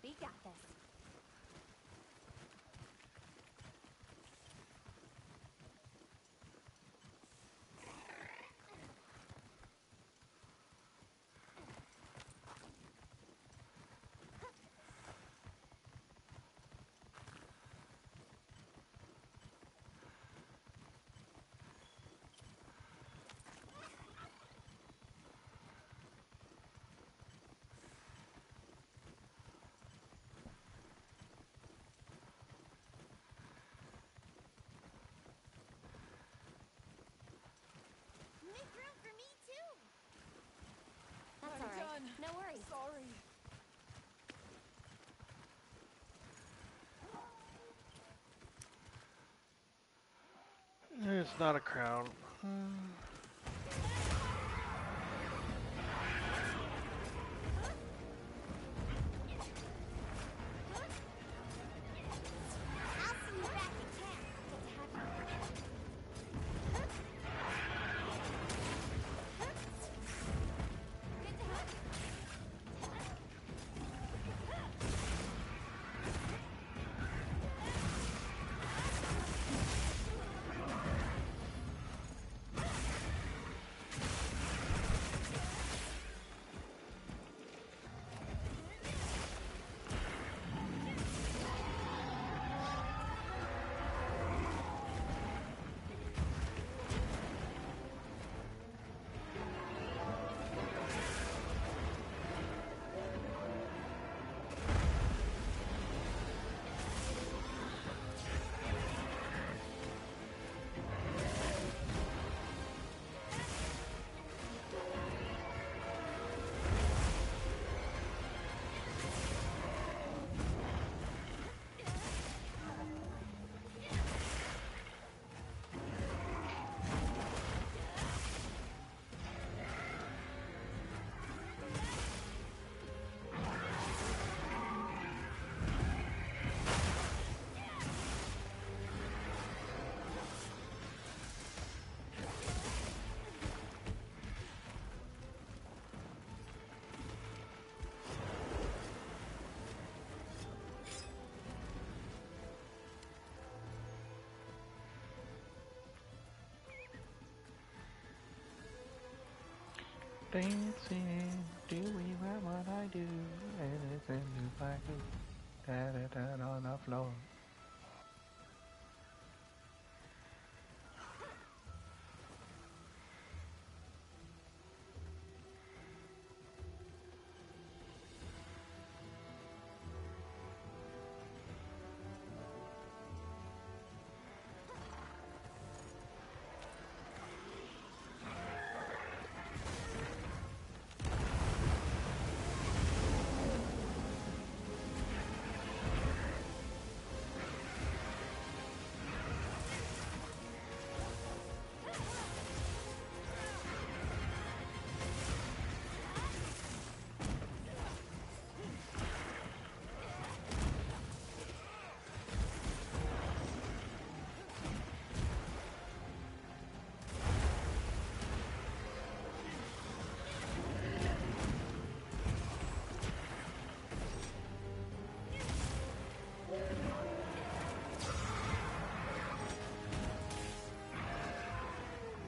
Speaker 3: We got this.
Speaker 1: It's not a crown.
Speaker 3: I'll see you back in camp. Get to have Good to have you.
Speaker 5: Dancing, doing what I do, and it's in the like da on the floor.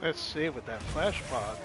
Speaker 1: Let's see with that flash pod.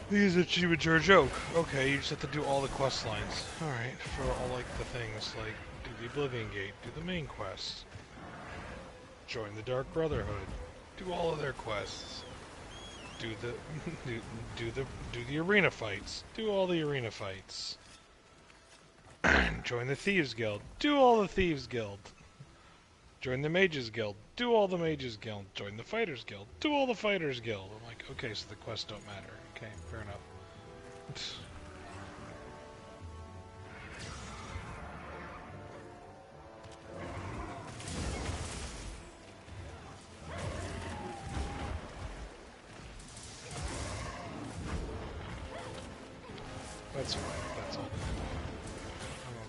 Speaker 4: These achievements are a joke. Okay, you just have to do all the quest lines. Alright, for all like the things, like do the Oblivion Gate, do the main quest. Join the Dark Brotherhood. Do all of their quests. Do the do the arena fights. Do all the arena fights. Join the Thieves Guild. Do all the Thieves Guild. Join the Mages Guild. Do all the Mages Guild. Join the Fighters Guild. Do all the Fighters Guild. I'm like, okay, so the quests don't matter. Okay, fair enough. That's fine. That's all. I'm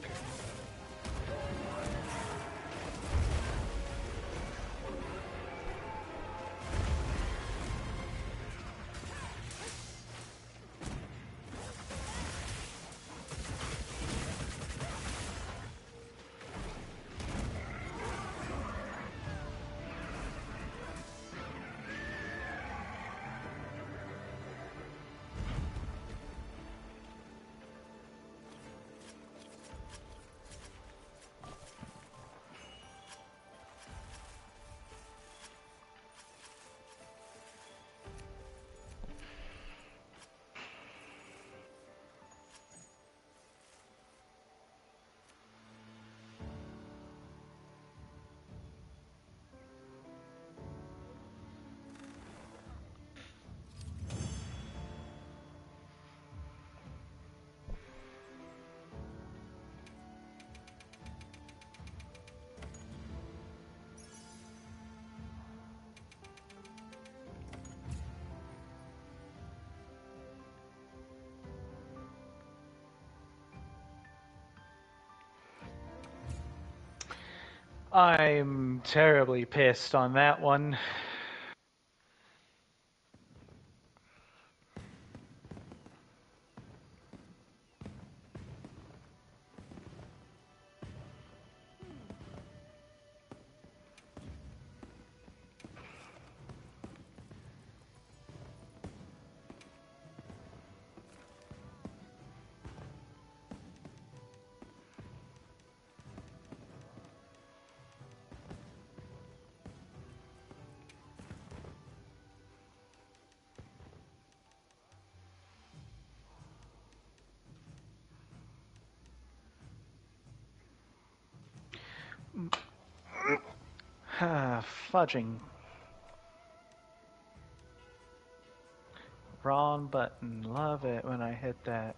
Speaker 4: okay.
Speaker 5: I'm terribly pissed on that one. Fudging. Wrong button. Love it when I hit that.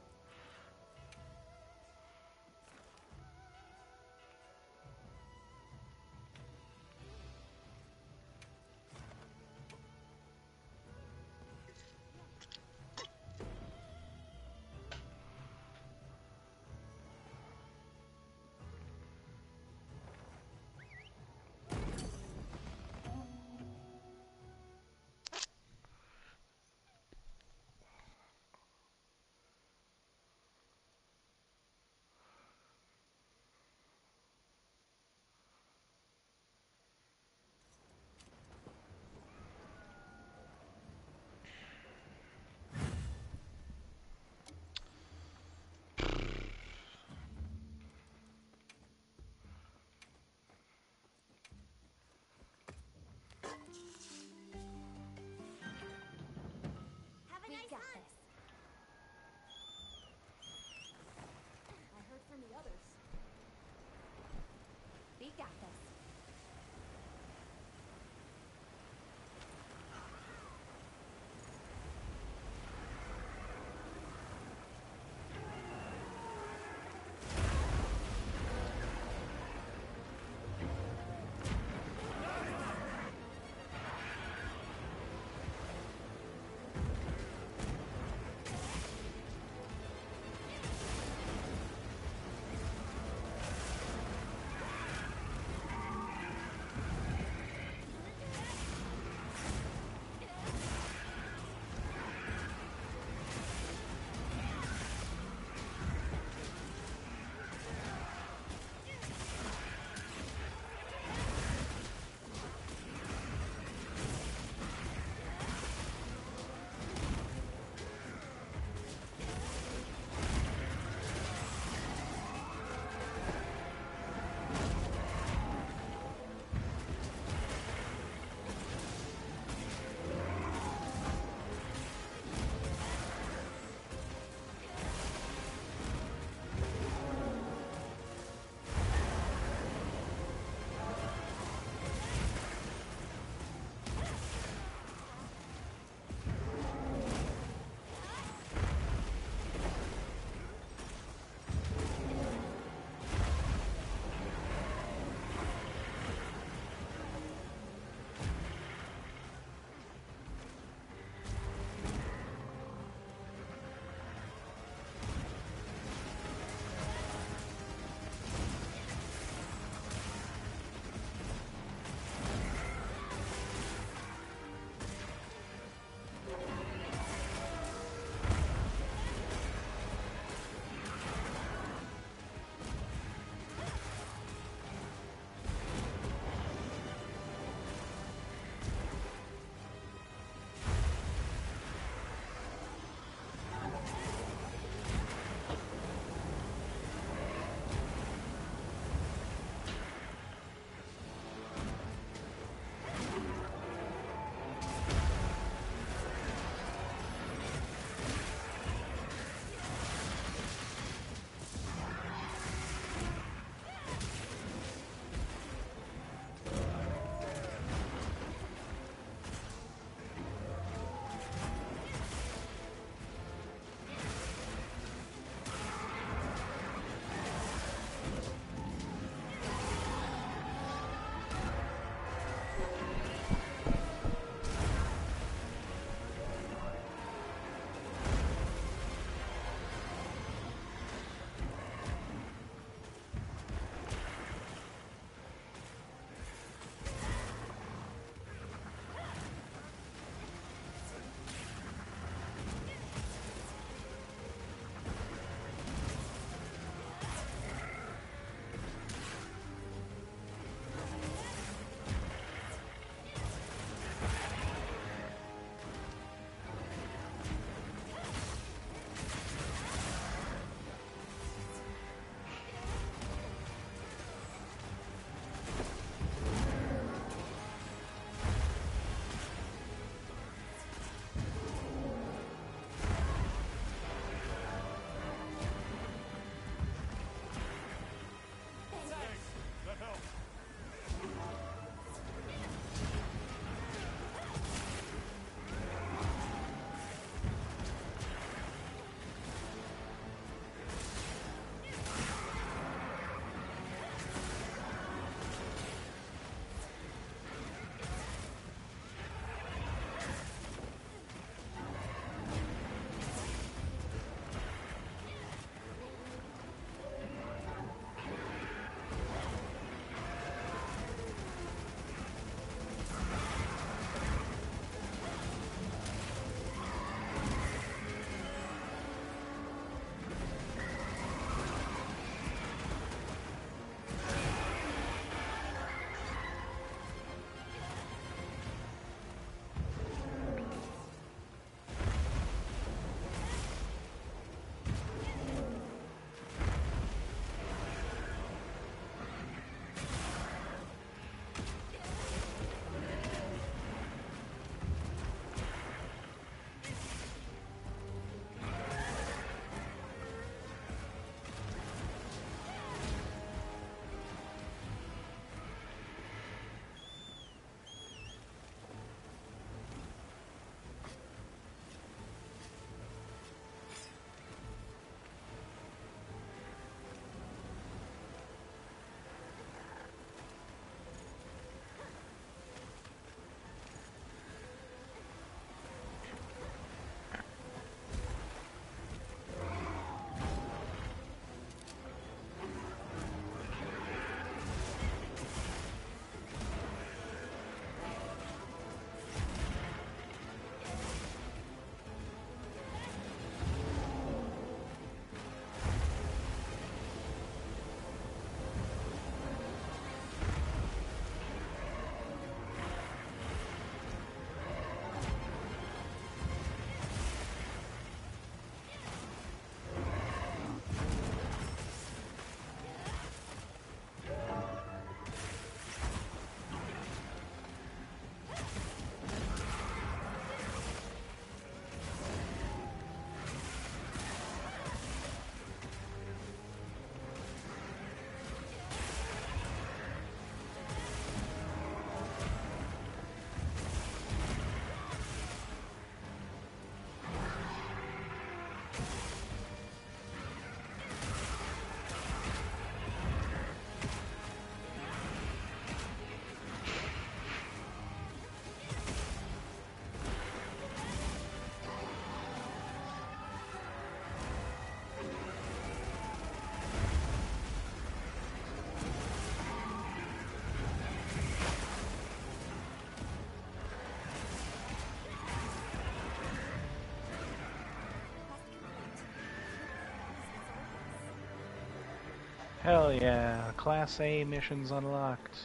Speaker 5: Hell yeah, Class A missions unlocked.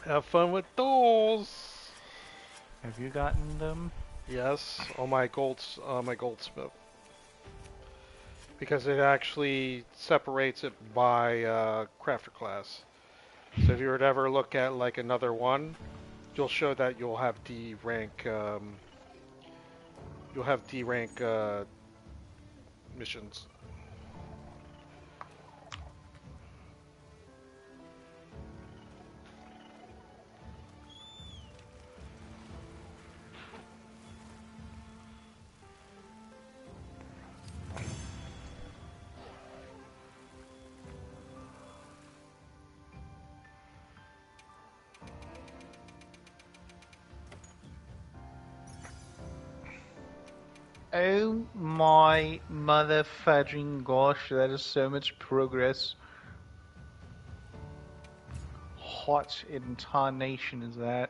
Speaker 1: Have fun with those.
Speaker 5: Have you gotten them?
Speaker 1: Yes, on my goldsmith, because it actually separates it by crafter class. So if you were to ever look at like another one, you'll show that you'll have D rank. You'll have D rank missions.
Speaker 5: Oh my mother fudging gosh, that is so much progress. What in tarnation is that?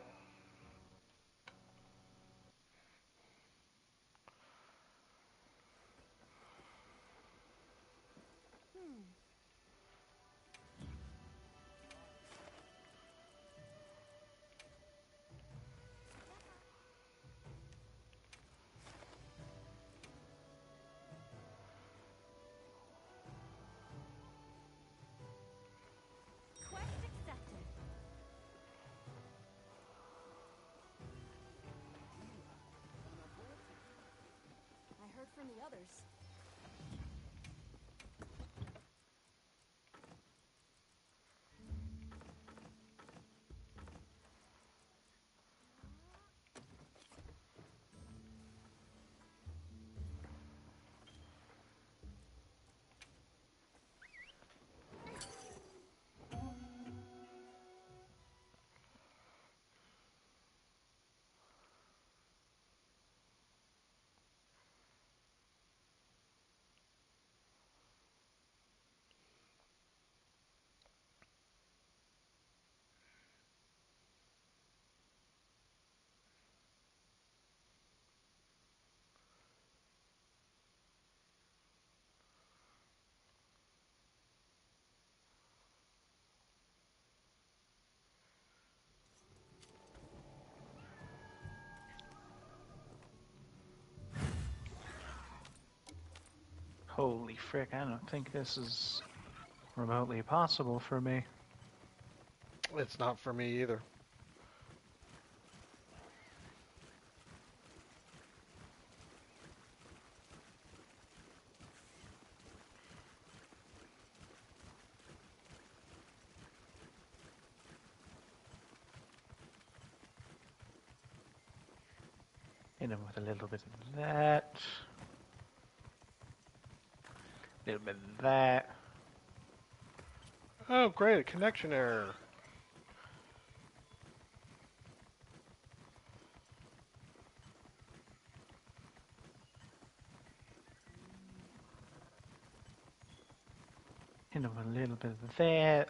Speaker 3: Quest accepted.
Speaker 7: I heard from the others.
Speaker 5: Holy frick, I don't think this is remotely possible for me.
Speaker 1: It's not for me either.
Speaker 5: Hit him with a little bit of that. A little bit of that.
Speaker 1: Oh, great, a connection error.
Speaker 5: Hit him with a little bit of that.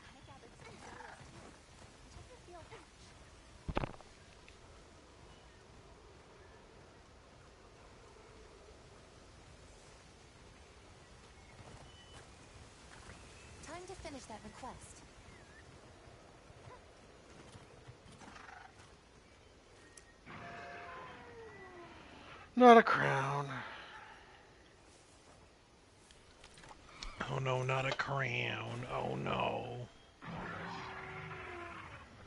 Speaker 3: I gathered some materials too. Check your field pouch. Time to finish that request.
Speaker 1: Not a crown.
Speaker 4: Oh no, not a crown. Oh no.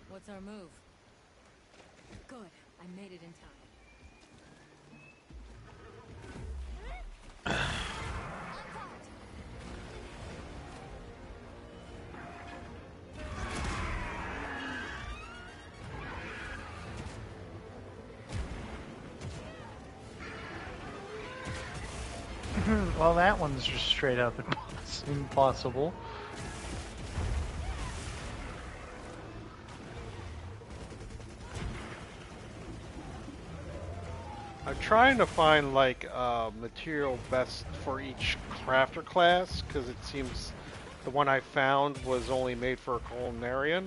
Speaker 7: What's our move? Good. I made it in time.
Speaker 5: Well, that one's just straight up impossible.
Speaker 1: I'm trying to find like material best for each crafter class because it seems the one I found was only made for a culinarian.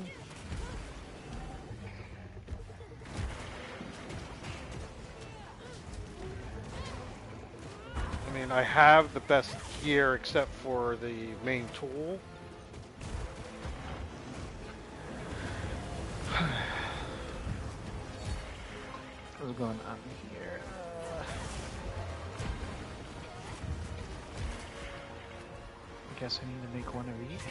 Speaker 1: I mean, I have the best gear except for the main tool.
Speaker 5: What's going on here? I guess I need to make one of each.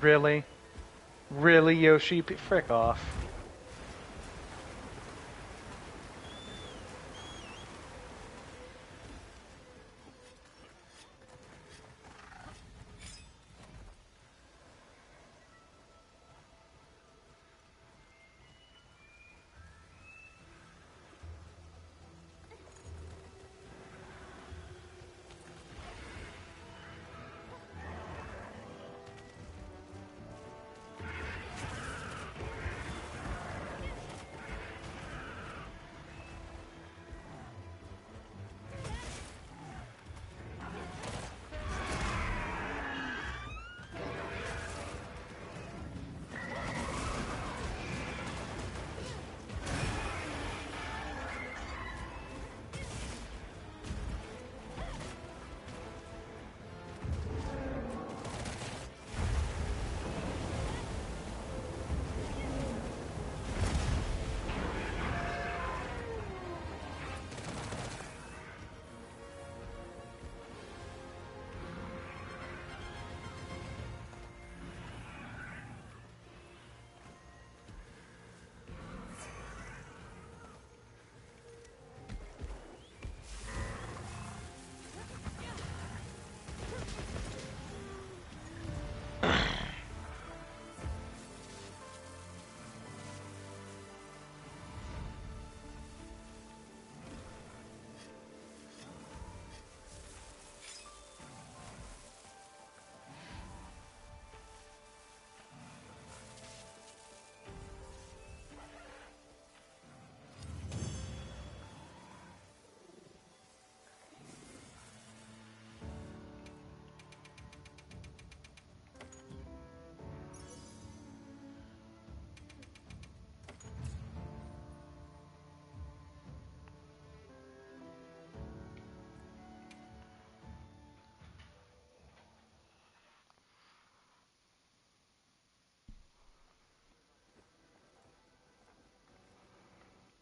Speaker 5: Really? Really, Yoshi? Frick off.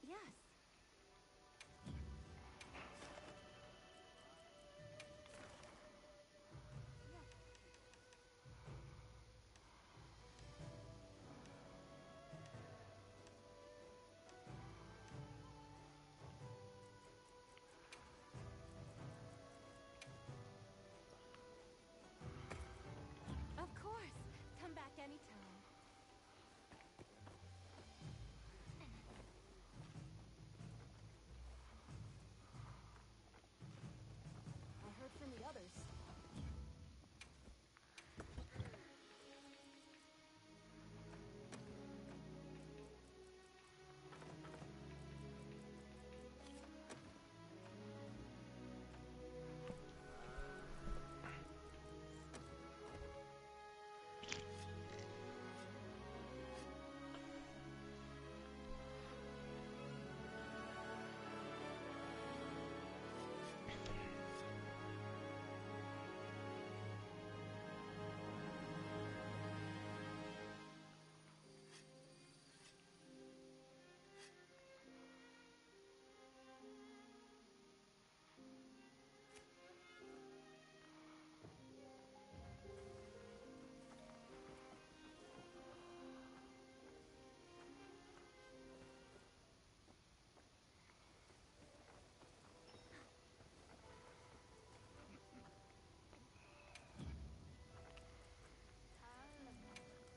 Speaker 3: Yes. Of course. Come back anytime. I heard from the others.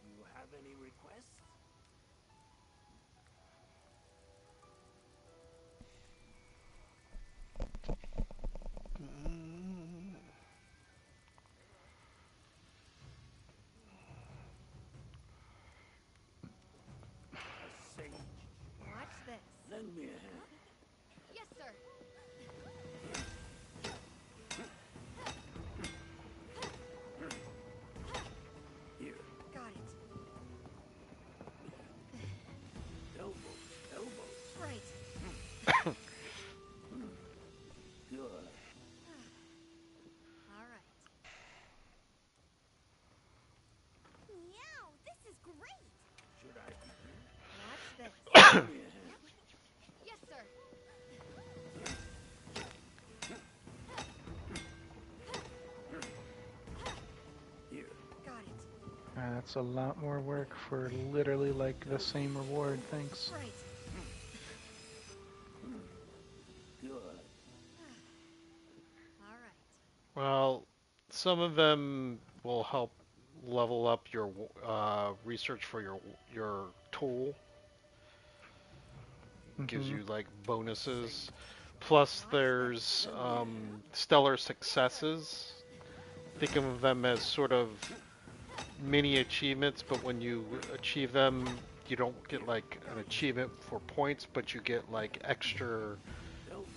Speaker 6: You have any requests? A sage.
Speaker 3: Watch this.
Speaker 6: Lend me a hand.
Speaker 3: Yes, sir.
Speaker 6: Here.
Speaker 3: Got it.
Speaker 6: Elbows. Elbows.
Speaker 3: Right.
Speaker 6: Good.
Speaker 3: All right. Meow, this is great.
Speaker 6: Should I begin?
Speaker 3: Watch this.
Speaker 6: Lend me a hand.
Speaker 3: Yes, sir.
Speaker 6: Here.
Speaker 3: Got it.
Speaker 5: Alright, That's a lot more work for literally like the same reward, thanks.
Speaker 7: Right.
Speaker 6: Good.
Speaker 7: All right.
Speaker 1: Well, some of them will help level up your research for your tool. Gives
Speaker 5: Mhm.
Speaker 1: you like bonuses. Plus, there's stellar successes. Think of them as sort of mini achievements, but when you achieve them, you don't get like an achievement for points, but you get like extra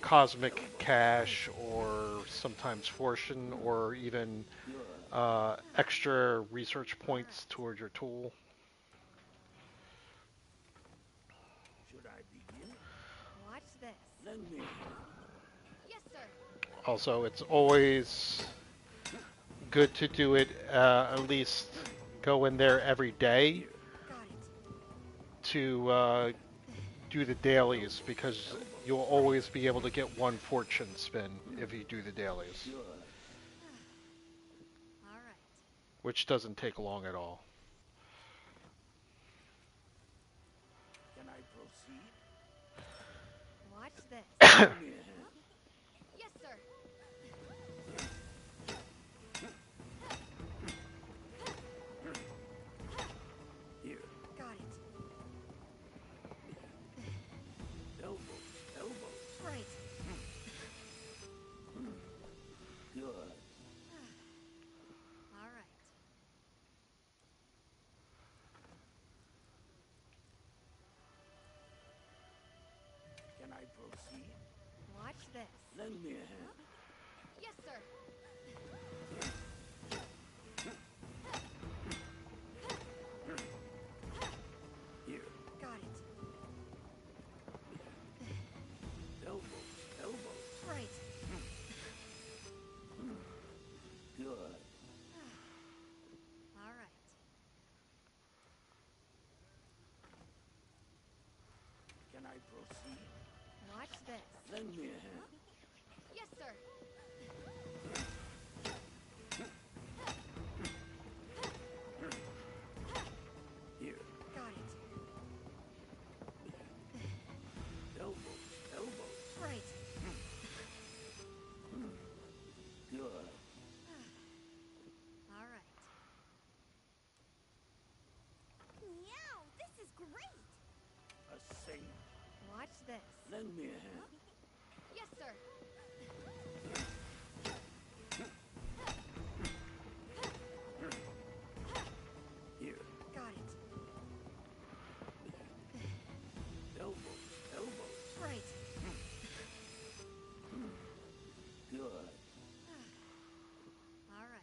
Speaker 1: cosmic cash or sometimes fortune or even extra research points towards your tool.
Speaker 6: Should I begin?
Speaker 7: Watch this.
Speaker 6: Lend me a hand.
Speaker 7: Yes, sir.
Speaker 1: Also, it's always good to do it at least go in there every day
Speaker 7: Got it.
Speaker 1: to do the dailies because you'll always be able to get one fortune spin if you do the dailies,
Speaker 6: Good.
Speaker 7: All right.
Speaker 1: which doesn't take long at all.
Speaker 6: Can I proceed?
Speaker 7: Watch this.
Speaker 6: Lend me a hand.
Speaker 7: Yes, sir.
Speaker 6: Here.
Speaker 7: Got it.
Speaker 6: Elbow. Elbow.
Speaker 7: Right.
Speaker 6: Good.
Speaker 7: All right.
Speaker 6: Can I proceed?
Speaker 7: Watch this.
Speaker 6: Lend me a hand.
Speaker 7: Yes, sir.
Speaker 6: Here.
Speaker 7: Got it.
Speaker 6: Elbow. Elbow.
Speaker 7: Right.
Speaker 6: Good.
Speaker 7: All right.
Speaker 6: Can I proceed?
Speaker 7: Watch this.
Speaker 6: Lend me a hand.
Speaker 7: Yes, sir.
Speaker 6: Here.
Speaker 7: Got it.
Speaker 6: Elbow. Elbow.
Speaker 7: Right.
Speaker 6: Good.
Speaker 7: All right.
Speaker 3: Meow, this is great.
Speaker 6: A saint.
Speaker 7: Watch this.
Speaker 6: Lend me a hand.
Speaker 7: Yes, sir.
Speaker 6: Here.
Speaker 7: Got it.
Speaker 6: Elbow. Elbow.
Speaker 7: Right.
Speaker 6: Good.
Speaker 7: All right.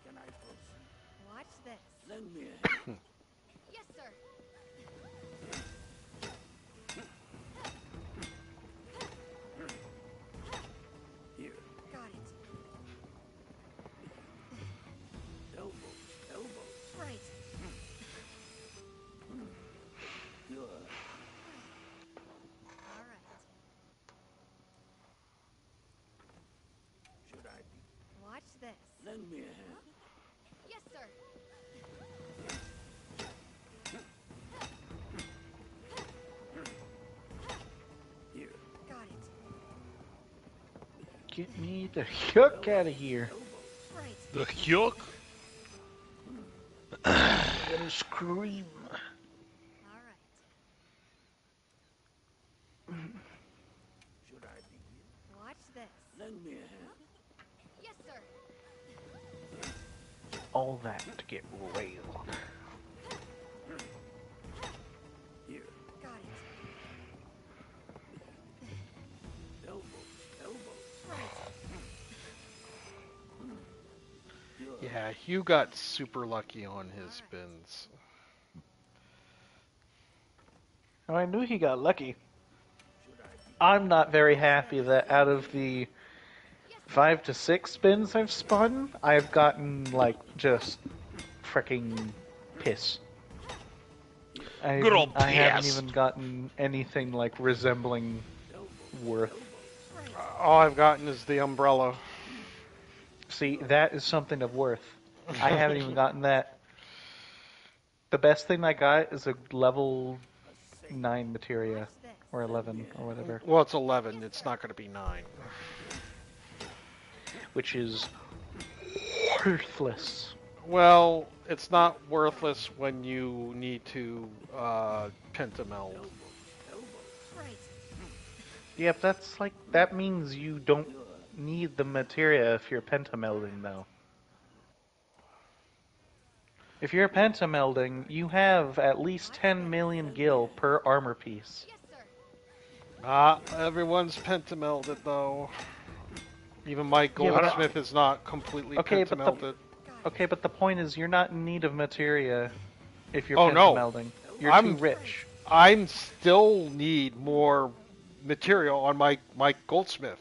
Speaker 6: Can I proceed?
Speaker 7: Watch this.
Speaker 6: Lend me a hand.
Speaker 7: Yes, sir.
Speaker 6: Here.
Speaker 7: Got it.
Speaker 6: Elbow. Elbow.
Speaker 7: Right.
Speaker 6: Good.
Speaker 7: All right.
Speaker 6: Should I be?
Speaker 7: Watch this.
Speaker 6: Lend me a hand.
Speaker 7: Yes, sir.
Speaker 6: Here.
Speaker 7: Got it.
Speaker 5: Get me the yuck out of here.
Speaker 7: Right.
Speaker 4: The yuck.
Speaker 5: I'm gonna scream.
Speaker 7: All right.
Speaker 6: Should I begin?
Speaker 7: Watch this.
Speaker 6: Lend me a hand.
Speaker 7: Yes, sir.
Speaker 5: All that to get railed.
Speaker 6: Here.
Speaker 7: Got it.
Speaker 6: Elbow. Elbow.
Speaker 7: Right.
Speaker 6: Good.
Speaker 1: Yeah, Hugh got super lucky on his spins.
Speaker 5: Oh, I knew he got lucky.
Speaker 6: Should I be?
Speaker 5: I'm not very happy that out of the 5 to 6 spins I've spun, I've gotten like just freaking piss.
Speaker 4: Good old
Speaker 5: I haven't
Speaker 4: piss.
Speaker 5: even gotten anything like resembling worth.
Speaker 7: Right.
Speaker 1: All I've gotten is the umbrella.
Speaker 5: See, that is something of worth. I haven't even gotten that. The best thing I got is a level 9 materia, or 11, or whatever,
Speaker 1: Well, it's 11. It's not going to be 9.
Speaker 5: which is worthless.
Speaker 1: Well, it's not worthless when you need to pentameld.
Speaker 3: Right.
Speaker 5: Yep, that means you don't need the materia if you're pentamelding, though. If you're pentamelding, you have at least 10 million gil per armor piece.
Speaker 3: Yes, sir.
Speaker 1: Not everyone's pentamelded, though. Even my
Speaker 5: Yeah, but
Speaker 1: goldsmith is not completely
Speaker 5: Okay,
Speaker 1: pentamelded.
Speaker 5: Okay, but the point is, you're not in need of materia if you're
Speaker 1: Oh, no.
Speaker 5: pentamelding. You're
Speaker 1: I'm-
Speaker 5: too rich.
Speaker 1: I'm still need more material on my goldsmith.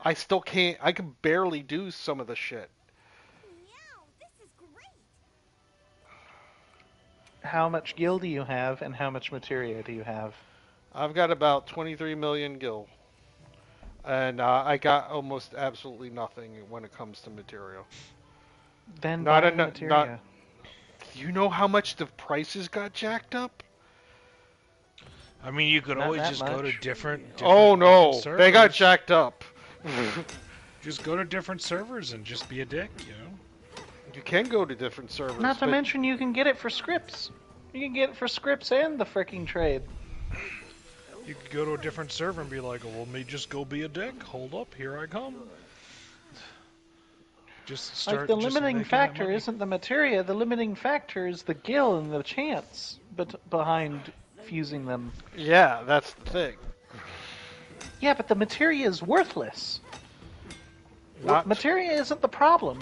Speaker 1: I still can't. I can barely do some of the shit.
Speaker 3: Meow, this is great.
Speaker 5: How much gil do you have, and how much materia do you have?
Speaker 1: I've got about 23 million gil, and I got almost absolutely nothing when it comes to material.
Speaker 5: Then
Speaker 1: Not
Speaker 5: buy
Speaker 1: enough-
Speaker 5: materia.
Speaker 1: You know how much the prices got jacked up?
Speaker 4: I mean, you could
Speaker 5: Not
Speaker 4: always
Speaker 5: that
Speaker 4: just go to
Speaker 5: much.
Speaker 4: different
Speaker 1: Oh no,
Speaker 4: servers.
Speaker 1: they got jacked up.
Speaker 4: Just go to different servers and just be a dick, you know?
Speaker 1: You can go to different servers.
Speaker 5: Not to
Speaker 1: but
Speaker 5: mention, you can get it for scripts. You can get it for scripts and the freaking trade.
Speaker 4: You could go to a different server and be like, oh, well, let me just go be a dick. Hold up, here I come. Just start.
Speaker 5: Like, the
Speaker 4: just
Speaker 5: limiting
Speaker 4: making that
Speaker 5: factor
Speaker 4: money.
Speaker 5: isn't the materia, the limiting factor is the gil and the chance behind fusing them.
Speaker 1: Yeah, that's the thing.
Speaker 5: Yeah, but the materia is worthless.
Speaker 1: Not-
Speaker 5: Materia isn't the problem.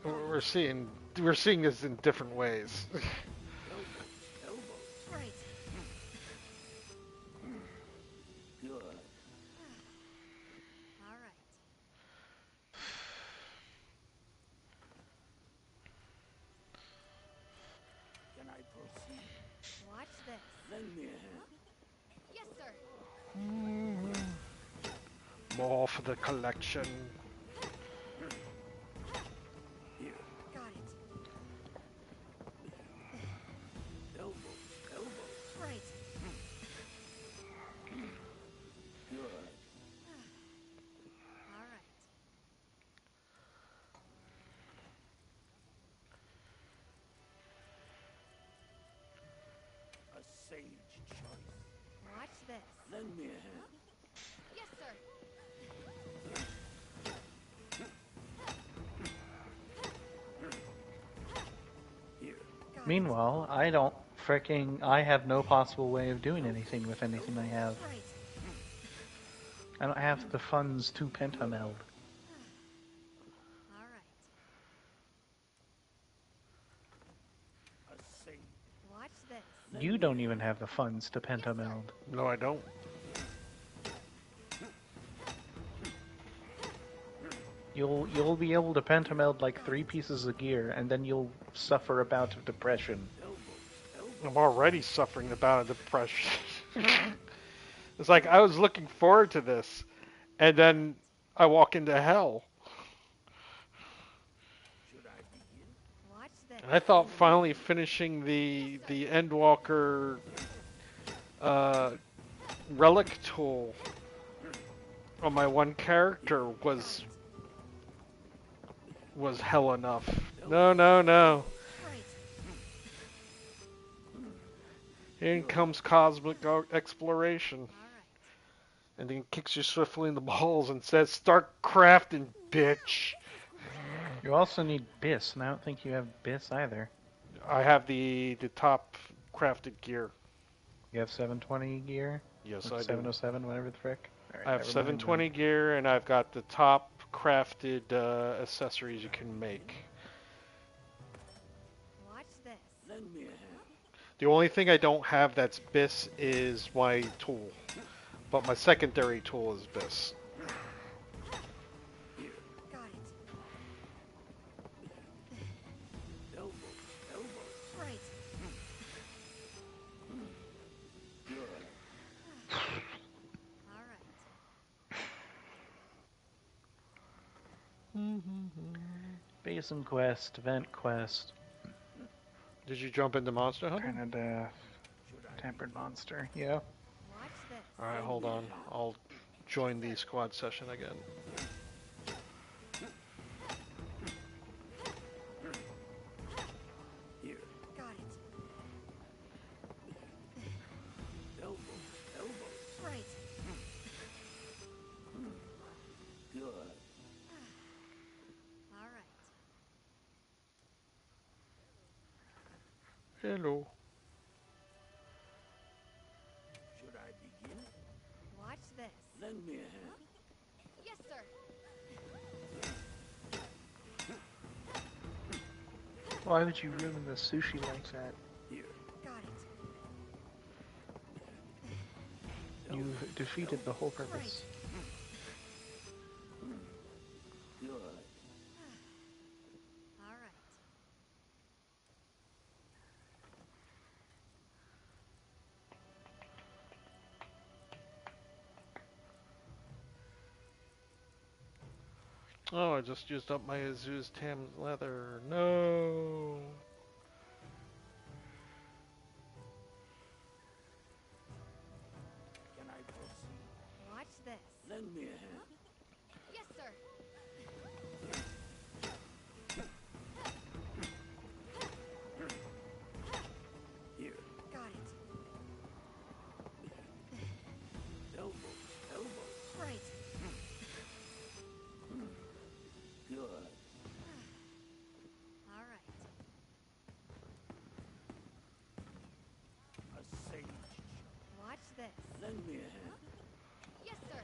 Speaker 1: We're seeing this in different ways.
Speaker 3: Right.
Speaker 6: Good.
Speaker 3: All right.
Speaker 6: Can I proceed?
Speaker 3: Watch this.
Speaker 6: Lend me a hand.
Speaker 3: Yes, sir.
Speaker 1: More for the collection.
Speaker 6: Here.
Speaker 3: Got it.
Speaker 6: Elbow. Elbow.
Speaker 3: Right.
Speaker 6: Good.
Speaker 3: All right.
Speaker 6: A sage choice.
Speaker 3: Watch this.
Speaker 6: Lend me a hand.
Speaker 3: Yes, sir.
Speaker 6: Here.
Speaker 3: Got it.
Speaker 5: Meanwhile, I have no possible way of doing anything with anything I have.
Speaker 3: Right.
Speaker 5: I don't have the funds to pentameld.
Speaker 3: All right.
Speaker 6: A sage.
Speaker 3: Watch this.
Speaker 5: You don't even have the funds to pentameld.
Speaker 1: No, I don't.
Speaker 5: You'll be able to pentameld like 3 pieces of gear, and then you'll suffer a bout of depression.
Speaker 1: I'm already suffering a bout of depression. It's like I was looking forward to this, and then I walk into hell.
Speaker 6: Should I begin?
Speaker 3: Watch this.
Speaker 1: And I thought finally finishing the Endwalker relic tool on my one character was hell enough. No, no, no.
Speaker 3: Right.
Speaker 1: In comes cosmic exploration.
Speaker 3: All right.
Speaker 1: And then kicks you swiftly in the balls and says, "Start crafting, bitch."
Speaker 5: You also need BIS, and I don't think you have BIS either.
Speaker 1: I have the top crafted gear.
Speaker 5: You have 720 gear?
Speaker 1: Yes,
Speaker 5: Or
Speaker 1: I do.
Speaker 5: 707, whatever the frick? Alright,
Speaker 1: I have
Speaker 5: never mind
Speaker 1: 720 gear, and I've got the top crafted accessories you can make.
Speaker 3: Watch this.
Speaker 6: Lend me a hand.
Speaker 1: The only thing I don't have that's BIS is my tool. But my secondary tool is BIS.
Speaker 3: Got it.
Speaker 6: Elbow. Elbow.
Speaker 3: Right.
Speaker 6: Good.
Speaker 3: All right.
Speaker 5: Jason quest, event quest,
Speaker 1: Did you jump into Monster Hunter?
Speaker 5: Permadeath, Tempered Monster. Yeah.
Speaker 3: Watch this.
Speaker 1: All right, hold on. I'll join the squad session again.
Speaker 6: Here.
Speaker 3: Got it.
Speaker 6: Elbow. Elbow.
Speaker 3: Right.
Speaker 6: Good.
Speaker 3: All right.
Speaker 1: Hello.
Speaker 6: Should I begin?
Speaker 3: Watch this.
Speaker 6: Lend me a hand.
Speaker 3: Yes, sir.
Speaker 5: Why would you ruin the sushi like that?
Speaker 6: Here.
Speaker 3: Got it.
Speaker 5: You've defeated the whole purpose.
Speaker 6: Good.
Speaker 3: All right.
Speaker 1: Oh, I just used up my Azu's Tam's leather. No.
Speaker 6: Can I proceed?
Speaker 3: Watch this.
Speaker 6: Lend me a hand.
Speaker 3: Yes, sir.
Speaker 6: Here.
Speaker 3: Got it.
Speaker 6: Elbow. Elbow.
Speaker 3: Right.
Speaker 6: Good.
Speaker 3: All right.
Speaker 6: A sage.
Speaker 3: Watch this.
Speaker 6: Lend me a hand.
Speaker 3: Yes, sir.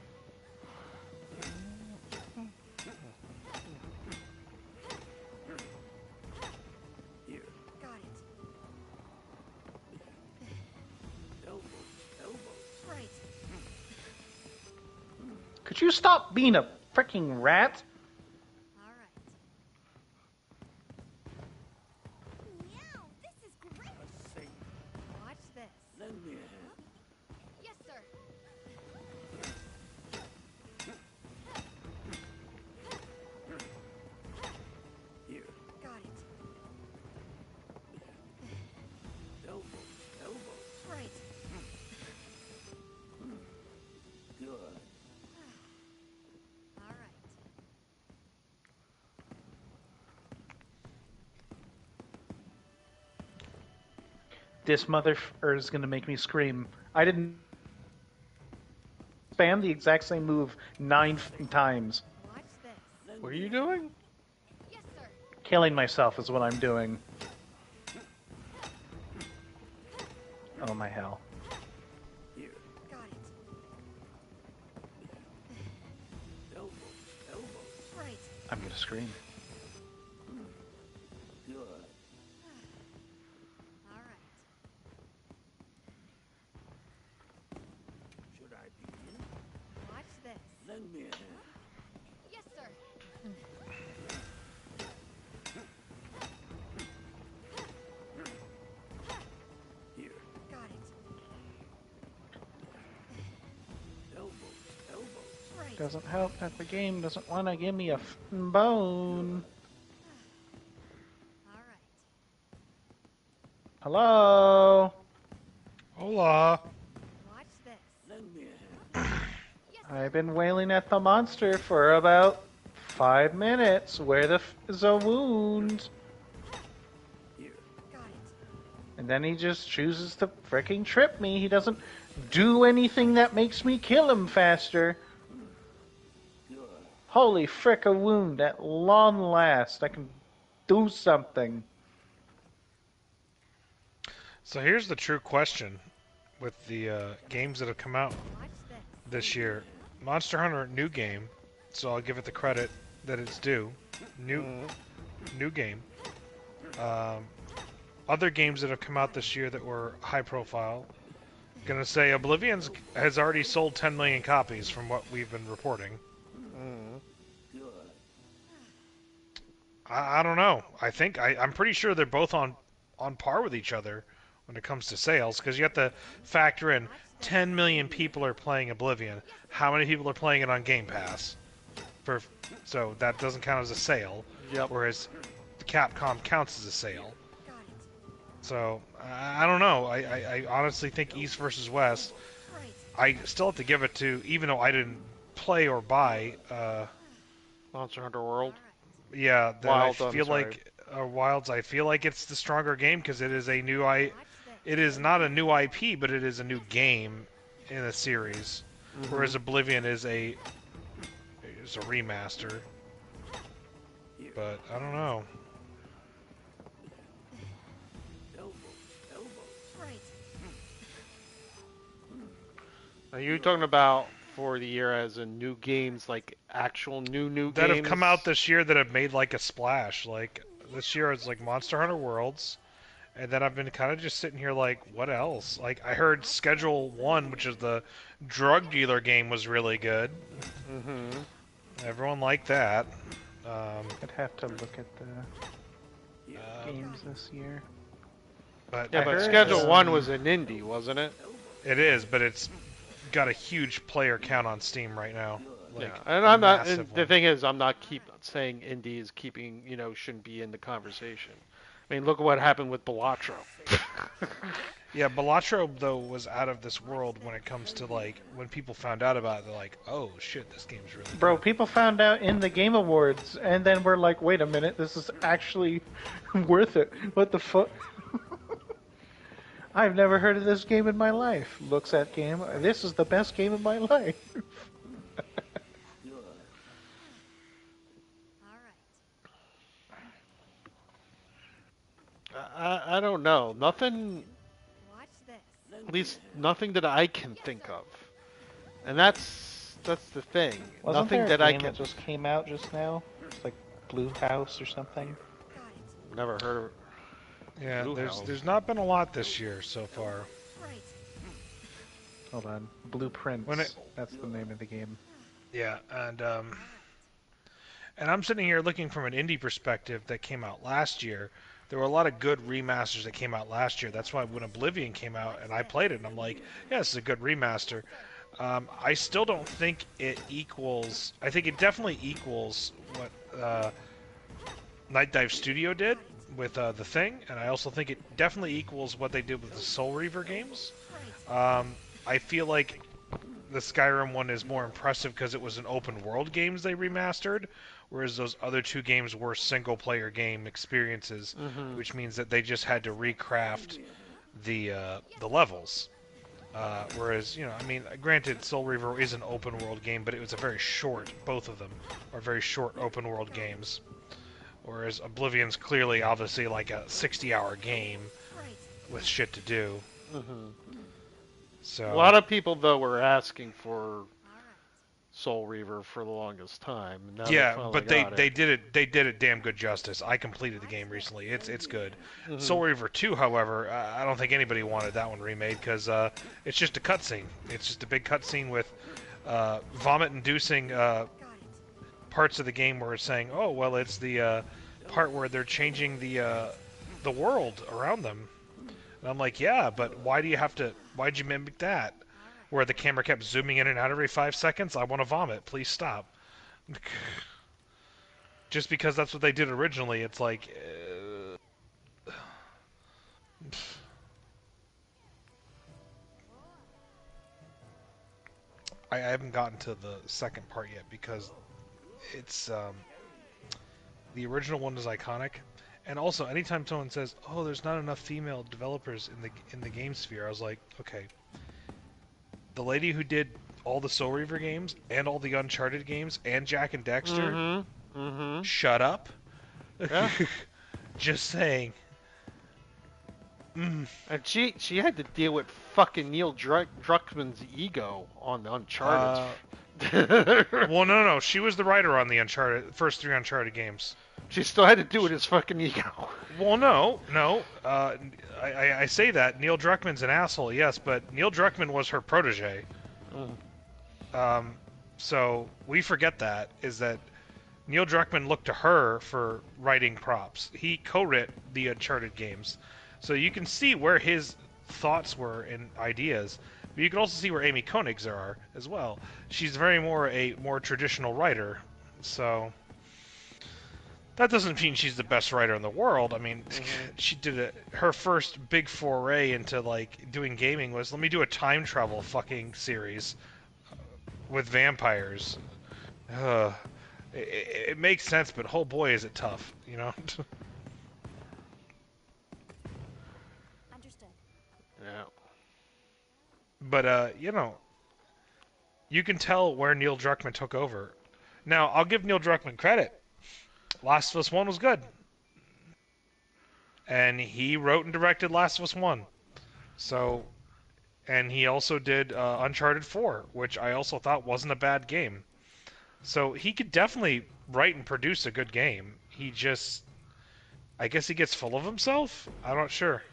Speaker 6: Here.
Speaker 3: Got it.
Speaker 6: Elbow. Elbow.
Speaker 3: Right.
Speaker 5: Could you stop being a freaking rat?
Speaker 3: All right. Meow. This is great.
Speaker 6: A sage.
Speaker 3: Watch this.
Speaker 6: Lend me a hand.
Speaker 3: Yes, sir.
Speaker 6: Here.
Speaker 3: Got it.
Speaker 6: Elbow. Elbow.
Speaker 3: Right.
Speaker 6: Good.
Speaker 3: All right.
Speaker 5: This motherfucker is gonna make me scream. I didn't spam the exact same move 9 times.
Speaker 3: Watch this.
Speaker 1: What are you doing?
Speaker 3: Yes, sir.
Speaker 5: Killing myself is what I'm doing. Oh my hell.
Speaker 6: Here.
Speaker 3: Got it.
Speaker 6: Elbow. Elbow.
Speaker 3: Right.
Speaker 5: I'm gonna scream.
Speaker 6: Good.
Speaker 3: All right.
Speaker 6: Should I begin?
Speaker 3: Watch this.
Speaker 6: Lend me a hand.
Speaker 3: Yes, sir.
Speaker 6: Here.
Speaker 3: Got it.
Speaker 6: Elbow. Elbow.
Speaker 3: Right.
Speaker 5: Doesn't help that the game doesn't want to give me a f***ing bone.
Speaker 3: All right.
Speaker 5: Hello?
Speaker 4: Hola.
Speaker 3: Watch this.
Speaker 6: Lend me a hand.
Speaker 3: Yes, sir.
Speaker 5: I've been wailing at the monster for about 5 minutes. Where the f is a wound?
Speaker 6: Here.
Speaker 3: Got it.
Speaker 5: And then he just chooses to freaking trip me. He doesn't do anything that makes me kill him faster.
Speaker 6: Good.
Speaker 5: Holy frick, a wound. At long last, I can do something.
Speaker 4: So here's the true question with the games that have come out
Speaker 3: Watch this.
Speaker 4: this year. Monster Hunter, new game, so I'll give it the credit that it's due. New game. Other games that have come out this year that were high profile. Gonna say Oblivion's has already sold 10 million copies from what we've been reporting.
Speaker 6: Good.
Speaker 4: I don't know. I'm pretty sure they're both on par with each other when it comes to sales, because you have to factor in 10 million people are playing Oblivion. How many people are playing it on Game Pass? So that doesn't count as a sale.
Speaker 1: Yep.
Speaker 4: whereas Capcom counts as a sale.
Speaker 3: Got it.
Speaker 4: So I don't know. I honestly think East versus West.
Speaker 3: Right.
Speaker 4: I still have to give it to, even though I didn't play or buy.
Speaker 1: Monster Hunter World.
Speaker 4: Yeah, that I
Speaker 1: Wild, I'm
Speaker 4: feel
Speaker 1: sorry.
Speaker 4: like Wilds. I feel like it's the stronger game because it is a new
Speaker 3: Watch this.
Speaker 4: It is not a new IP, but it is a new game in a series. Whereas Oblivion is a remaster. But I don't know.
Speaker 3: Right.
Speaker 1: Are you talking about for the year as in new games, like actual new
Speaker 4: That
Speaker 1: games?
Speaker 4: have come out this year that have made like a splash. Like this year it's like Monster Hunter Worlds. And then I've been kind of just sitting here like, what else? Like, I heard Schedule 1, which is the drug dealer game, was really good.
Speaker 1: Mm-hmm.
Speaker 4: Everyone liked that.
Speaker 5: I'd have to look at the games this year.
Speaker 4: But
Speaker 1: Yeah,
Speaker 5: I
Speaker 1: but
Speaker 5: heard,
Speaker 1: Schedule 1 was an indie, wasn't it?
Speaker 4: it is, but it's got a huge player count on Steam right now. Like,
Speaker 1: yeah, and I'm not.
Speaker 4: massive
Speaker 1: And the
Speaker 4: one.
Speaker 1: thing is, I'm not saying indie is keeping, shouldn't be in the conversation. I mean, look at what happened with Balatro.
Speaker 4: Yeah, Balatro, though, was out of this world when it comes to, like, when people found out about it, they're like, oh, shit, this game's really
Speaker 5: Bro,
Speaker 4: good.
Speaker 5: people found out in the Game Awards, and then we're like, wait a minute, this is actually worth it. What the fuck? I've never heard of this game in my life. Looks at game, this is the best game of my life.
Speaker 3: All right.
Speaker 1: I don't know. Nothing,
Speaker 3: Watch this.
Speaker 1: at least nothing that I can think of. And that's the thing.
Speaker 5: Wasn't
Speaker 1: Nothing
Speaker 5: there a
Speaker 1: that I
Speaker 5: game
Speaker 1: can.
Speaker 5: that just came out just now? It's like Blue House or something.
Speaker 3: Got it.
Speaker 1: Never heard of.
Speaker 4: Yeah,
Speaker 1: Blue
Speaker 4: there's
Speaker 1: House.
Speaker 4: there's not been a lot this year so far.
Speaker 3: Right.
Speaker 5: Hold on, Blueprints.
Speaker 4: When it-
Speaker 5: That's the name of the game.
Speaker 4: Yeah, and I'm sitting here looking from an indie perspective that came out last year. There were a lot of good remasters that came out last year. That's why when Oblivion came out and I played it, and I'm like, yeah, this is a good remaster. I still don't think it equals. I think it definitely equals what Night Dive Studio did with The Thing, and I also think it definitely equals what they did with the Soul Reaver games. I feel like the Skyrim one is more impressive because it was an open world games they remastered, whereas those other two games were single player game experiences, which means that they just had to recraft the levels. Whereas, I mean, granted, Soul Reaver is an open world game, but it was a very short. Both of them are very short open world games. Whereas Oblivion's clearly, obviously, like a 60-hour game
Speaker 3: Right.
Speaker 4: with shit to do. So
Speaker 1: A lot of people though were asking for
Speaker 3: All right.
Speaker 1: Soul Reaver for the longest time. And now
Speaker 4: yeah,
Speaker 1: finally
Speaker 4: but
Speaker 1: got
Speaker 4: they did it damn good justice. I completed the game recently. It's good. Soul Reaver 2, however, I don't think anybody wanted that one remade because it's just a cutscene. It's just a big cutscene with vomit-inducing
Speaker 3: Got it.
Speaker 4: parts of the game where it's saying, "Oh, well, it's the part where they're changing the world around them." And I'm like, "Yeah, but why'd you mimic that?" Where the camera kept zooming in and out every 5 seconds. I want to vomit. Please stop. Just because that's what they did originally, it's like. I haven't gotten to the second part yet because it's the original one is iconic, and also anytime someone says, "Oh, there's not enough female developers in the game sphere," I was like, okay, the lady who did all the Soul Reaver games and all the Uncharted games and Jack and Dexter, shut up.
Speaker 1: Yeah.
Speaker 4: Just saying.
Speaker 1: And she had to deal with fucking Neil Druckmann's ego on Uncharted.
Speaker 4: Well, no, she was the writer on the first 3 Uncharted games.
Speaker 1: She still had to do with his fucking ego.
Speaker 4: Well, no. I say that Neil Druckmann's an asshole, yes, but Neil Druckmann was her protege. So we forget that is that Neil Druckmann looked to her for writing props. He co-wrote the Uncharted games, so you can see where his thoughts were and ideas. But you can also see where Amy Konig's are as well. She's a more traditional writer, so. That doesn't mean she's the best writer in the world. I mean, she did her first big foray into like doing gaming was let me do a time travel fucking series with vampires. Ugh. It makes sense, but oh boy, is it tough, you know?
Speaker 3: Understood.
Speaker 1: Yeah.
Speaker 4: But, you know, you can tell where Neil Druckmann took over. Now, I'll give Neil Druckmann credit. Last of Us 1 was good. And he wrote and directed Last of Us 1. So, and he also did Uncharted 4, which I also thought wasn't a bad game. So he could definitely write and produce a good game. He just, I guess he gets full of himself? I'm not sure.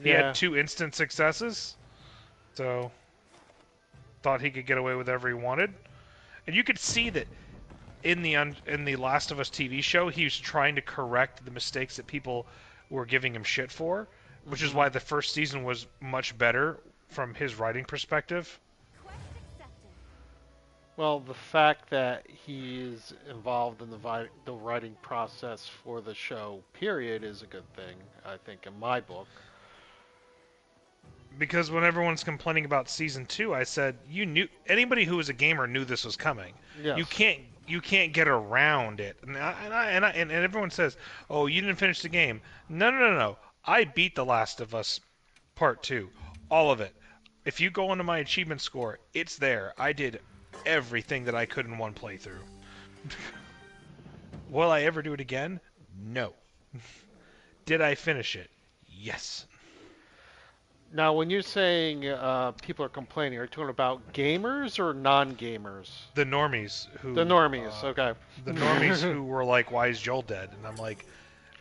Speaker 4: He
Speaker 1: Yeah.
Speaker 4: had 2 instant successes, so thought he could get away with whatever he wanted. And you could see that in the Last of Us TV show, he was trying to correct the mistakes that people were giving him shit for, which is why the first season was much better from his writing perspective.
Speaker 3: Quest accepted.
Speaker 1: Well, the fact that he is involved in the writing process for the show, period, is a good thing, I think, in my book.
Speaker 4: Because when everyone's complaining about season 2, I said anybody who was a gamer knew this was coming.
Speaker 1: Yes.
Speaker 4: You can't get around it. And everyone says, "Oh, you didn't finish the game." No. I beat The Last of Us Part 2, all of it. If you go into my achievement score, it's there. I did everything that I could in one playthrough. Will I ever do it again? No. Did I finish it? Yes.
Speaker 1: Now, when you're saying people are complaining, are you talking about gamers or non-gamers?
Speaker 4: The normies who
Speaker 1: The normies, okay.
Speaker 4: the normies who were like, "Why is Joel dead?" And I'm like,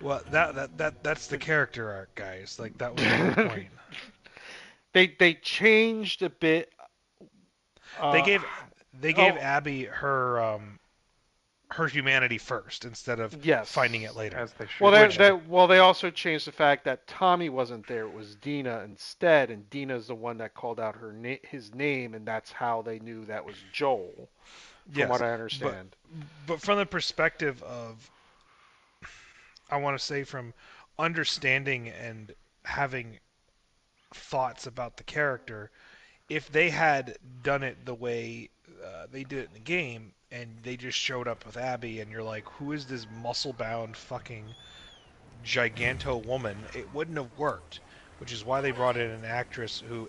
Speaker 4: "Well, that's the character arc, guys. Like that was the whole point."
Speaker 1: They changed a bit.
Speaker 4: They gave
Speaker 1: oh.
Speaker 4: Abby her humanity first instead of
Speaker 1: Yes.
Speaker 4: finding it later.
Speaker 5: As they should.
Speaker 1: Well, they also changed the fact that Tommy wasn't there. It was Dina instead, and Dina's the one that called out his name, and that's how they knew that was Joel, from
Speaker 4: Yes,
Speaker 1: what I understand.
Speaker 4: But from the perspective of, I want to say from understanding and having thoughts about the character, if they had done it the way they did it in the game, and they just showed up with Abby, and you're like, who is this muscle-bound fucking giganto woman? It wouldn't have worked, which is why they brought in an actress who,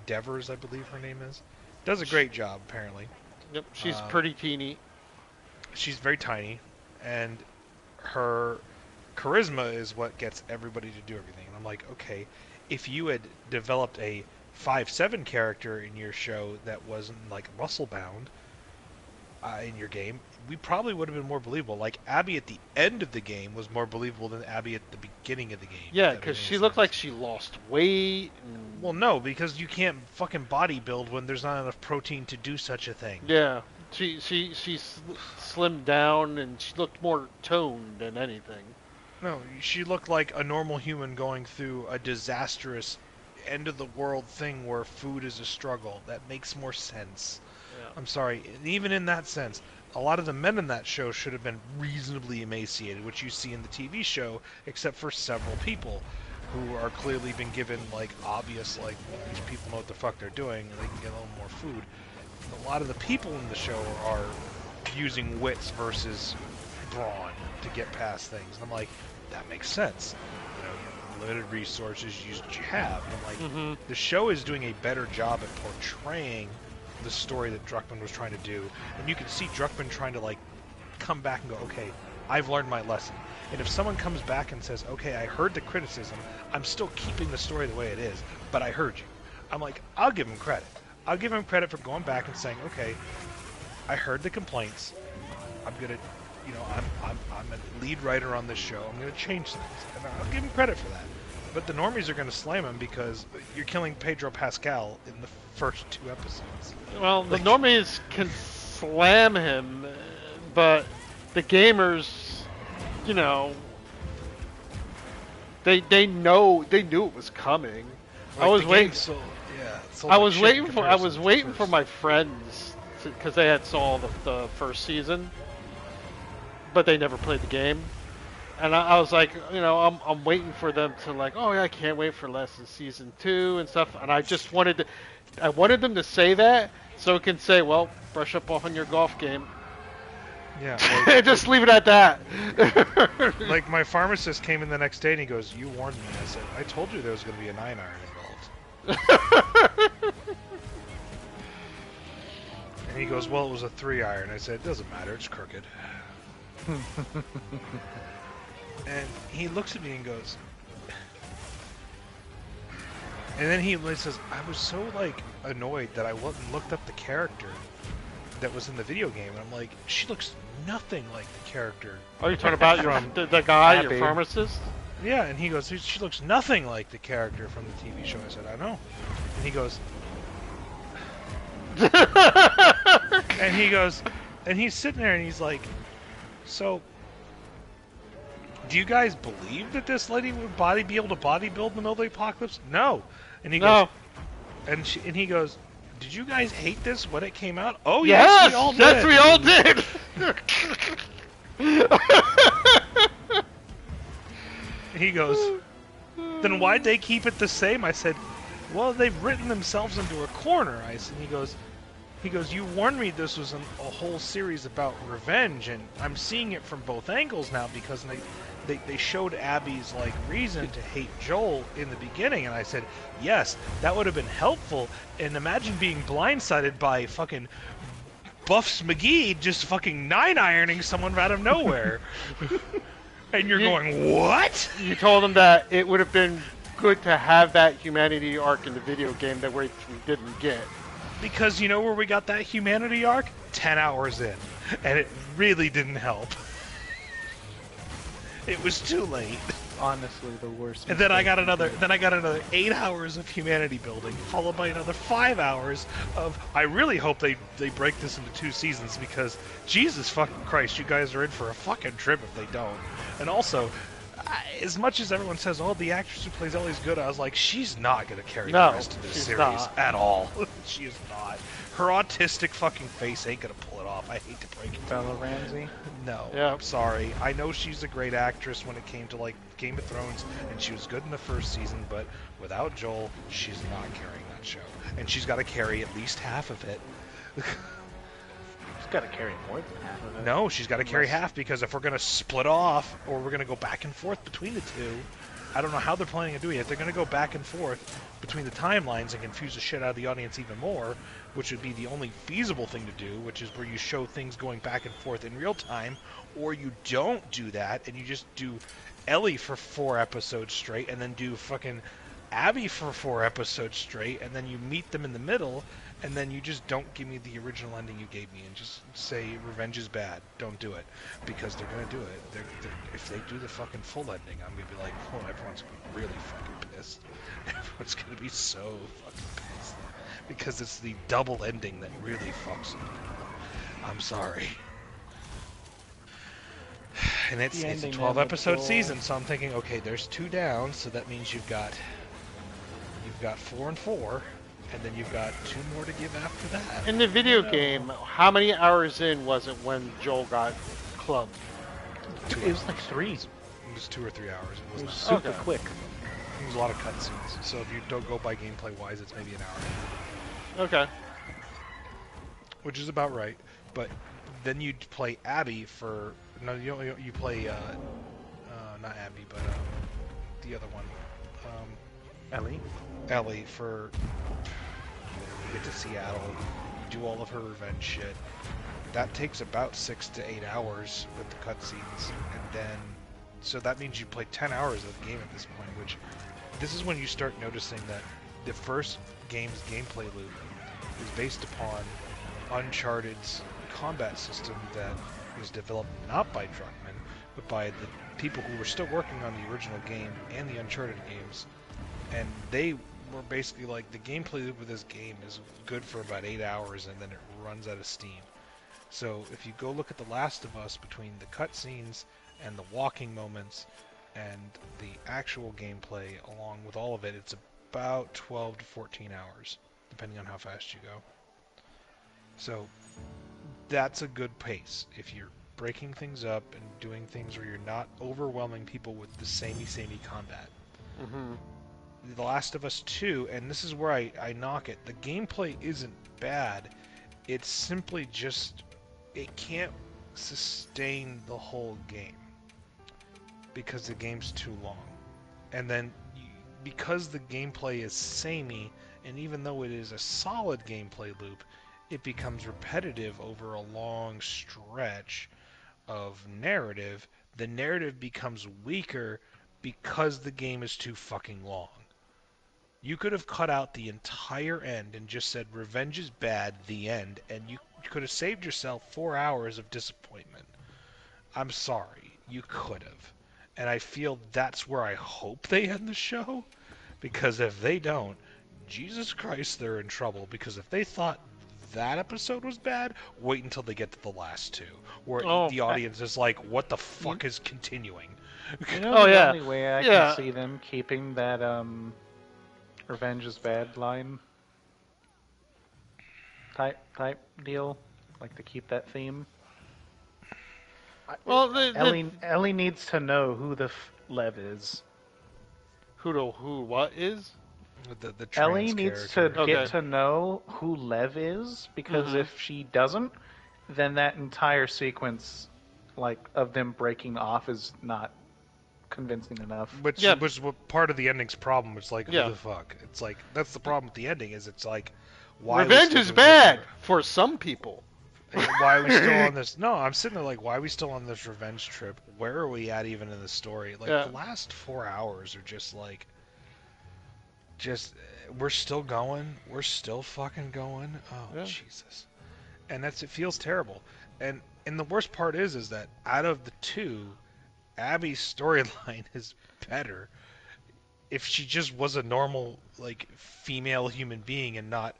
Speaker 4: Devers, I believe her name is, does a great job, apparently.
Speaker 1: Yep, she's pretty teeny.
Speaker 4: She's very tiny, and her charisma is what gets everybody to do everything. And I'm like, okay, if you had developed a 5'7" character in your show that wasn't like muscle bound in your game, we probably would have been more believable. Like Abby at the end of the game was more believable than Abby at the beginning of the game.
Speaker 1: Yeah, because she looked like she lost weight.
Speaker 4: Well, no, because you can't fucking bodybuild when there's not enough protein to do such a thing.
Speaker 1: Yeah, she slimmed down and she looked more toned than anything.
Speaker 4: No, she looked like a normal human going through a disastrous end of the world thing where food is a struggle. That makes more sense.
Speaker 1: Yeah.
Speaker 4: I'm sorry. And even in that sense, a lot of the men in that show should have been reasonably emaciated, which you see in the TV show, except for several people who are clearly been given like obvious, like these people know what the fuck they're doing, and they can get a little more food. A lot of the people in the show are using wits versus brawn to get past things, and I'm like, that makes sense. You know, you have limited resources, use what you have. And I'm like, the show is doing a better job at portraying the story that Druckmann was trying to do, and you can see Druckmann trying to like come back and go, okay, I've learned my lesson. And if someone comes back and says, okay, I heard the criticism, I'm still keeping the story the way it is, but I heard you, I'm like, I'll give him credit. I'll give him credit for going back and saying, okay, I heard the complaints. I'm gonna, you know, I'm a lead writer on this show. I'm gonna change things, and I'll give him credit for that. But the normies are gonna slam him because you're killing Pedro Pascal in the first 2 episodes.
Speaker 1: Well, the normies can slam him, but the gamers, you know, they knew it was coming.
Speaker 4: Like,
Speaker 1: I was waiting.
Speaker 4: So
Speaker 1: I was waiting for my friends because they had saw the first season, but they never played the game. And I was like, I'm waiting for them to like, oh yeah, I can't wait for less than season 2 and stuff. And I just I wanted them to say that so it can say, well, brush up on your golf game.
Speaker 4: Yeah,
Speaker 1: Just leave it at that.
Speaker 4: like my pharmacist came in the next day and he goes, "You warned me." I said, "I told you there was going to be a 9-iron involved." And he goes, "Well, it was a 3-iron." I said, "It doesn't matter. It's crooked." And he looks at me and goes, and then he says, "I was so like annoyed that I went and looked up the character that was in the video game." And I'm like, "She looks nothing like the character."
Speaker 1: Are you talking about
Speaker 4: From
Speaker 1: the guy,
Speaker 5: Abby.
Speaker 1: your pharmacist?
Speaker 4: Yeah, and he goes, "She looks nothing like the character from the TV show." I said, "I know." And he goes, and he's sitting there and he's like, "So, do you guys believe that this lady would be able to bodybuild in the middle of the apocalypse?" "No." And he goes,
Speaker 1: No.
Speaker 4: and he goes, "Did you guys hate this when it came out?" "Oh yes, we all did."
Speaker 1: Yes, we all did.
Speaker 4: He goes, "Then why'd they keep it the same?" I said, "Well, they've written themselves into a corner." I said, he goes, "You warned me this was a whole series about revenge, and I'm seeing it from both angles now because they showed Abby's like reason to hate Joel in the beginning." And I said, "Yes, that would have been helpful. And imagine being blindsided by fucking Buffs McGee just fucking 9-ironing someone out of nowhere." And you're going, "What?"
Speaker 1: You told him that it would have been good to have that humanity arc in the video game that we didn't get.
Speaker 4: Because you know where we got that humanity arc? 10 hours in. And it really didn't help. It was too late.
Speaker 5: Honestly, the worst.
Speaker 4: And then I got
Speaker 5: mistake.
Speaker 4: another 8 hours of humanity building, followed by another 5 hours of. I really hope they break this into 2 seasons because Jesus fucking Christ, you guys are in for a fucking trip if they don't. And also, as much as everyone says, "Oh, the actress who plays Ellie's good," I was like, she's not gonna carry the
Speaker 1: No,
Speaker 4: rest of this
Speaker 1: she's
Speaker 4: series
Speaker 1: not.
Speaker 4: at all. She is not. Her autistic fucking face ain't gonna pull it off. I hate to break it to you.
Speaker 5: Bella Ramsey.
Speaker 4: No,
Speaker 1: Yeah.
Speaker 4: I'm sorry. I know she's a great actress when it came to like Game of Thrones, and she was good in the first season, but without Joel, she's not carrying that show. And she's got to carry at least half of it.
Speaker 5: She's got to carry more than half of it.
Speaker 4: No, she's got to carry half because if we're going to split off or we're going to go back and forth between the two, I don't know how they're planning on doing it. They're going to go back and forth between the timelines and confuse the shit out of the audience even more, which would be the only feasible thing to do, which is where you show things going back and forth in real time, or you don't do that and you just do Ellie for 4 episodes straight and then do fucking Abby for 4 episodes straight and then you meet them in the middle and then you just don't give me the original ending you gave me and just say revenge is bad. Don't do it. Because they're going to do it. If they do the fucking full ending, I'm going to be like, oh, everyone's going to be really fucking pissed. Everyone's going to be so fucking pissed. Because it's the double ending that really fucks them. I'm sorry. And it's a
Speaker 5: ending
Speaker 4: 12
Speaker 5: then
Speaker 4: episode
Speaker 5: with Joel.
Speaker 4: season, so I'm thinking, okay, there's 2 down, so that means you've got 4 and 4. And then you've got 2 more to give after that.
Speaker 1: In the video game, how many hours in was it when Joel got clubbed?
Speaker 5: It was like 3.
Speaker 4: It was 2 or 3 hours. It
Speaker 5: It was
Speaker 4: was
Speaker 5: super
Speaker 1: Okay.
Speaker 5: quick.
Speaker 4: It was a lot of cutscenes. So if you don't go by gameplay wise, it's maybe an hour,
Speaker 1: Okay.
Speaker 4: which is about right. But then you'd play Abby for you play not Abby, but the other one,
Speaker 5: Ellie.
Speaker 4: Ellie for. You get to Seattle, do all of her revenge shit. That takes about 6 to 8 hours with the cutscenes, and then so that means you play 10 hours of the game at this point. Which this is when you start noticing that the first game's gameplay loop is based upon Uncharted's combat system that was developed not by Druckmann, but by the people who were still working on the original game and the Uncharted games, and they were basically like, the gameplay loop of this game is good for about 8 hours and then it runs out of steam. So if you go look at The Last of Us, between the cutscenes and the walking moments and the actual gameplay along with all of it, it's about 12 to 14 hours, depending on how fast you go. So that's a good pace if you're breaking things up and doing things where you're not overwhelming people with the samey combat.
Speaker 1: Mm-hmm.
Speaker 4: The Last of Us 2, and this is where I knock it, the gameplay isn't bad. It's simply just, it can't sustain the whole game because the game's too long. And then, because the gameplay is samey, and even though it is a solid gameplay loop, it becomes repetitive over a long stretch of narrative. The narrative becomes weaker because the game is too fucking long. You could have cut out the entire end and just said revenge is bad, the end, and you could have saved yourself 4 hours of disappointment. I'm sorry, you could have. And I feel that's where I hope they end the show, because if they don't, Jesus Christ, they're in trouble, because if they thought that episode was bad, wait until they get to the last two, where
Speaker 1: Oh,
Speaker 4: the audience is like, what the fuck is continuing?
Speaker 5: You know
Speaker 1: Oh,
Speaker 5: the
Speaker 1: yeah.
Speaker 5: only way I
Speaker 1: Yeah.
Speaker 5: can see them keeping that revenge is bad line type deal, like to keep that theme.
Speaker 1: Well,
Speaker 5: Ellie needs to know who the Lev is.
Speaker 1: who what is?
Speaker 4: The
Speaker 5: Ellie
Speaker 4: trans
Speaker 5: needs
Speaker 4: character.
Speaker 5: to
Speaker 1: Okay.
Speaker 5: get to know who Lev is, because if she doesn't, then that entire sequence, like, of them breaking off is not convincing enough.
Speaker 4: Which
Speaker 1: Yeah.
Speaker 4: was what part of the ending's problem. It's like,
Speaker 1: Yeah.
Speaker 4: who the fuck? It's like, that's the problem with the ending, is it's like, why
Speaker 1: Revenge
Speaker 4: we
Speaker 1: is
Speaker 4: still
Speaker 1: bad for some people.
Speaker 4: why are we still on this? No, I'm sitting there like, why are we still on this revenge trip? Where are we at even in the story? Like,
Speaker 1: Yeah.
Speaker 4: the last 4 hours are just like, we're still going. We're still fucking going. Oh,
Speaker 1: Yeah.
Speaker 4: Jesus. And it feels terrible. And the worst part is that out of the two, Abby's storyline is better if she just was a normal, like, female human being and not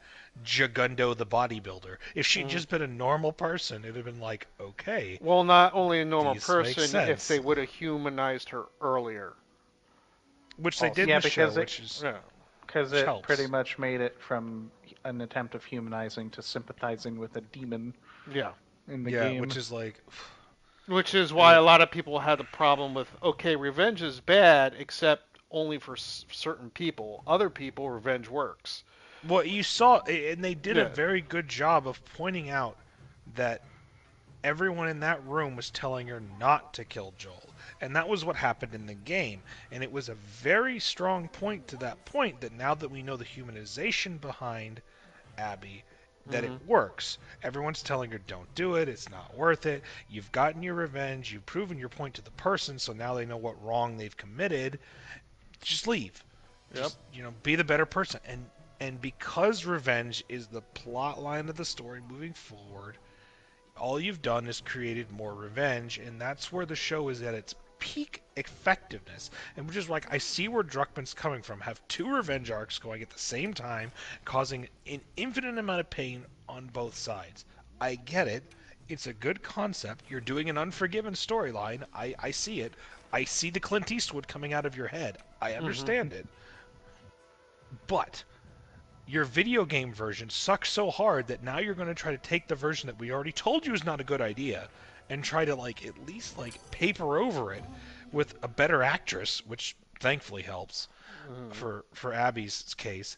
Speaker 4: Jagundo the bodybuilder. If she'd just been a normal person, it'd have been like, okay.
Speaker 1: Well, not only a normal
Speaker 4: These make
Speaker 1: person, if
Speaker 4: sense.
Speaker 1: they would have humanized her earlier.
Speaker 4: Which they
Speaker 1: Also.
Speaker 4: did
Speaker 5: Yeah,
Speaker 4: in the show,
Speaker 5: because it-
Speaker 4: which is...
Speaker 1: Yeah.
Speaker 5: Because
Speaker 4: Which
Speaker 5: it
Speaker 4: helps.
Speaker 5: pretty much made it from an attempt of humanizing to sympathizing with a demon
Speaker 1: Yeah.
Speaker 5: in the
Speaker 4: Yeah,
Speaker 5: game.
Speaker 4: which is like...
Speaker 1: Which is why a lot of people had the problem with, okay, revenge is bad, except only for certain people. Other people, revenge works.
Speaker 4: Well, you saw, and they did a
Speaker 1: Yeah.
Speaker 4: very good job of pointing out that everyone in that room was telling her not to kill Joel. And that was what happened in the game. And it was a very strong point to that point, that now that we know the humanization behind Abby, that it works. Everyone's telling her, don't do it, it's not worth it, you've gotten your revenge, you've proven your point to the person, so now they know what wrong they've committed. Just leave. Just, be the better person. And because revenge is the plot line of the story moving forward, all you've done is created more revenge, and that's where the show is at its peak effectiveness. And which is like, I see where Druckmann's coming from. Have two revenge arcs going at the same time, causing an infinite amount of pain on both sides. I get it. It's a good concept. You're doing an Unforgiven storyline. I see it. I see the Clint Eastwood coming out of your head. I understand it. But your video game version sucks so hard that now you're going to try to take the version that we already told you is not a good idea and try to, like, at least, like, paper over it with a better actress, which thankfully helps for Abby's case.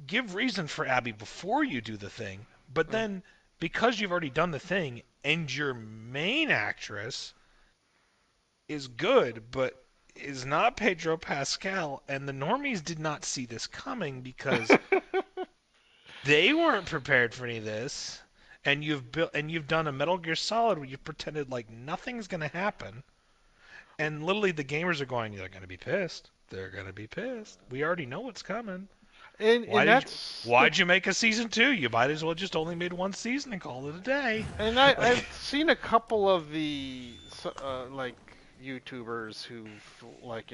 Speaker 4: Give reason for Abby before you do the thing, but then because you've already done the thing and your main actress is good but is not Pedro Pascal, and the normies did not see this coming because they weren't prepared for any of this, and you've done a Metal Gear Solid where you've pretended like nothing's going to happen, and literally the gamers are going, they're going to be pissed. They're going to be pissed. We already know what's coming. Why'd you make a season 2? You might as well just only made one season and call it a day.
Speaker 1: And I've seen a couple of the like YouTubers who, like,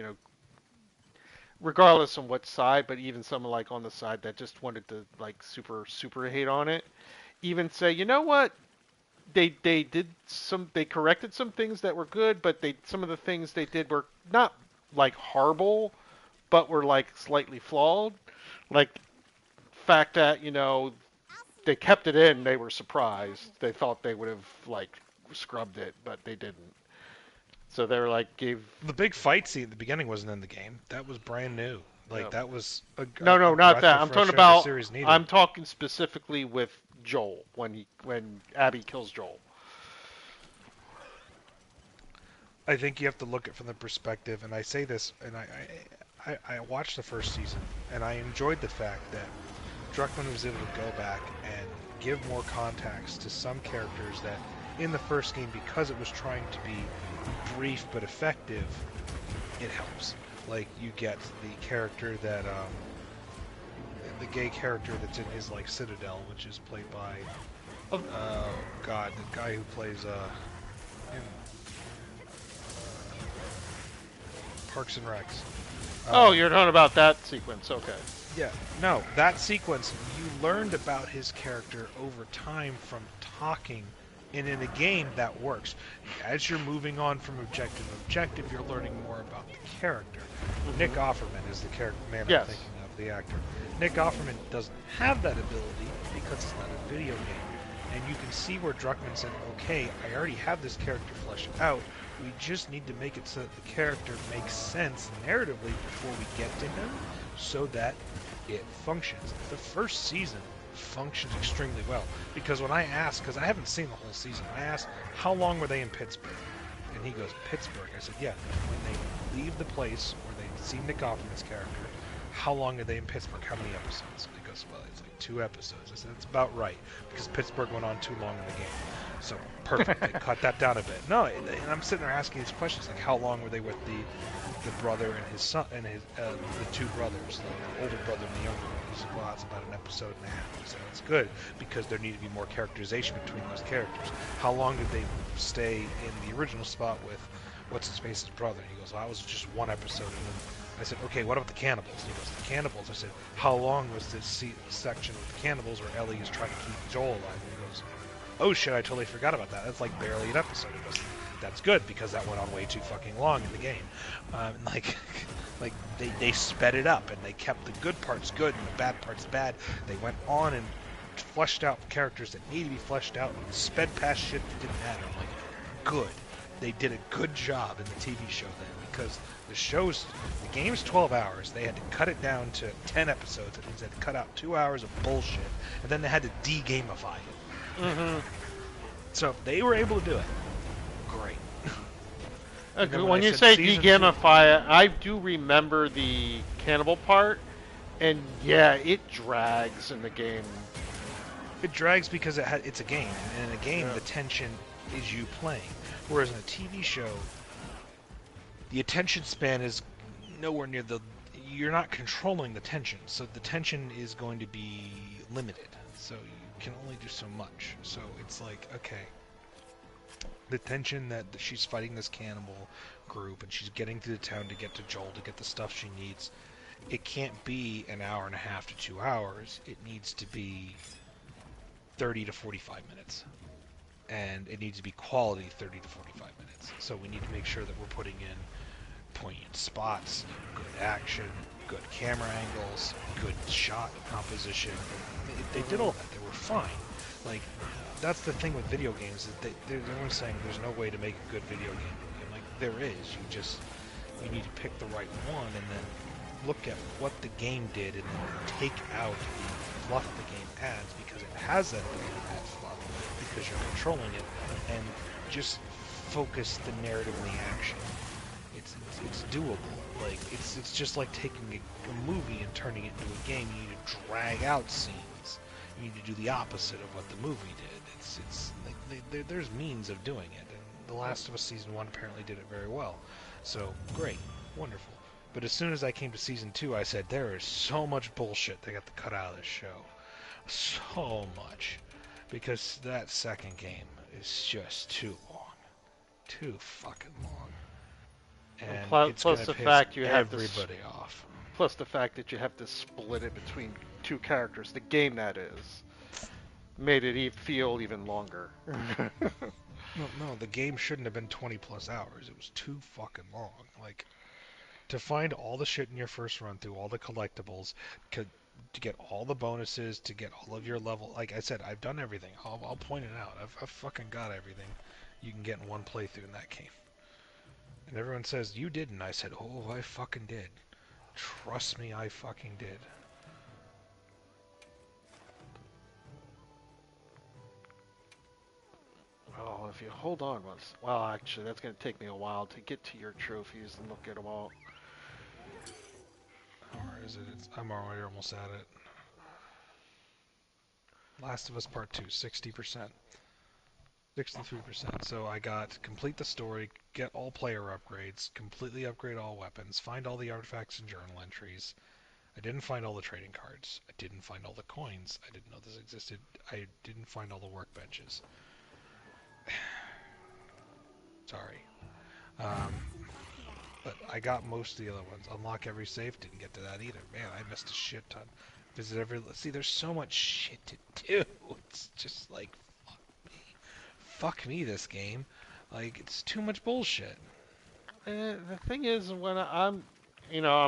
Speaker 1: regardless on what side, but even some like on the side that just wanted to like super hate on it, even say, you know what, they corrected some things that were good, but some of the things they did were not like horrible, but were like slightly flawed. Like, fact that they kept it in, they were surprised. They thought they would have like scrubbed it, but they didn't. So they were like, gave
Speaker 4: The big fight scene at the beginning wasn't in the game. That was brand new. Like,
Speaker 1: no,
Speaker 4: that was a
Speaker 1: no,
Speaker 4: a
Speaker 1: not
Speaker 4: breath
Speaker 1: that.
Speaker 4: of
Speaker 1: I'm
Speaker 4: fresh
Speaker 1: talking
Speaker 4: air the
Speaker 1: about.
Speaker 4: series needed.
Speaker 1: I'm talking specifically with Joel when Abby kills Joel.
Speaker 4: I think you have to look at it from the perspective, and I say this, and I watched the first season, and I enjoyed the fact that Druckmann was able to go back and give more context to some characters that in the first game, because it was trying to be brief but effective, it helps. Like, you get the character that, the gay character that's in his, like, Citadel, which is played by, God, the guy who plays, in Parks and Recs.
Speaker 1: Oh, you're talking about that sequence. Okay.
Speaker 4: Yeah, no, that sequence, you learned about his character over time from talking, and in a game that works. As you're moving on from objective to objective, you're learning more about the character. Nick Offerman is the character man
Speaker 1: Yes.
Speaker 4: I'm thinking of, the actor. Nick Offerman doesn't have that ability because it's not a video game. And you can see where Druckmann said, okay, I already have this character fleshed out. We just need to make it so that the character makes sense narratively before we get to him so that it functions. The first season functions extremely well because when I asked, because I haven't seen the whole season, I asked, how long were they in Pittsburgh? And he goes, Pittsburgh? I said, yeah. When they leave the place where they see Nick Offerman's character, how long are they in Pittsburgh? How many episodes? And he goes, well, it's like 2 episodes. I said, that's about right because Pittsburgh went on too long in the game. So perfect. They cut that down a bit. No, and I'm sitting there asking these questions like, how long were they with the brother and his son and his the 2 brothers, the older brother and the younger one? He said, well, it's about an episode and a half. I said, that's good because there needed to be more characterization between those characters. How long did they stay in the original spot with what's his face's brother? And he goes, well, that was just 1 episode. And then I said, okay, what about the cannibals? And he goes, the cannibals. I said, how long was this section with the cannibals where Ellie is trying to keep Joel alive? And he goes, oh shit, I totally forgot about that. That's like barely an episode. He goes, that's good because that went on way too fucking long in the game. Like they sped it up and they kept the good parts good and the bad parts bad. They went on and fleshed out characters that need to be fleshed out and sped past shit that didn't matter. I'm like, good. They did a good job in the TV show then because the game's 12 hours. They had to cut it down to 10 episodes. That means they had to cut out 2 hours of bullshit and then they had to de-gamify it.
Speaker 1: Mm-hmm.
Speaker 4: So they were able to do it. Great.
Speaker 1: When you say de-gamify it, I do remember the cannibal part, and yeah, it drags in the game.
Speaker 4: It drags because it's a game, and in a game, the tension is you playing. Whereas in a TV show, the attention span is nowhere near you're not controlling the tension, so the tension is going to be limited. So you can only do so much. So it's like, okay, the tension that she's fighting this cannibal group and she's getting through the town to get to Joel to get the stuff she needs, it can't be an hour and a half to 2 hours. It needs to be 30 to 45 minutes. And it needs to be quality 30 to 45 minutes. So we need to make sure that we're putting in poignant spots, good action, good camera angles, good shot composition. They did all that. They were fine. Like, that's the thing with video games, is everyone's saying there's no way to make a good video game. I'm like, there is. You need to pick the right one and then look at what the game did and then take out the fluff the game adds because it has that ability to add fluff because you're controlling it, and just focus the narrative and the action. It's doable. Like, it's just like taking a movie and turning it into a game. You need to drag out scenes. You need to do the opposite of what the movie did. It's like there's means of doing it, and The Last of Us Season 1 apparently did it very well. So, great. Wonderful. But as soon as I came to Season 2, I said, there is so much bullshit they got to cut out of this show. So much. Because that second game is just too long. Too fucking long. And it's
Speaker 1: plus
Speaker 4: gonna
Speaker 1: the
Speaker 4: piss
Speaker 1: fact you have
Speaker 4: everybody off.
Speaker 1: Plus the fact that you have to split it between 2 characters, the game that is, made it feel even longer.
Speaker 4: No, the game shouldn't have been 20 plus hours. It was too fucking long. Like, to find all the shit in your first run through, all the collectibles, to get all the bonuses, to get all of your level. Like I said, I've done everything. I'll point it out. I've fucking got everything. you can get in one playthrough in that game. And everyone says, you didn't. I said, oh, I fucking did. Trust me, I fucking did.
Speaker 1: Well, if you hold on once. Well, actually, that's going to take me a while to get to your trophies and look at them all.
Speaker 4: Or is it? I'm already almost at it. Last of Us Part 2, 60%. 63%. So I got complete the story, get all player upgrades, completely upgrade all weapons, find all the artifacts and journal entries. I didn't find all the trading cards. I didn't find all the coins. I didn't know this existed. I didn't find all the workbenches. Sorry. But I got most of the other ones. Unlock every save. Didn't get to that either. Man, I missed a shit ton. Visit every... See, there's so much shit to do. It's just like, fuck me. Fuck me, this game. Like, it's too much bullshit.
Speaker 1: The thing is, when I'm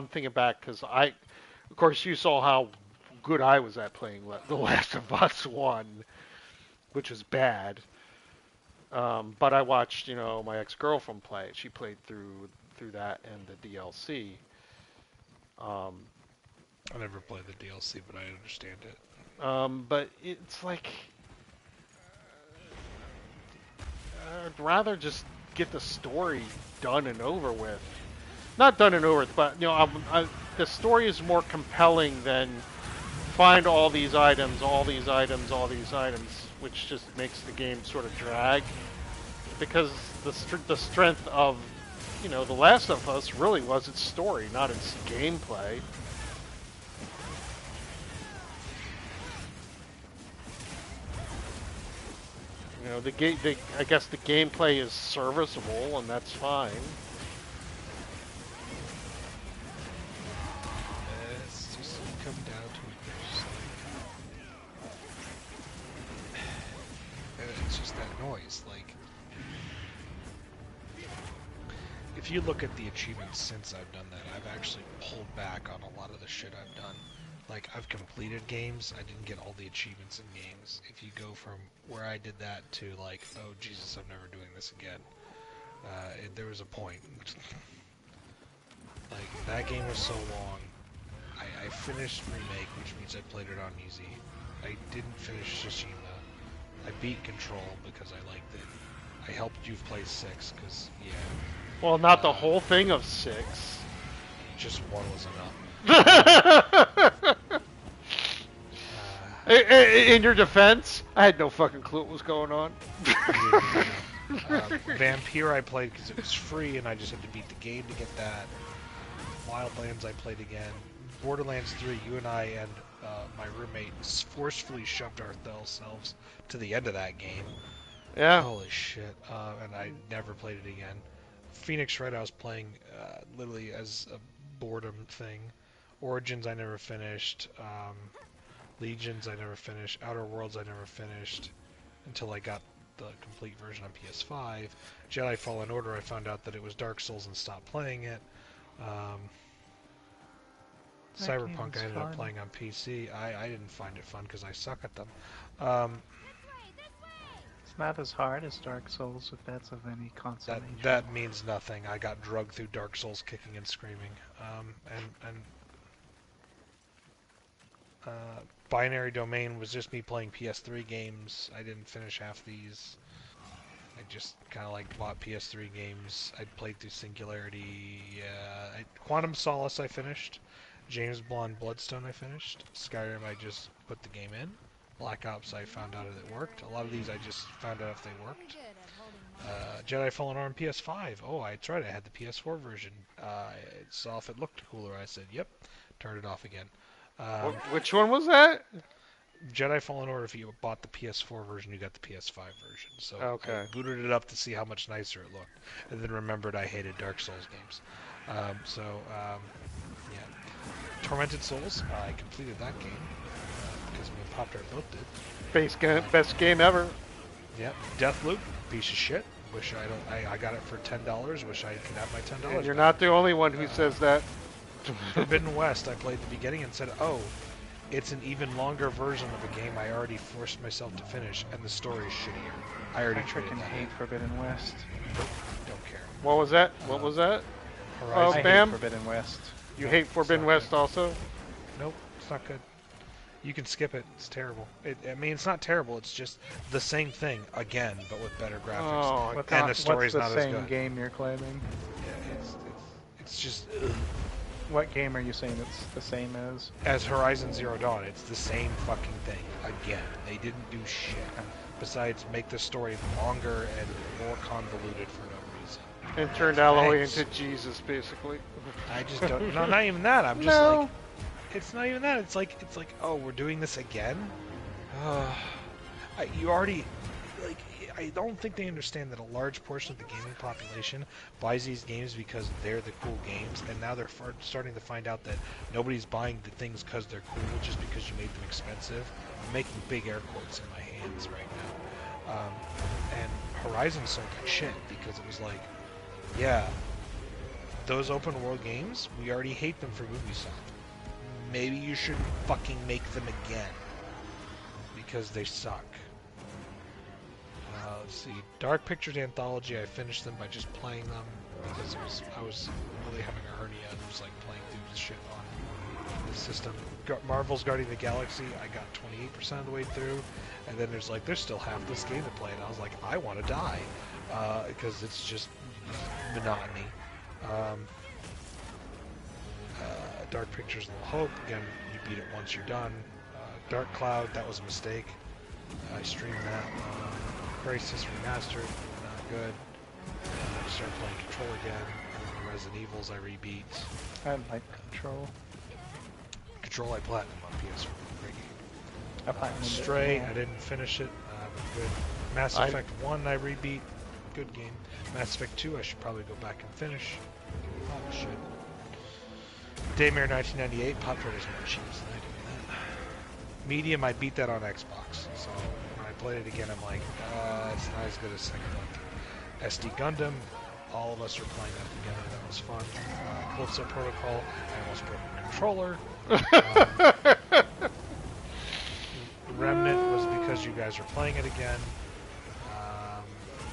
Speaker 1: thinking back, because of course, you saw how good I was at playing The Last of Us 1, which was bad. But I watched, my ex-girlfriend play it. She played through that and the DLC.
Speaker 4: I never played the DLC, but I understand it.
Speaker 1: But it's like, I'd rather just get the story done and over with. Not done and over with, but the story is more compelling than find all these items, which just makes the game sort of drag. Because the strength of, The Last of Us really was its story, not its gameplay. I guess the gameplay is serviceable, and that's fine.
Speaker 4: It's just come down to it. It's just that noise. Like, if you look at the achievements since I've done that, I've actually pulled back on a lot of the shit I've done. Like, I've completed games, I didn't get all the achievements in games. If you go from where I did that to, like, oh, Jesus, I'm never doing this again. There was a point. Like, that game was so long. I finished Remake, which means I played it on easy. I didn't finish Tsushima. I beat Control because I liked it. I helped you play 6, because, yeah.
Speaker 1: Well, not the whole thing of 6.
Speaker 4: Just one was enough.
Speaker 1: In your defense, I had no fucking clue what was going on.
Speaker 4: Vampire I played because it was free and I just had to beat the game to get that. Wildlands I played again. Borderlands 3, you and I and my roommate forcefully shoved ourselves to the end of that game.
Speaker 1: Yeah.
Speaker 4: Holy shit. And I never played it again. Phoenix Wright I was playing literally as a boredom thing. Origins I never finished. Legions I never finished. Outer Worlds I never finished until I got the complete version on PS5. Jedi Fallen Order I found out that it was Dark Souls and stopped playing it. Cyberpunk I ended up playing on PC. I didn't find it fun because I suck at them.
Speaker 5: It's not as hard as Dark Souls, if that's of any consolation.
Speaker 4: That means nothing. I got drugged through Dark Souls kicking and screaming. Binary Domain was just me playing PS3 games. I didn't finish half these. I just kind of like bought PS3 games. I played through Singularity. Quantum Solace I finished. James Bond Bloodstone I finished. Skyrim I just put the game in. Black Ops I found out that it worked. A lot of these I just found out if they worked. Jedi Fallen Order on PS5. Oh, that's right. I had the PS4 version. I saw if it looked cooler. I said, yep. Turned it off again.
Speaker 1: Which one was that?
Speaker 4: Jedi Fallen Order, if you bought the PS4 version, you got the PS5 version. So
Speaker 1: okay.
Speaker 4: I booted it up to see how much nicer it looked. And then remembered I hated Dark Souls games. Yeah. Tormented Souls, I completed that game. Because me and Pop-Tart both did.
Speaker 1: Best game ever.
Speaker 4: Yep. Deathloop, piece of shit. Wish I got it for $10. Wish I could have my $10
Speaker 1: And you're
Speaker 4: back.
Speaker 1: not the only one who says that.
Speaker 4: Forbidden West, I played the beginning and said, oh, it's an even longer version of a game I already forced myself to finish, and the story is shittier. I already
Speaker 5: I
Speaker 4: traded
Speaker 5: freaking
Speaker 4: that
Speaker 5: hate
Speaker 4: in.
Speaker 5: Forbidden West.
Speaker 4: Don't care.
Speaker 1: What was that? What was that?
Speaker 4: Horizon.
Speaker 5: I
Speaker 1: Bam.
Speaker 5: hate Forbidden West.
Speaker 1: You hate Forbidden
Speaker 4: not
Speaker 1: West
Speaker 4: good.
Speaker 1: also?
Speaker 4: Nope, it's not good. You can skip it. It's terrible. I mean, it's not terrible. It's just the same thing again, but with better graphics.
Speaker 1: Oh,
Speaker 5: What's,
Speaker 4: And the story's
Speaker 5: what's
Speaker 4: not
Speaker 5: the
Speaker 4: as
Speaker 5: same
Speaker 4: good.
Speaker 5: game you're claiming?
Speaker 4: Yeah, it's just
Speaker 5: What game are you saying it's the same as?
Speaker 4: as Horizon Zero Dawn. It's the same fucking thing again. They didn't do shit besides make the story longer and more convoluted for no reason.
Speaker 1: And turned Aloy
Speaker 4: Thanks.
Speaker 1: into Jesus, basically.
Speaker 4: I just don't. No, not even that. I'm just
Speaker 5: No.
Speaker 4: like, it's not even that. It's like, oh, we're doing this again. You already, like, I don't think they understand that a large portion of the gaming population buys these games because they're the cool games, and now they're starting to find out that nobody's buying the things because they're cool, just because you made them expensive. I'm making big air quotes in my hands right now. And Horizon sold like shit because it was like, yeah, those open world games, we already hate them for Ubisoft. Maybe you shouldn't fucking make them again because they suck. Let's see, Dark Pictures Anthology. I finished them by just playing them because I was really having a hernia and was like playing through this shit on the system. Marvel's Guardian of the Galaxy. I got 28% of the way through, and then there's still half this game to play, and I was like, I want to die because it's just monotony. Dark Pictures Little Hope, again, you beat it once you're done. Dark Cloud, that was a mistake. I streamed that. Crisis Remastered, not good. I started playing Control again. And the Resident Evils I rebeat.
Speaker 5: I like Control.
Speaker 4: Control I platinum on PS4. Great game.
Speaker 5: I platinumed it.
Speaker 4: Stray, I didn't finish it. But good. Mass Effect 1 I rebeat. Good game. Mass Effect 2 I should probably go back and finish. Probably should. Daymare 1998, Pop Tart is more cheese than I do that. Medium, I beat that on Xbox, so when I played it again, I'm like, it's not as good as second one. SD Gundam, all of us were playing that together, that was fun. Calypso Protocol, I almost broke a controller. Remnant was because you guys were playing it again.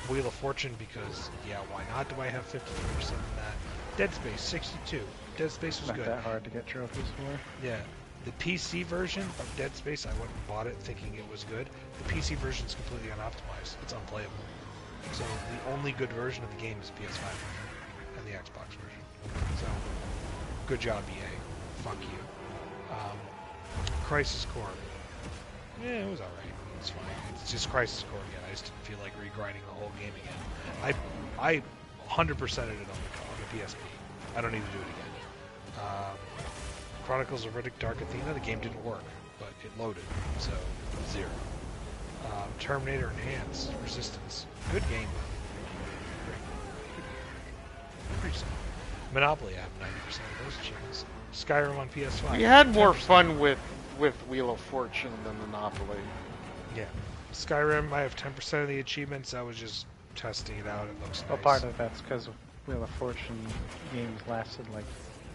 Speaker 4: Wheel of Fortune because, yeah, why not do I have 53% in that? Dead Space 62. Dead Space was
Speaker 5: Not
Speaker 4: good.
Speaker 5: that hard to get trophies for.
Speaker 4: Yeah. The PC version of Dead Space, I went and bought it thinking it was good. The PC version is completely unoptimized. It's unplayable. So the only good version of the game is PS5 version and the Xbox version. So, good job, EA. Fuck you. Crisis Core. Yeah, it was alright. It's fine. It's just Crisis Core again. I just didn't feel like regrinding the whole game again. I 100%ed it on the PSP. I don't need to do it again. Chronicles of Riddick Dark Athena, the game didn't work, but it loaded, so 0. Terminator Enhanced Resistance, good game. Pretty simple. Monopoly, I have 90% of those achievements. Skyrim on PS5.
Speaker 1: We had more
Speaker 4: 10%.
Speaker 1: fun with Wheel of Fortune than Monopoly.
Speaker 4: Yeah. Skyrim, I have 10% of the achievements. I was just testing it out. It looks nice.
Speaker 5: Well, part of that's because Wheel of Fortune games lasted like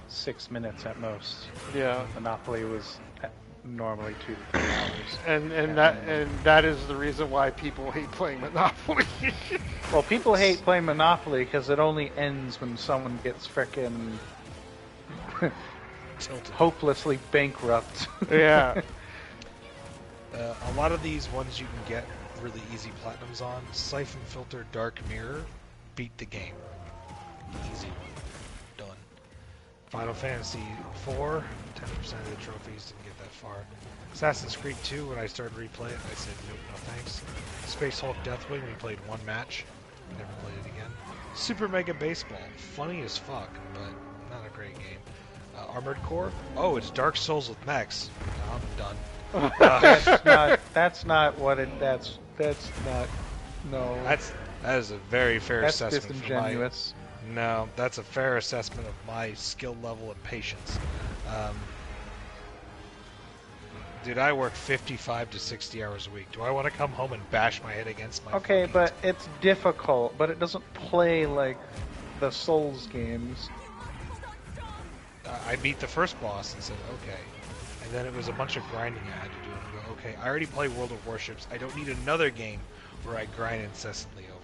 Speaker 5: 6 minutes at most.
Speaker 1: Yeah.
Speaker 5: Monopoly was normally 2 to 3 hours.
Speaker 1: And that is the reason why people hate playing Monopoly.
Speaker 5: Well, people hate playing Monopoly because it only ends when someone gets frickin'
Speaker 4: Tilted.
Speaker 5: hopelessly bankrupt.
Speaker 1: Yeah.
Speaker 4: A lot of these ones you can get really easy platinums on. Siphon Filter Dark Mirror beat the game. Easy one. Done. Final Fantasy IV, 10% of the trophies, didn't get that far. Assassin's Creed 2, when I started replaying it, I said nope, no thanks. Space Hulk Deathwing, we played one match. Never played it again. Super Mega Baseball, funny as fuck, but not a great game. Armored Core, oh, it's Dark Souls with mechs. No, I'm done.
Speaker 5: That's not what it. That's not. No.
Speaker 4: That is a very fair
Speaker 5: That's
Speaker 4: assessment.
Speaker 5: disingenuous.
Speaker 4: No, that's a fair assessment of my skill level and patience. Dude, I work 55 to 60 hours a week. Do I want to come home and bash my head against my
Speaker 5: Okay,
Speaker 4: fucking
Speaker 5: but it's difficult, but it doesn't play like the Souls games.
Speaker 4: I beat the first boss and said, okay. And then it was a bunch of grinding I had to do. And I go, okay, I already play World of Warships. I don't need another game where I grind incessantly over.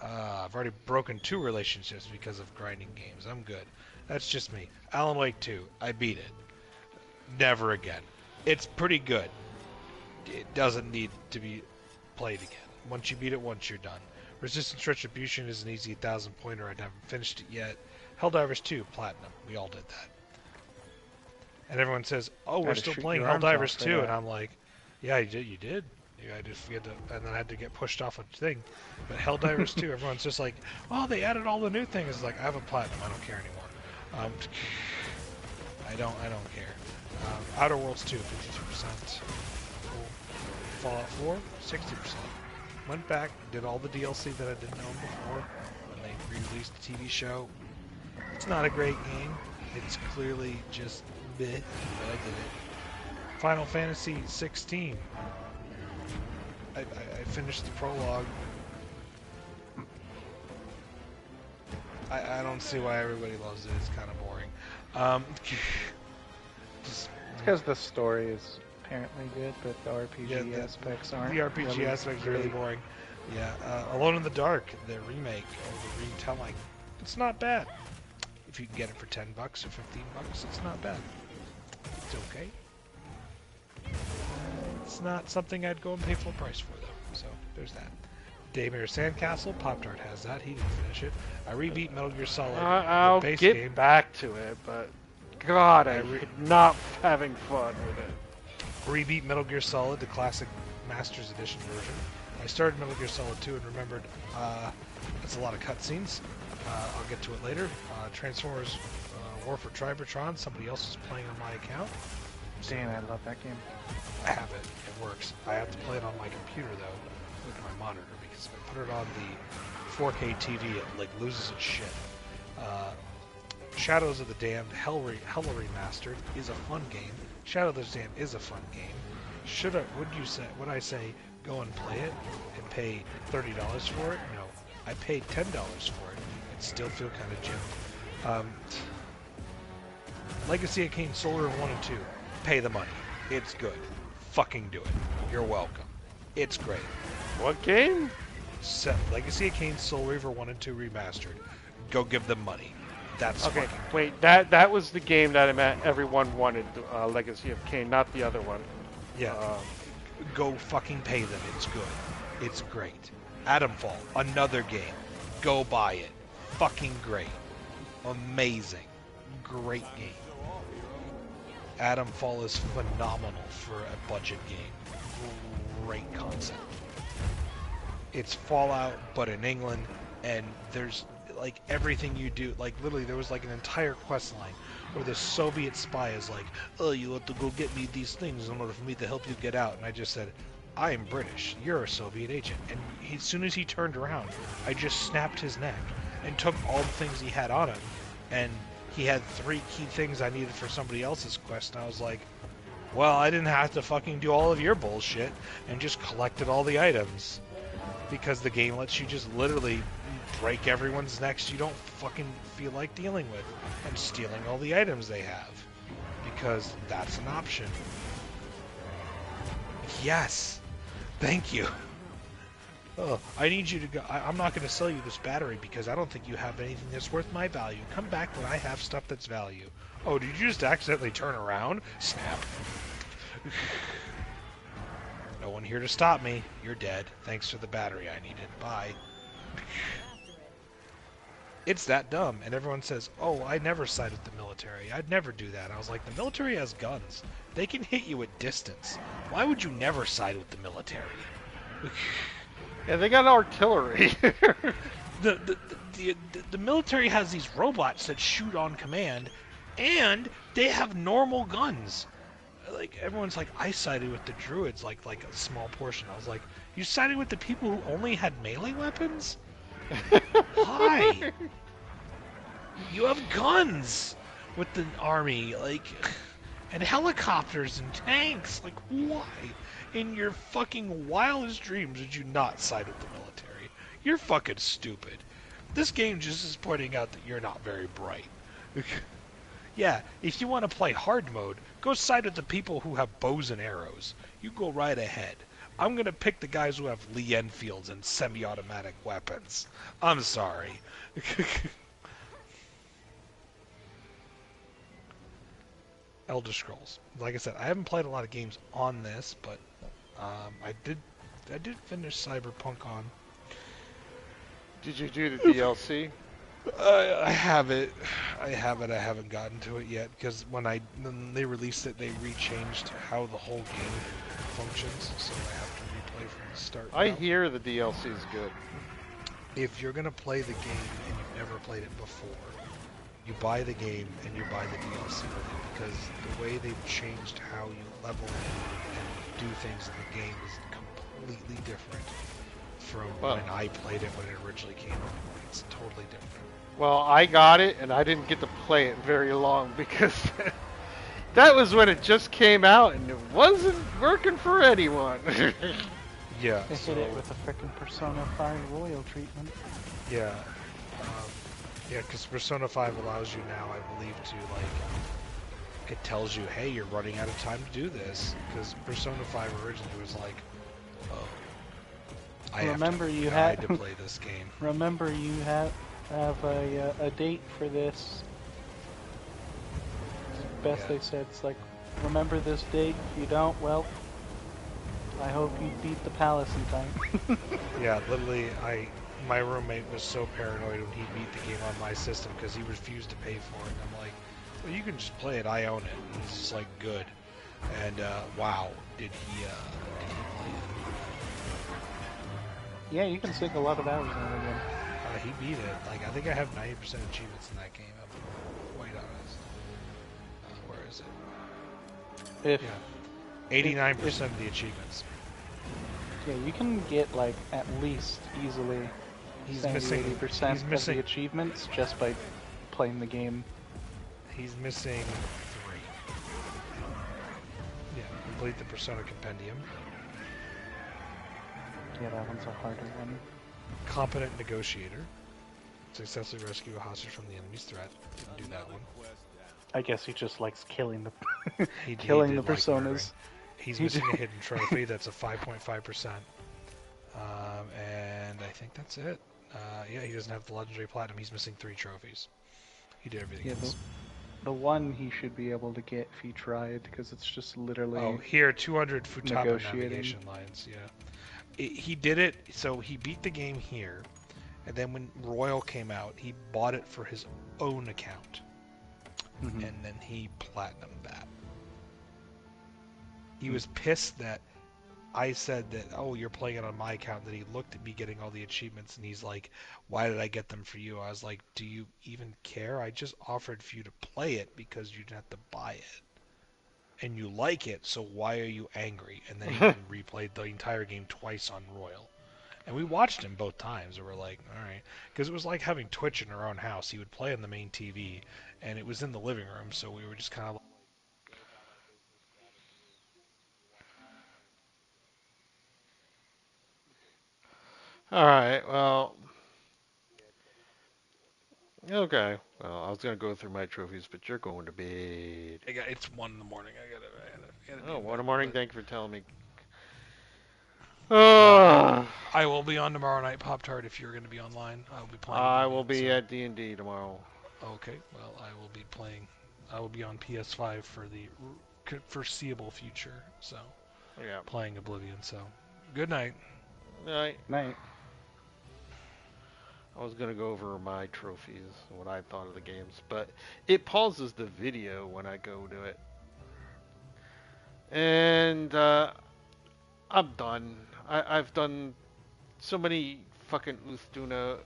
Speaker 4: I've already broken 2 relationships because of grinding games. I'm good. That's just me. Alan Wake 2, I beat it. Never again. It's pretty good. It doesn't need to be played again. Once you beat it once, you're done. Resistance Retribution is an easy 1,000 pointer. I haven't finished it yet. Helldivers 2, Platinum. We all did that. And everyone says, "Oh, we're
Speaker 5: Gotta
Speaker 4: still
Speaker 5: shoot
Speaker 4: playing
Speaker 5: your arms
Speaker 4: Helldivers
Speaker 5: off for
Speaker 4: 2,"
Speaker 5: that.
Speaker 4: and I'm like, "Yeah, you did. You did. Yeah, I just had to, and then I had to get pushed off a thing." But Helldivers 2, everyone's just like, "Oh, they added all the new things." It's like, I have a Platinum. I don't care anymore. I don't care. Outer Worlds 2, 52%. Fallout 4, 60%. Went back, did all the DLC that I didn't own before when they re-released the TV show. It's not a great game. It's clearly just bleh, but I did it. Final Fantasy 16. I finished the prologue. I don't see why everybody loves it. It's kind of boring. Just,
Speaker 5: It's because the story is apparently good, but the RPG
Speaker 4: Yeah, the-
Speaker 5: aspects aren't.
Speaker 4: the RPG
Speaker 5: really
Speaker 4: aspects are really
Speaker 5: great.
Speaker 4: boring. Yeah, Alone in the Dark, the remake or the retelling, it's not bad. If you can get it for $10 or $15, it's not bad. It's okay. It's not something I'd go and pay full price for, though. So there's that. Daymare Sandcastle, Pop-Tart has that. He didn't finish it. I rebeat Metal Gear Solid,
Speaker 1: I'll
Speaker 4: the base
Speaker 1: get
Speaker 4: game.
Speaker 1: back to it, but God, I'm not having fun with it.
Speaker 4: Rebeat Metal Gear Solid, the classic Masters Edition version. I started Metal Gear Solid 2 and remembered it's a lot of cutscenes. I'll get to it later. Transformers War for Cybertron, somebody else is playing on my account.
Speaker 5: Damn, I love that game.
Speaker 4: I have it. It works. I have to play it on my computer, though, with my monitor, because if I put it on the 4K TV, it like loses its shit. Shadows of the Damned, Hella Remastered is a fun game. Shadow of the Damned is a fun game. Would I say go and play it and pay $30 for it? No. I paid $10 for it and still feel kind of gypped. Legacy of Kain Solar 1 and 2. Pay the money. It's good. Fucking do it. You're welcome. It's great.
Speaker 1: What game?
Speaker 4: Legacy of Kain Soul Reaver 1 and 2 remastered. Go give them money. That's
Speaker 1: Okay,
Speaker 4: fucking
Speaker 1: wait. That was the game that I meant everyone wanted. Legacy of Kain, not the other one.
Speaker 4: Yeah. Go fucking pay them. It's good. It's great. Atomfall, another game. Go buy it. Fucking great. Amazing. Great game. Atomfall is phenomenal for a budget game. Great concept. It's Fallout, but in England, and there's like everything you do. Like literally, there was like an entire quest line where the Soviet spy is like, "Oh, you have to go get me these things in order for me to help you get out." And I just said, "I am British. You're a Soviet agent." And as soon as he turned around, I just snapped his neck and took all the things he had on him, and he had 3 key things I needed for somebody else's quest, and I was like, well, I didn't have to fucking do all of your bullshit, and just collected all the items. Because the game lets you just literally break everyone's necks you don't fucking feel like dealing with, and stealing all the items they have. Because that's an option. Yes! Thank you! Oh, I need you to go. I'm not going to sell you this battery because I don't think you have anything that's worth my value. Come back when I have stuff that's value. Oh, did you just accidentally turn around? Snap. No one here to stop me. You're dead. Thanks for the battery I needed. Bye. It's that dumb. And everyone says, oh, I never side with the military. I'd never do that. I was like, the military has guns. They can hit you at distance. Why would you never side with the military?
Speaker 1: Yeah, they got artillery.
Speaker 4: The military has these robots that shoot on command, and they have normal guns. Like everyone's like, I sided with the druids, like a small portion. I was like, you sided with the people who only had melee weapons? Why? You have guns with the army, like, and helicopters and tanks. Like, why? In your fucking wildest dreams did you not side with the military? You're fucking stupid. This game just is pointing out that you're not very bright. Yeah, if you want to play hard mode, go side with the people who have bows and arrows. You go right ahead. I'm going to pick the guys who have Lee Enfields and semi-automatic weapons. I'm sorry. Elder Scrolls. Like I said, I haven't played a lot of games on this, but I did finish Cyberpunk on.
Speaker 1: Did you do the DLC?
Speaker 4: I have it. I haven't gotten to it yet because when they released it, they rechanged how the whole game functions, so I have to replay from the start.
Speaker 1: I
Speaker 4: now.
Speaker 1: hear the DLC is good.
Speaker 4: If you're gonna play the game and you've never played it before, you buy the game and you buy the DLC with it because the way they've changed how you level and do things in the game is completely different from
Speaker 1: Well-
Speaker 4: when I played it when it originally came out. It's totally different.
Speaker 1: Well, I got it, and I didn't get to play it very long because that was when it just came out, and it wasn't working for anyone.
Speaker 4: Yeah.
Speaker 5: They hit it with a frickin' Persona 5 Royal treatment.
Speaker 4: Yeah. Yeah, because Persona 5 allows you now, I believe, to, it tells you, hey, you're running out of time to do this. Because Persona 5 originally was like, oh, I
Speaker 5: Remember
Speaker 4: have to
Speaker 5: you
Speaker 4: die
Speaker 5: had-
Speaker 4: to play this game.
Speaker 5: Remember, you have a date for this. Best
Speaker 4: Yeah.
Speaker 5: they said, it's like, remember this date? If you don't, well, I hope you beat the palace in time.
Speaker 4: Yeah, literally, my roommate was so paranoid when he beat the game on my system because he refused to pay for it. And I'm like, well, you can just play it. I own it. And he's just like, good. And wow, did he play it?
Speaker 5: Yeah, you can sink a lot of hours in it again.
Speaker 4: He beat it. I think I have 90% achievements in that game. I'm quite honest. Where is it?
Speaker 5: If
Speaker 4: Yeah, 89% of the achievements.
Speaker 5: yeah, you can get at least easily
Speaker 4: He's
Speaker 5: 70,
Speaker 4: missing.
Speaker 5: 80%
Speaker 4: He's
Speaker 5: of
Speaker 4: missing.
Speaker 5: the achievements just by playing the game.
Speaker 4: He's missing 3. Yeah, complete the Persona Compendium.
Speaker 5: Yeah, that one's a harder one.
Speaker 4: Competent negotiator. Successfully rescue a hostage from the enemy's threat. Didn't do that one.
Speaker 5: I guess he just likes killing the
Speaker 4: He
Speaker 5: killing the
Speaker 4: did like murdering.
Speaker 5: personas.
Speaker 4: He's
Speaker 5: He
Speaker 4: missing a
Speaker 5: did.
Speaker 4: hidden trophy. That's a 5.5%. And I think that's it. Yeah, he doesn't have the legendary platinum. He's missing 3 trophies. He did everything
Speaker 5: Yeah,
Speaker 4: else.
Speaker 5: the one he should be able to get if he tried, because it's just literally.
Speaker 4: Oh, here, 200 Futaba
Speaker 5: negotiating.
Speaker 4: navigation lines, yeah. He did it, so he beat the game here, and then when Royal came out, he bought it for his own account,
Speaker 5: Mhm.
Speaker 4: and then he platinumed that. He was pissed that I said that, oh, you're playing it on my account, that he looked at me getting all the achievements, and he's like, why did I get them for you? I was like, do you even care? I just offered for you to play it because you didn't have to buy it. And you like it, so why are you angry? And then he replayed the entire game twice on Royal. And we watched him both times, and we're like, alright. Because it was like having Twitch in our own house. He would play on the main TV, and it was in the living room, so we were just kind of like,
Speaker 1: All right. Well. Okay. Well, I was gonna go through my trophies, but you're going to bed.
Speaker 4: it's 1 in the morning. I gotta be
Speaker 1: Oh,
Speaker 4: in
Speaker 1: what a
Speaker 4: bed,
Speaker 1: morning!
Speaker 4: but
Speaker 1: Thank you for telling me. Oh,
Speaker 4: I will be on tomorrow night, Pop Tart, if you're going to be online. I'll be playing.
Speaker 1: I
Speaker 4: Oblivion,
Speaker 1: will be
Speaker 4: so-
Speaker 1: at D&D tomorrow.
Speaker 4: Okay, well, I will be playing. I will be on PS5 for the foreseeable future, so
Speaker 1: Yeah.
Speaker 4: playing Oblivion. So, good night.
Speaker 1: Night.
Speaker 5: Night.
Speaker 1: I was gonna go over my trophies and what I thought of the games, but it pauses the video when I go to it, and I'm done. I've done so many fucking Uthduna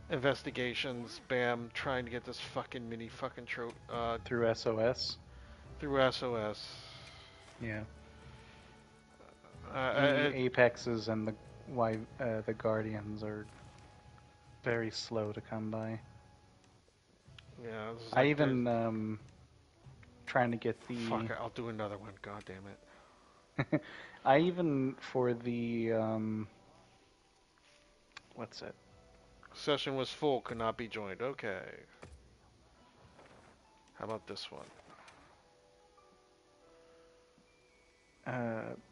Speaker 1: investigations, bam, trying to get this fucking mini fucking
Speaker 5: Through SOS.
Speaker 1: through SOS.
Speaker 5: Yeah.
Speaker 1: Uh,
Speaker 5: The Apexes and the Guardians are very slow to come by.
Speaker 1: yeah, it's
Speaker 5: I
Speaker 1: like
Speaker 5: even trying to get the.
Speaker 1: fuck it, I'll do another one. God damn it.
Speaker 5: I even for the what's it?
Speaker 1: Session was full, could not be joined. Okay. How about this one?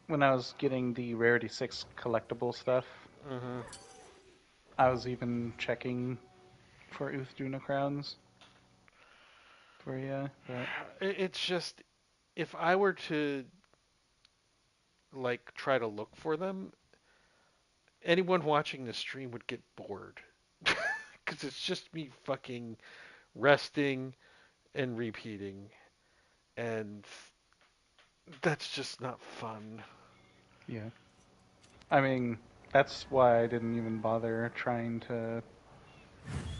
Speaker 5: When I was getting the Rarity 6 collectible stuff,
Speaker 1: Mm-hmm.
Speaker 5: I was even checking for Uthduna crowns for you, but
Speaker 1: It's just, if I were to like try to look for them, anyone watching the stream would get bored. Because it's just me fucking resting and repeating. And that's just not fun.
Speaker 5: yeah. I mean, that's why I didn't even bother trying to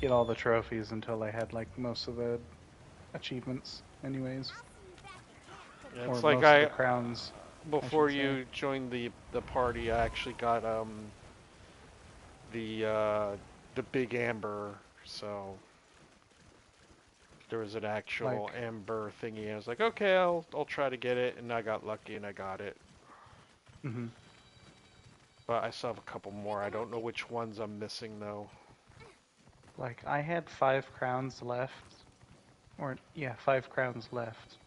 Speaker 5: get all the trophies until I had like most of the achievements anyways. Or
Speaker 1: It's like
Speaker 5: most of the crowns, I
Speaker 1: before
Speaker 5: should say.
Speaker 1: you joined the party, I actually got the big amber, so there was an actual
Speaker 5: Like,
Speaker 1: amber thingy. I was like, okay, I'll try to get it, and I got lucky and I got it.
Speaker 5: hmm
Speaker 1: But I still have a couple more. I don't know which ones I'm missing though.
Speaker 5: like I had 5 crowns left, or yeah, 5 crowns left.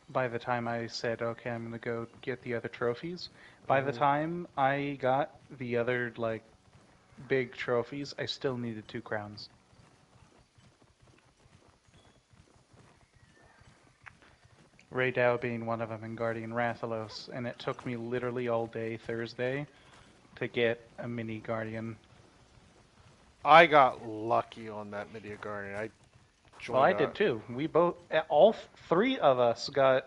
Speaker 5: By the time I said, okay, I'm gonna go get the other trophies. By the
Speaker 1: Mhm.
Speaker 5: time I got the other like big trophies, I still needed 2 crowns. Raydao being one of them and Guardian Rathalos, and it took me literally all day Thursday to get a mini Guardian.
Speaker 1: I got lucky on that Media Guardian. I
Speaker 5: Well,
Speaker 1: joined
Speaker 5: I did too. We both, all 3 of us got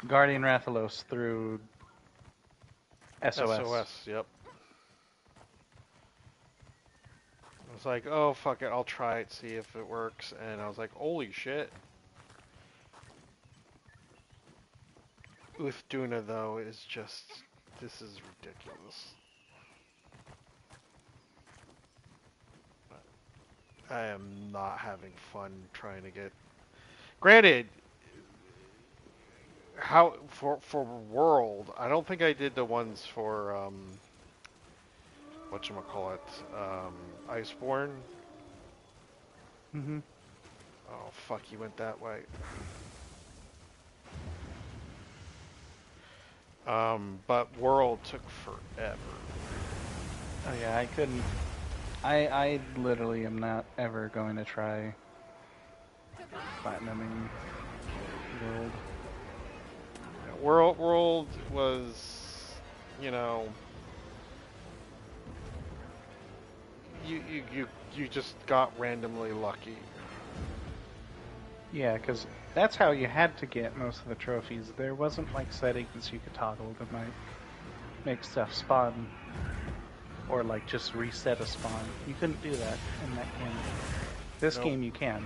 Speaker 5: Guardian Rathalos through SOS.
Speaker 1: SOS. Yep. I was like, oh fuck it, I'll try it, see if it works, and I was like, holy shit. Uthduna though is just, this is ridiculous. I am not having fun trying to get. Granted, how for World, I don't think I did the ones for whatchamacallit, Iceborne.
Speaker 5: hmm
Speaker 1: Oh fuck, he went that way. But World took forever.
Speaker 5: Oh yeah, I couldn't. I literally am not ever going to try platinuming World.
Speaker 1: World was, you know, you just got randomly lucky.
Speaker 5: Yeah, because that's how you had to get most of the trophies. There wasn't like settings you could toggle that might make stuff spawn, or like just reset a spawn. You couldn't do that in that game. This
Speaker 1: Nope.
Speaker 5: game you can.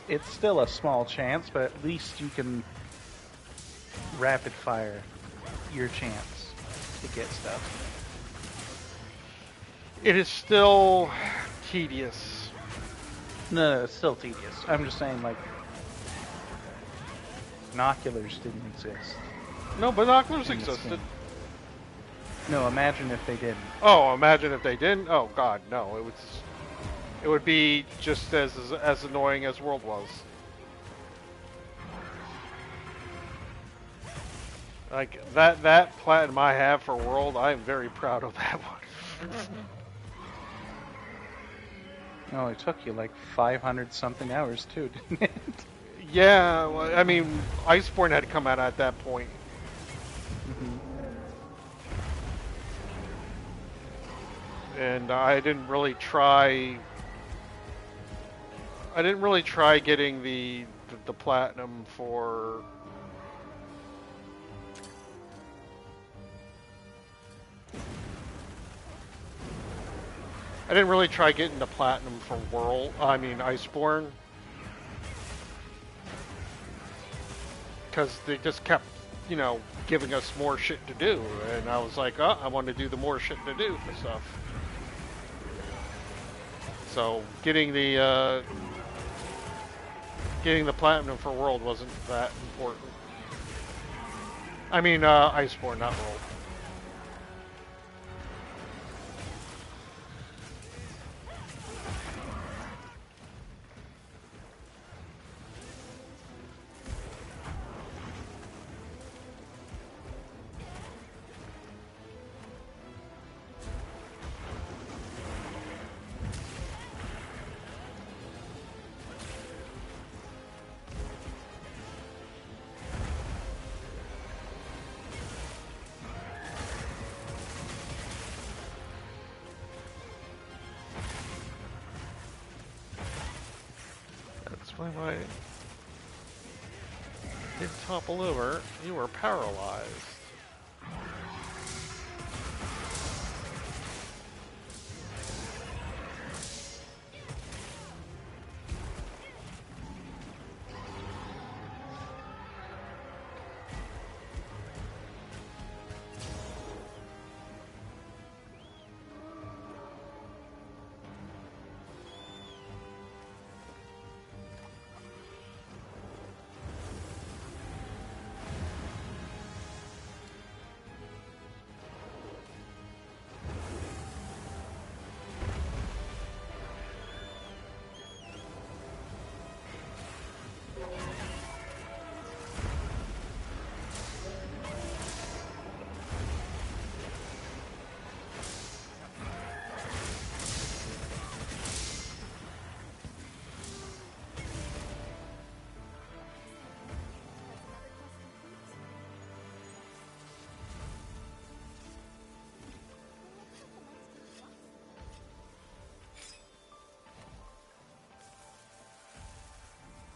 Speaker 5: It's still a small chance, but at least you can rapid fire your chance to get stuff.
Speaker 1: It is still tedious.
Speaker 5: No, it's still tedious. I'm just saying, like, binoculars didn't exist.
Speaker 1: No, binoculars
Speaker 5: in this
Speaker 1: existed.
Speaker 5: game. No, imagine if they didn't.
Speaker 1: Oh, imagine if they didn't. Oh God, no. It would be just as annoying as World was. Like that platinum I have for World, I am very proud of that one.
Speaker 5: Oh, it took you like 500 something hours too, didn't it?
Speaker 1: Yeah, well, I mean, Iceborne had come out at that point. And I didn't really try getting the platinum for I didn't really try getting the platinum for Iceborne, because they just kept, giving us more shit to do, and I was like, oh, I want to do the more shit to do stuff. So getting the platinum for World wasn't that important. I mean, Iceborne, not World. time I did topple over, you were paralyzed.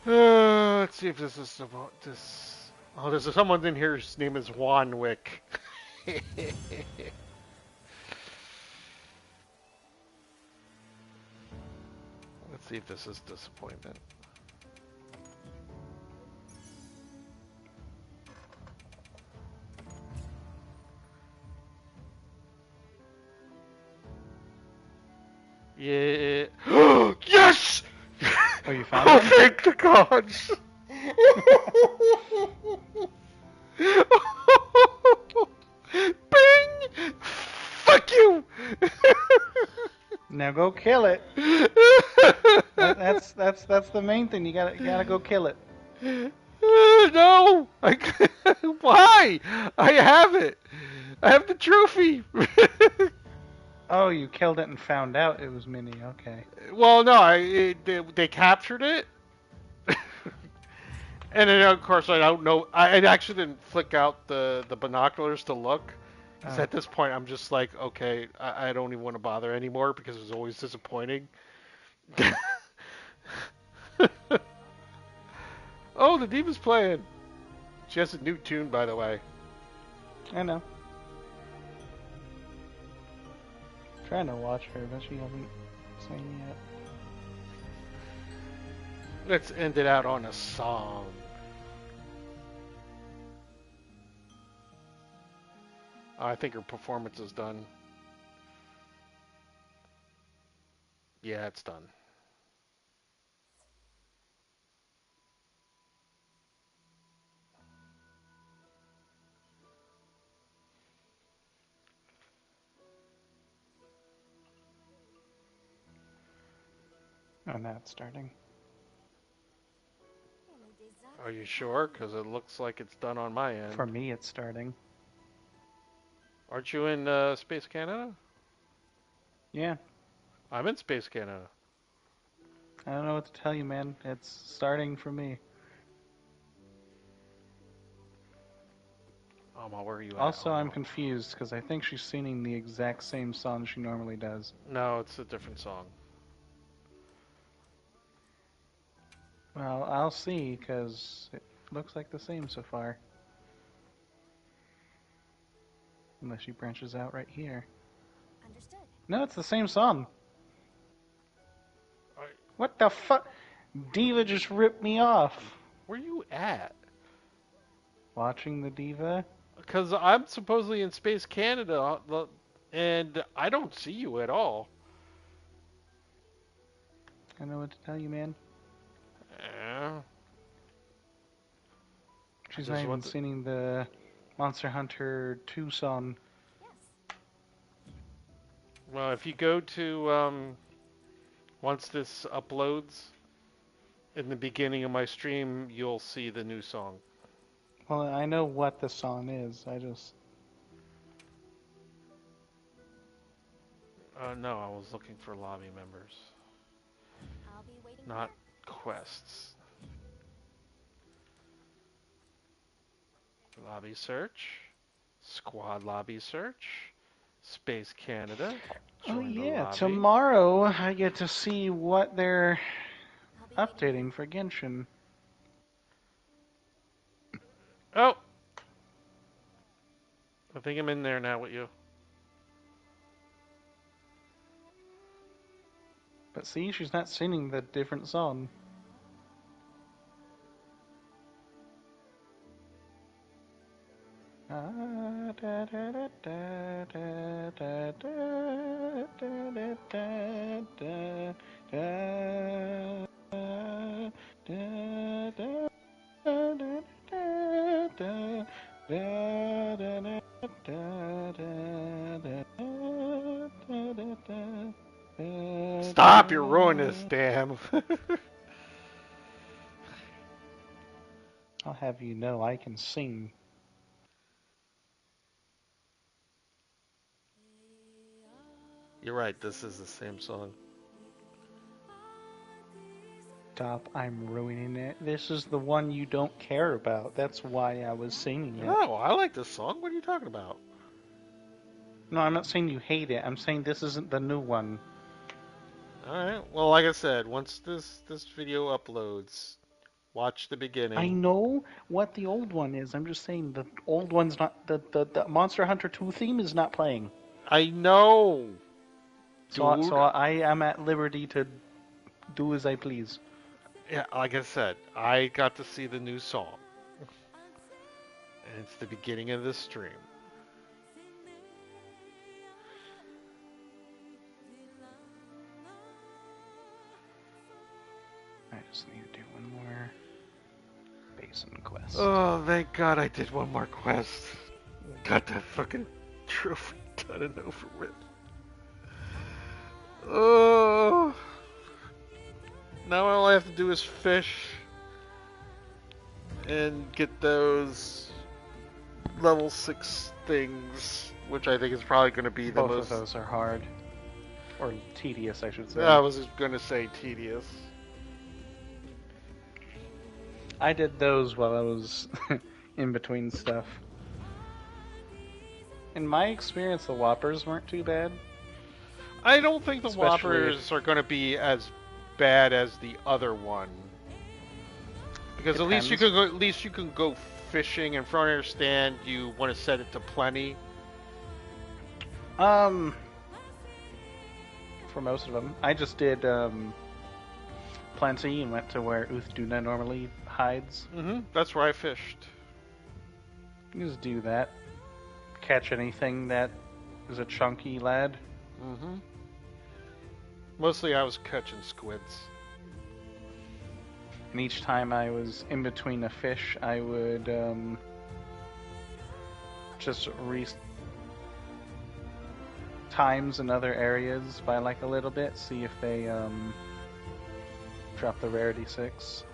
Speaker 1: Let's see if this is about this. Oh, there's someone in here whose name is Wanwick. Let's see if this is disappointment. Yeah. Yes!
Speaker 5: Oh, you found
Speaker 1: Oh,
Speaker 5: it?
Speaker 1: thank the gods! Bing! Fuck you!
Speaker 5: Now go kill it. That's the main thing. You gotta go kill it.
Speaker 1: No! Why? I have it! I have the trophy!
Speaker 5: Oh, you killed it and found out it was Minnie. Okay.
Speaker 1: Well, no, they captured it. And then, of course, I don't know. I actually didn't flick out the binoculars to look. Because
Speaker 5: Oh.
Speaker 1: at this point, I'm just like, okay, I don't even want to bother anymore because it was always disappointing. Oh, the Diva's playing. She has a new tune, by the way.
Speaker 5: I know. Trying to watch her, but she hasn't sang yet.
Speaker 1: Let's end it out on a song. I think her performance is done. Yeah, it's done.
Speaker 5: Oh, now it's starting.
Speaker 1: Are you sure? Because it looks like it's done on my end.
Speaker 5: For me, it's starting.
Speaker 1: Aren't you in Space Canada?
Speaker 5: Yeah.
Speaker 1: I'm in Space Canada.
Speaker 5: I don't know what to tell you, man. It's starting for me.
Speaker 1: Where are you at?
Speaker 5: Also, I'm confused because I think she's singing the exact same song she normally does.
Speaker 1: No, it's a different song.
Speaker 5: Well, I'll see because it looks like the same so far. Unless she branches out right here.
Speaker 3: Understood.
Speaker 5: No, it's the same song.
Speaker 1: I-
Speaker 5: What the fuck? Diva just ripped me off.
Speaker 1: Where are you at?
Speaker 5: Watching the Diva?
Speaker 1: Because I'm supposedly in Space Canada, and I don't see you at all.
Speaker 5: I know what to tell you, man.
Speaker 1: Yeah.
Speaker 5: She's
Speaker 1: just
Speaker 5: not even
Speaker 1: want to-
Speaker 5: singing the Monster Hunter 2 song.
Speaker 3: Yes.
Speaker 1: Well, if you go to once this uploads in the beginning of my stream, you'll see the new song.
Speaker 5: Well, I know what the song is. I just...
Speaker 1: No, I was looking for lobby members,
Speaker 3: I'll be waiting.
Speaker 1: not
Speaker 3: here.
Speaker 1: quests. Lobby search, squad lobby search, Space Canada.
Speaker 5: Oh
Speaker 1: Join the
Speaker 5: yeah,
Speaker 1: lobby.
Speaker 5: tomorrow I get to see what their
Speaker 3: I'll be
Speaker 5: updating for Genshin.
Speaker 1: Oh! I think I'm in there now with you.
Speaker 5: But see, she's not singing the different song.
Speaker 1: Stop! You're ruining this, damn.
Speaker 5: I'll have you know I can sing.
Speaker 1: You're right, this is the same song.
Speaker 5: Stop, I'm ruining it. This is the one you don't care about. That's why I was singing it.
Speaker 1: No, I like this song. What are you talking about?
Speaker 5: No, I'm not saying you hate it. I'm saying this isn't the new one.
Speaker 1: Alright, well, like I said, once this video uploads, watch the
Speaker 5: I
Speaker 1: beginning.
Speaker 5: know what the old one is. I'm just saying the old one's not. The Monster Hunter 2 theme is not playing.
Speaker 1: I know!
Speaker 5: So,
Speaker 1: Dude.
Speaker 5: so I am at liberty to do as I please.
Speaker 1: Yeah, like I said, I got to see the new song. And it's the beginning of this stream.
Speaker 5: I just need to do one more basin quest.
Speaker 1: Oh, thank God I did one more quest. Got that fucking trophy done and over with. Oh. Now all I have to do is fish and get those level 6 things, which I think is probably going to be the
Speaker 5: Both
Speaker 1: most...
Speaker 5: of those are hard. Or tedious, I should say.
Speaker 1: I was going to say tedious.
Speaker 5: I did those while I was in between stuff. In my experience, the Whoppers weren't too bad.
Speaker 1: I don't think the
Speaker 5: Especially
Speaker 1: Whoppers are going to be as bad as the other one. Because at least you can go fishing, and from what I understand, you want to set it to plenty.
Speaker 5: For most of them, I just did plenty and went to where Uthduna normally hides.
Speaker 1: That's where I fished.
Speaker 5: You just do that. Catch anything that is a chunky lad.
Speaker 1: Mostly I was catching squids.
Speaker 5: And each time I was in between a fish, I would just times in other areas by like a little bit, see if they drop the rarity 6.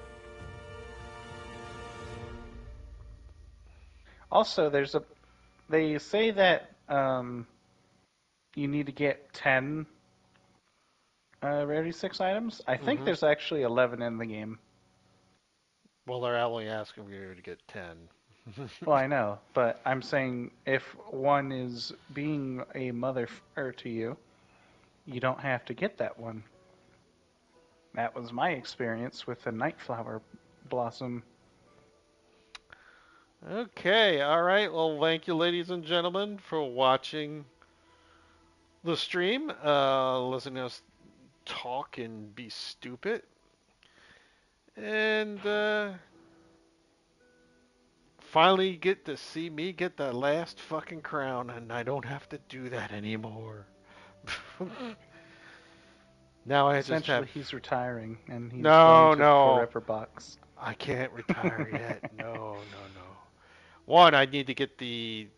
Speaker 5: Also, they say that you need to get 10 rarity 6 items. I think there's actually 11 in the game.
Speaker 1: Well, they're only asking you to get 10.
Speaker 5: Well, I know, but I'm saying if one is being a mother to you, you don't have to get that one. That was my experience with the Nightflower Blossom.
Speaker 1: Okay, alright. Well, thank you, ladies and gentlemen, for watching the stream. Listening to us talk and be stupid. And finally get to see me get the last fucking crown, and I don't have to do that anymore. Now I just
Speaker 5: Essentially,
Speaker 1: have...
Speaker 5: he's retiring, and he's
Speaker 1: No,
Speaker 5: going to
Speaker 1: no.
Speaker 5: Forever Box.
Speaker 1: I can't retire yet. No. One, I need to get the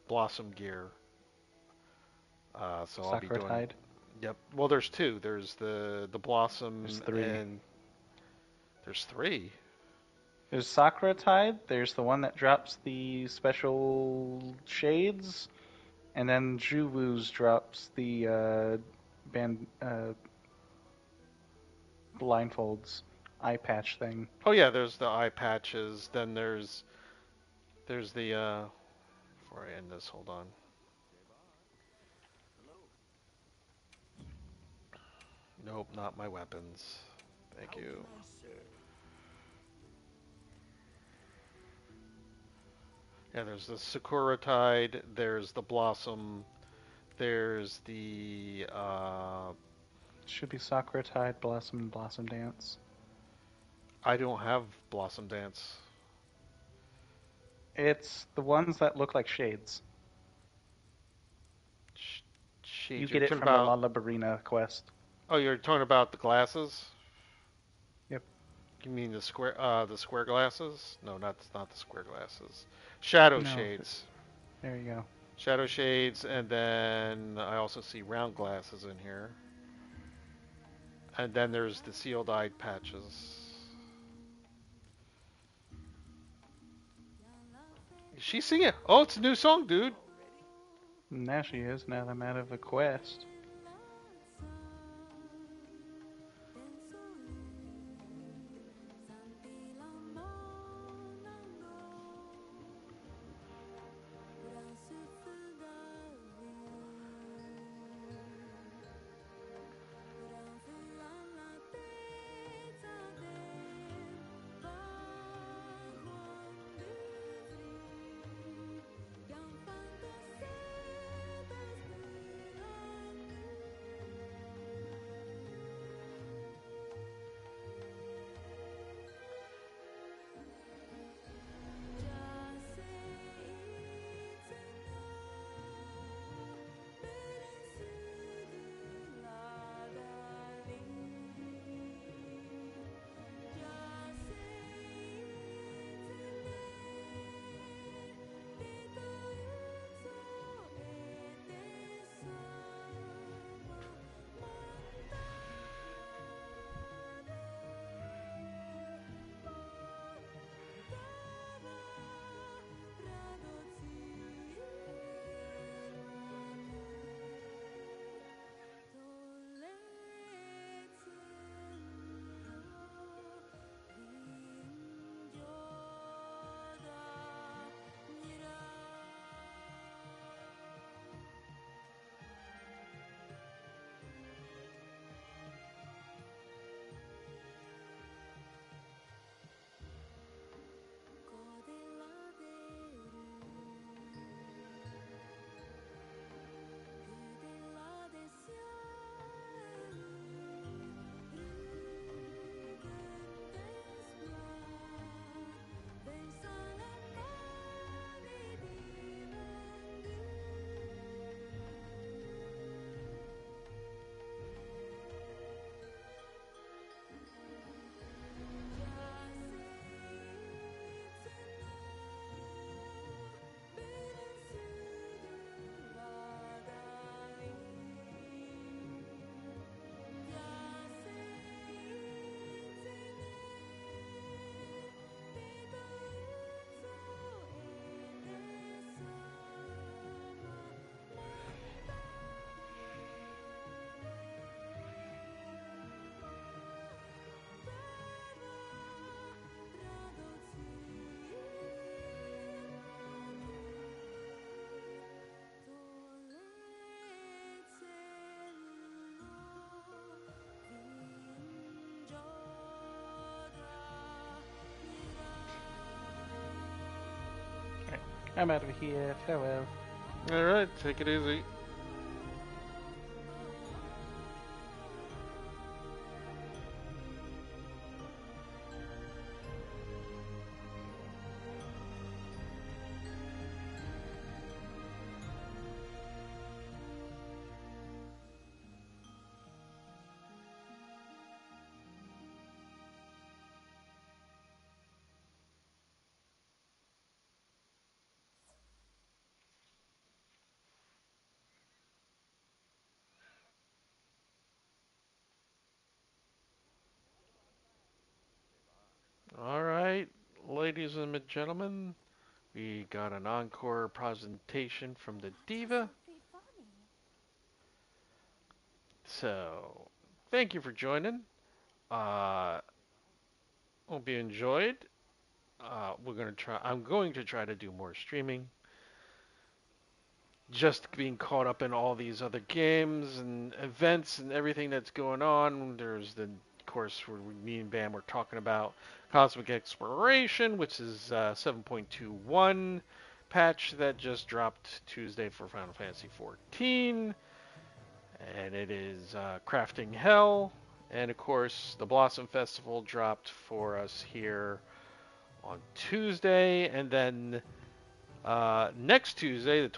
Speaker 1: Blossom gear. So I'll be doing...
Speaker 5: Sakura-tide.
Speaker 1: Yep. Well, there's 2. There's the Blossom
Speaker 5: There's 3.
Speaker 1: and... There's 3.
Speaker 5: There's Sakura-tide, there's the one that drops the special shades, and then Juwu's drops the blindfolds, eye patch thing.
Speaker 1: Oh yeah, there's the eye patches. Then there's the before I end this, hold on. Nope, not my weapons. Thank you. Yeah, there's the Sakura Tide, there's the Blossom, there's the
Speaker 5: Should be Sakura Tide, Blossom, and Blossom Dance.
Speaker 1: I don't have Blossom Dance.
Speaker 5: It's the ones that look like shades.
Speaker 1: Sh-
Speaker 5: You
Speaker 1: Shades. You're
Speaker 5: get it
Speaker 1: talking
Speaker 5: from the
Speaker 1: about.
Speaker 5: Lollabarina quest.
Speaker 1: Oh, you're talking about the glasses.
Speaker 5: Yep.
Speaker 1: You mean the square glasses? No, not the square glasses. Shadow
Speaker 5: No,
Speaker 1: shades.
Speaker 5: there you go.
Speaker 1: Shadow shades, and then I also see round glasses in here. And then there's the sealed eye patches. Is she singing? Oh, it's a new song, dude.
Speaker 5: Now she is, now that I'm out of a quest. Alright, I'm out of here. Farewell.
Speaker 1: All right, take it easy. All right, ladies and gentlemen, we got an encore presentation from the diva.
Speaker 3: Sophie funny.
Speaker 1: So, thank you for joining. Uh, Hope you enjoyed. We're gonna try. I'm going to try to do more streaming. Just being caught up in all these other games and events and everything that's going on. There's the course, me and Bam were talking about Cosmic Exploration, which is 7.21 patch that just dropped Tuesday for Final Fantasy 14, and it is Crafting Hell. And of course, the Blossom Festival dropped for us here on Tuesday, and then next Tuesday, the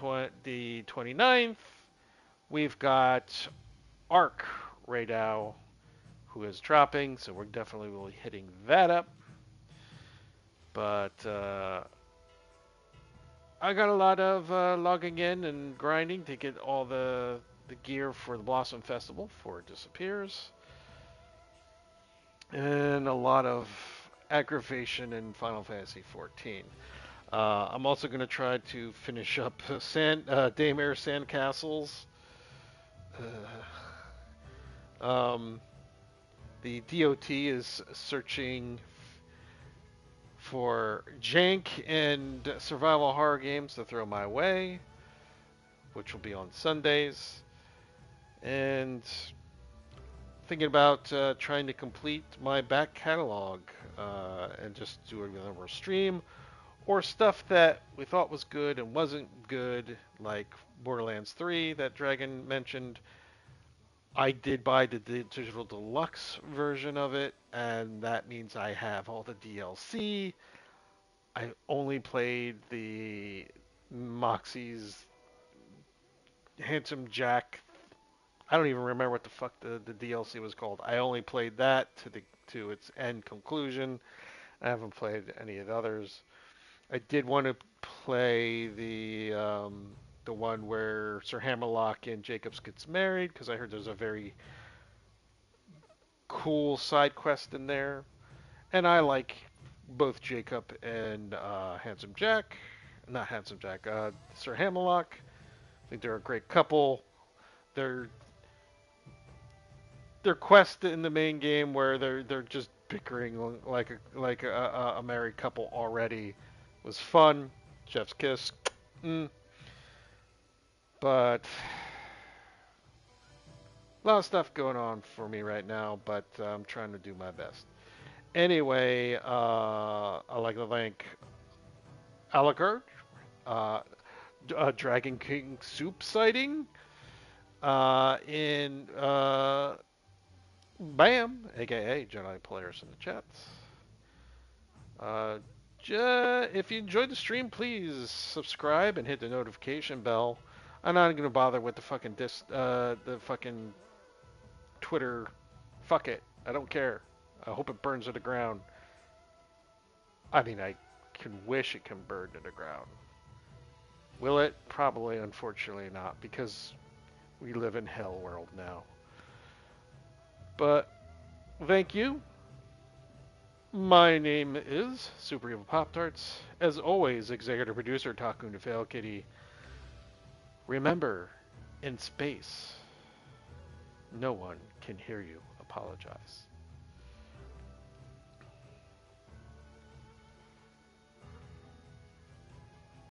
Speaker 1: 29th, we've got Arc Radau, who is dropping, so we're definitely will be hitting that up. But I got a lot of logging in and grinding to get all the gear for the Blossom Festival before it disappears. And a lot of aggravation in Final Fantasy 14. I'm also going to try to finish up Daymare Sandcastles. The DOT is searching for jank and survival horror games to throw my way, which will be on Sundays. And thinking about trying to complete my back catalog and just do another stream, or stuff that we thought was good and wasn't good, like Borderlands 3 that Dragon mentioned. I did buy the digital deluxe version of it, and that means I have all the DLC. I only played the Moxie's Handsome Jack. I don't even remember what the fuck the DLC was called. I only played that to its end conclusion. I haven't played any of the others. I did want to play the one where Sir Hammerlock and Jacobs gets married, because I heard there's a very cool side quest in there. And I like both Jacob and Handsome Jack. Not Handsome Jack, Sir Hammerlock. I think they're a great couple. Their quest in the main game where they're just bickering like a married couple already was fun. Chef's kiss. But a lot of stuff going on for me right now, but I'm trying to do my best. Anyway, I like to thank Alucard, Dragon King Soup sighting, in Bam, aka Jedi Players in the chats. If you enjoyed the stream, please subscribe and hit the notification bell. I'm not gonna bother with the fucking Twitter. Fuck it. I don't care. I hope it burns to the ground. I mean, I can wish it can burn to the ground. Will it? Probably, unfortunately not, because we live in hell world now. But thank you. My name is Super Evil Pop Tarts. As always, executive producer Takun Fail Kitty. Remember, in space, no one can hear you apologize.